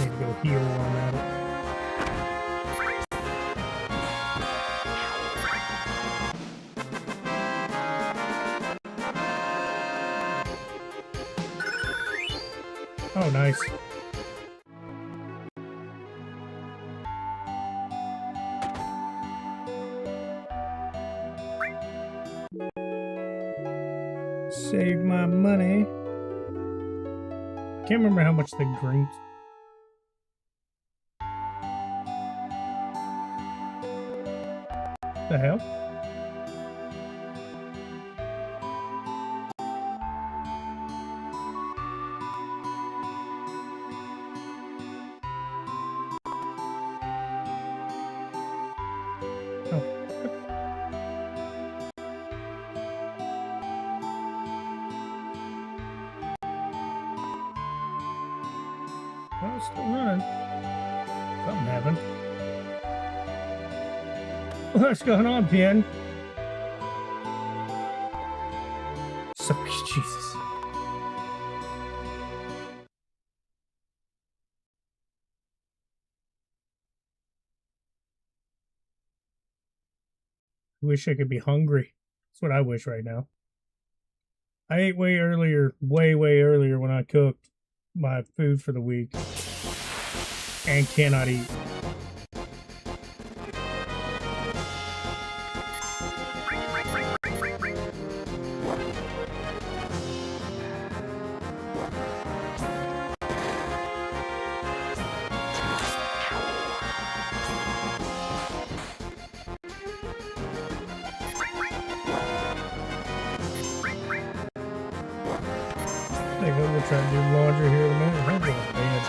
Need to go heal while I'm at it. Oh, nice. Save my money. I can't remember how much the greens. The hell? having. What's going on, Pin? Sorry, Jesus. Wish I could be hungry. That's what I wish right now. I ate way earlier, way earlier when I cooked my food for the week. And cannot eat. I think I'm gonna try to do laundry here in a minute. I'm going to bed.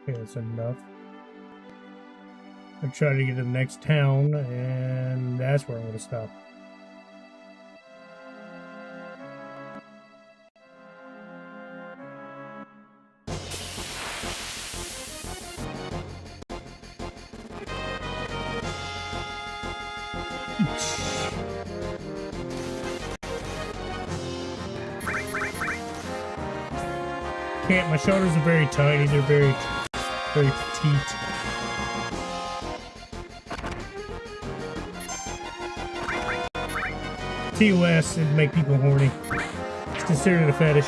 Okay, that's enough. I'm trying to get to the next town, and that's where I'm gonna stop. Can't, my shoulders are very tiny, they're very petite. TOS would make people horny. It's considered a fetish.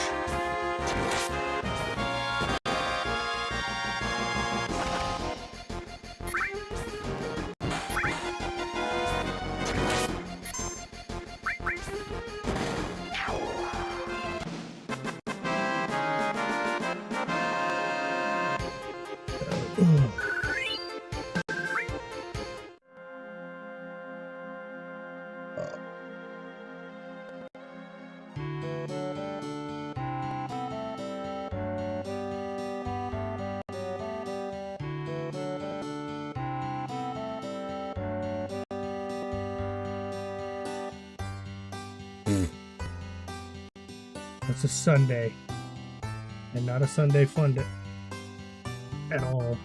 It's a Sunday, and not a Sunday fun day at all.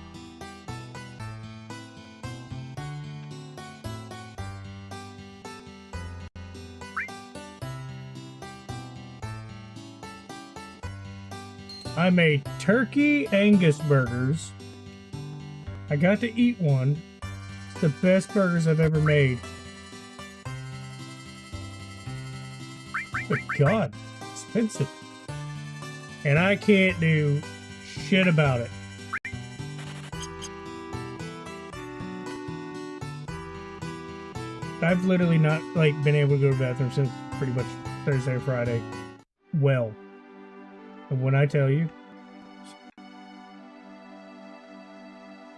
I made turkey Angus burgers. I got to eat one. It's the best burgers I've ever made. But God, expensive. And I can't do shit about it. I've literally not been able to go to the bathroom since pretty much Thursday or Friday. Well, and when I tell you,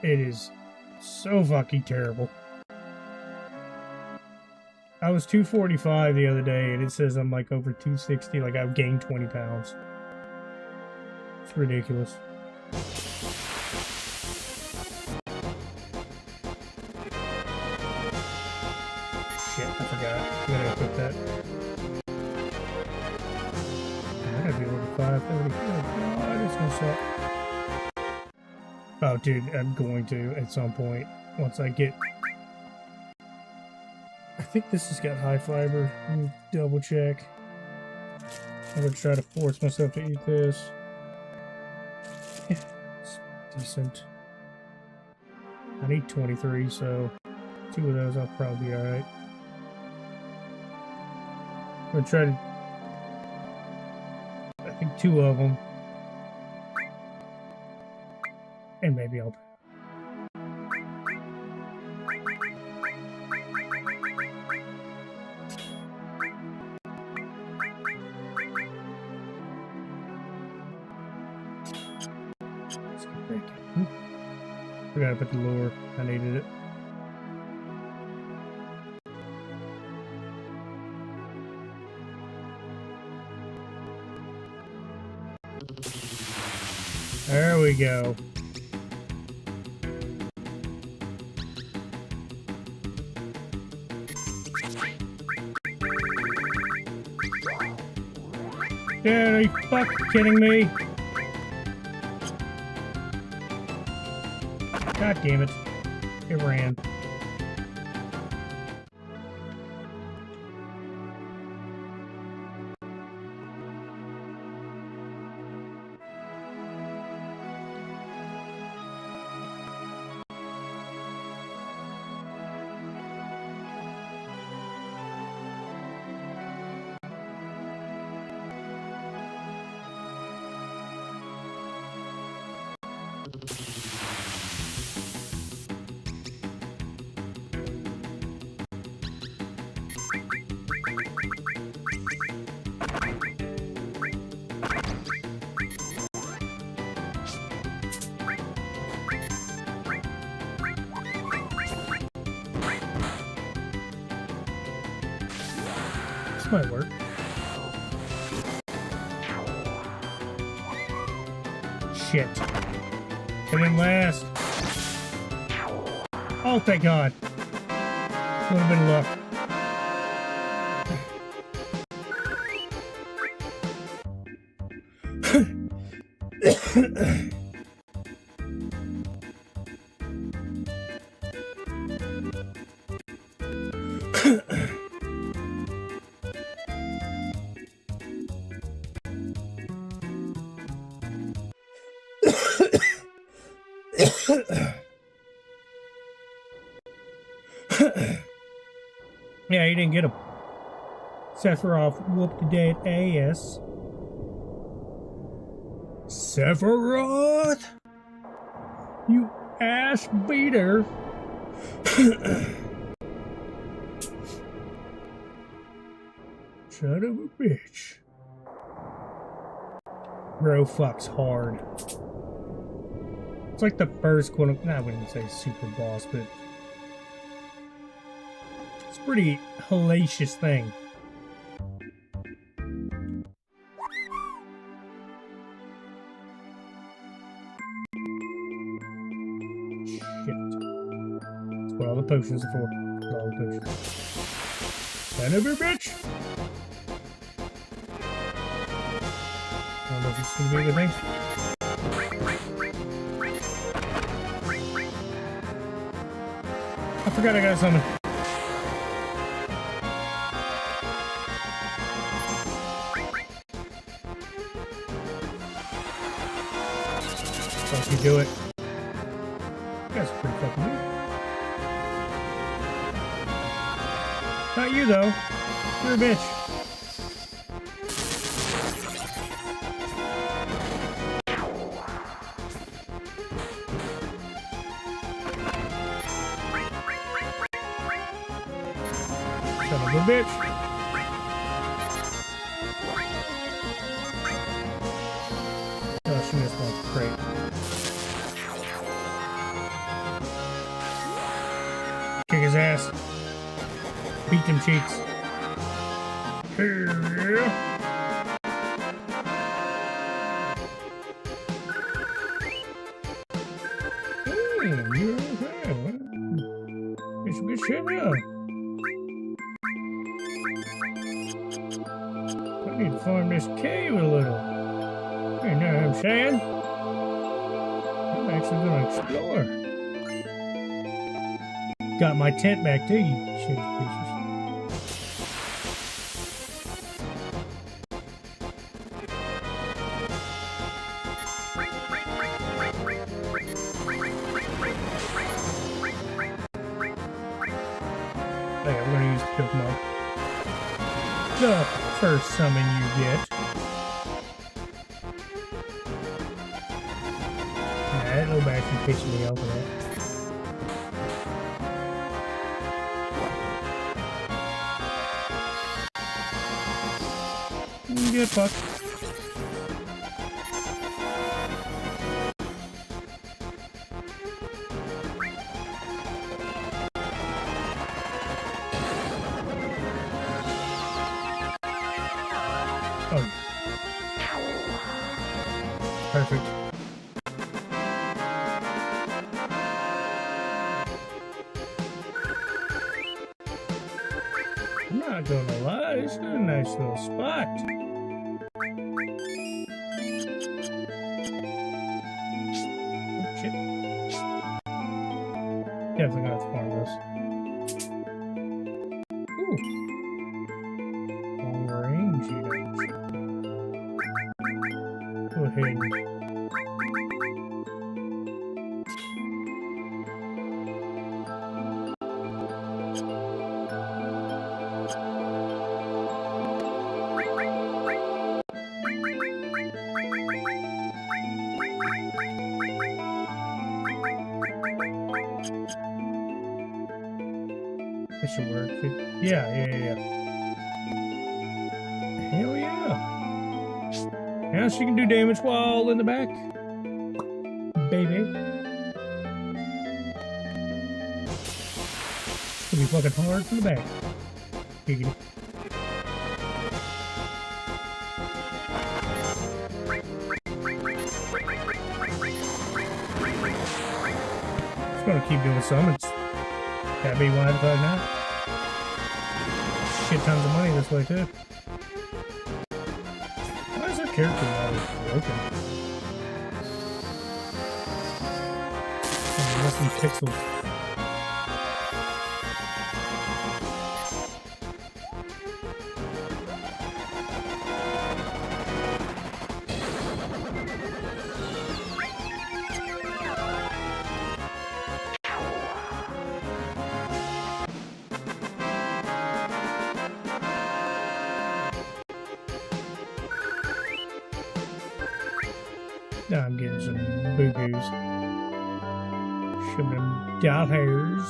it is so fucking terrible. I was 245 the other day, and it says I'm like over 260. Like I've gained 20 pounds. It's ridiculous. Shit, I forgot. I gotta put that. I gotta be over 530. Oh God, it's gonna suck. Oh, dude, I'm going to at some point once I get. I think this has got high fiber. Let me double check. I'm gonna try to force myself to eat this. Yeah, it's decent. I need 23, so 2 of those I'll probably be alright. I'm gonna try to. I think 2 of them. And maybe I'll. I gotta put the lure. I needed it. There we go. Yeah, are you fucking kidding me? God damn it. It ran. Might work. Shit. I didn't last. Oh, thank God. A little bit of luck. Yeah, he didn't get him. Sephiroth whooped the dead ass. Sephiroth! You ass beater! Son of a bitch. Bro fucks hard. It's like the first quote, I wouldn't say super boss, but it's a pretty hellacious thing. Shit. That's what all the potions are for. That's all the potions. Son of a bitch! I don't know if it's gonna be a good thing. I forgot I got something. Don't you do it. That's pretty fucking weird. Not you though. You're a bitch. Son of a bitch. Oh, she missed one. Great. Kick his ass. Beat them cheeks. Yeah. Hey, you're okay. Get some good shit now. I need to find this cave a little. You know what I'm saying? I'm actually gonna explore. Got my tent back too, you shit pieces. Okay, I'm gonna use the Cook Mug. The first summon you get. That little actually pissed me off with that. Good fuck. Oh. Perfect. I'm not gonna lie, it's a nice little spot. hidden. That should work. Yeah. Hell yeah. Now she can do damage while in the back. Baby. It's gonna be fucking hard from the back. Giggity. It's gonna keep doing summons. Gotta be wide about now. Shit tons of money this way too. Why is our character model broken? Less than pixels. Now I'm getting some boo-boos. Show them doll hairs.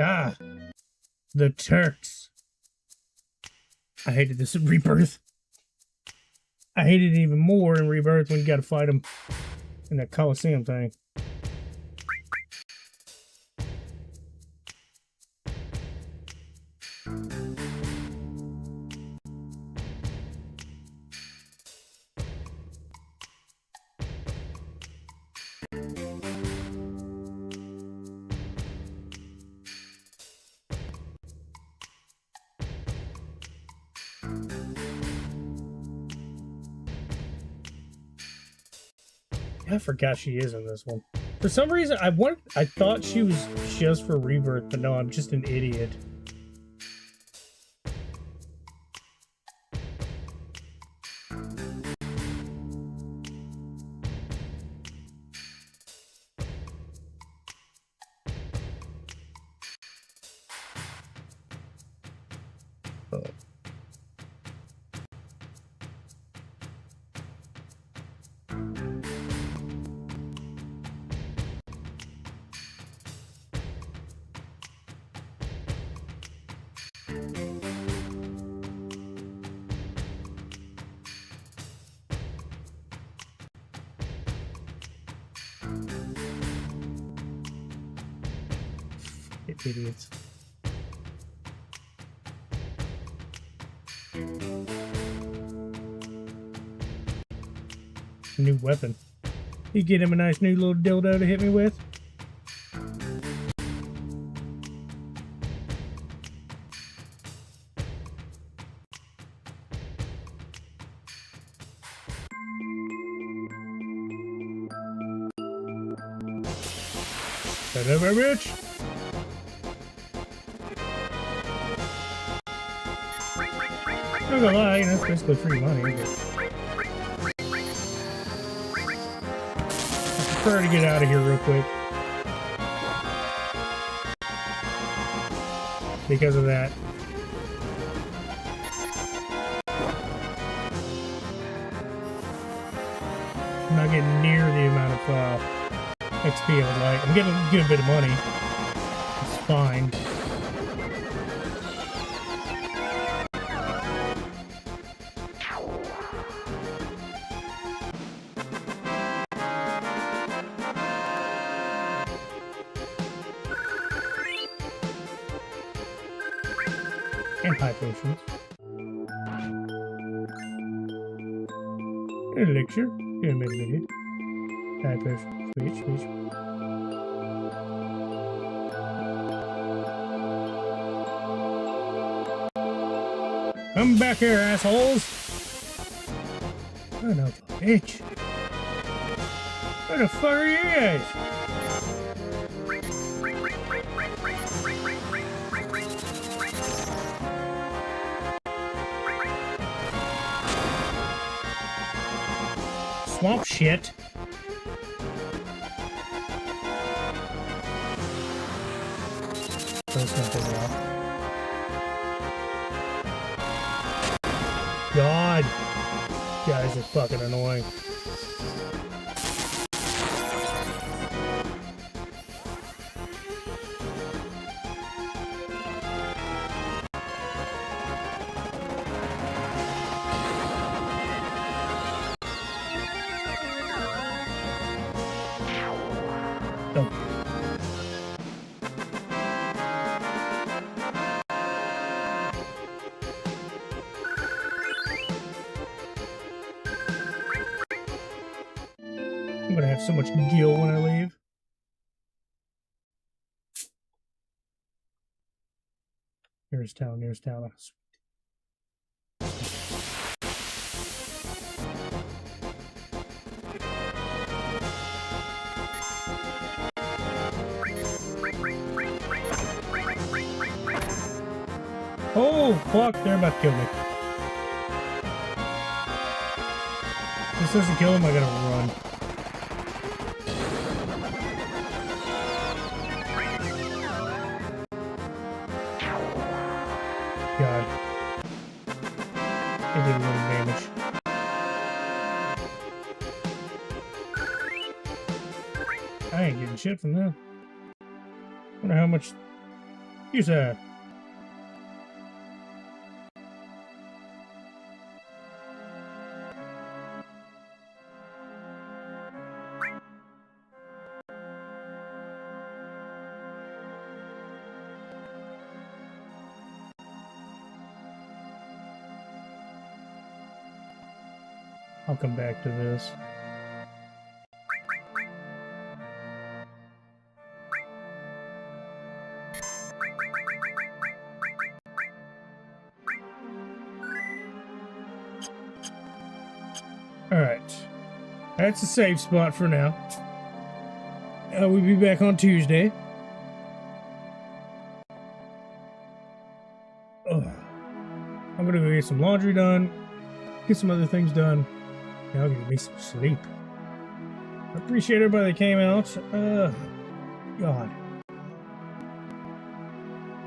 Ah! The Turks. I hated this in Rebirth. I hated it even more in Rebirth when you gotta fight them in that Coliseum thing. I forgot she is in this one. For some reason, I thought she was just for Rebirth, but no, I'm just an idiot. Oh. Idiots. New weapon. You get him a nice new little dildo to hit me with? Son of a bitch! I'm not gonna lie, that's basically free money, but I prefer to get out of here real quick. Because of that. I'm not getting near the amount of XP I would like. I'm getting a good bit of money. It's fine. And high potions. Elixir. Yeah, maybe. High potion. Sweet. Come back here, assholes! Son of a bitch. Where the fuck are you guys? swamp shit. So it's gonna take a while. God, guys are fucking annoying. Oh. I'm gonna have so much gil when I leave. Nearest town, nearest town. Oh, fuck, they're about to kill me. If this doesn't kill him, I gotta run. God. It did a little damage. I ain't getting shit from them. Wonder how much use that. I'll come back to this. Alright. That's a safe spot for now. We'll be back on Tuesday. Ugh. I'm gonna go get some laundry done, get some other things done. I'll give me some sleep. I appreciate everybody that came out. God.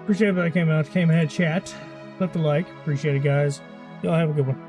Appreciate everybody that came out, came and had chat. Left a like. Appreciate it, guys. Y'all have a good one.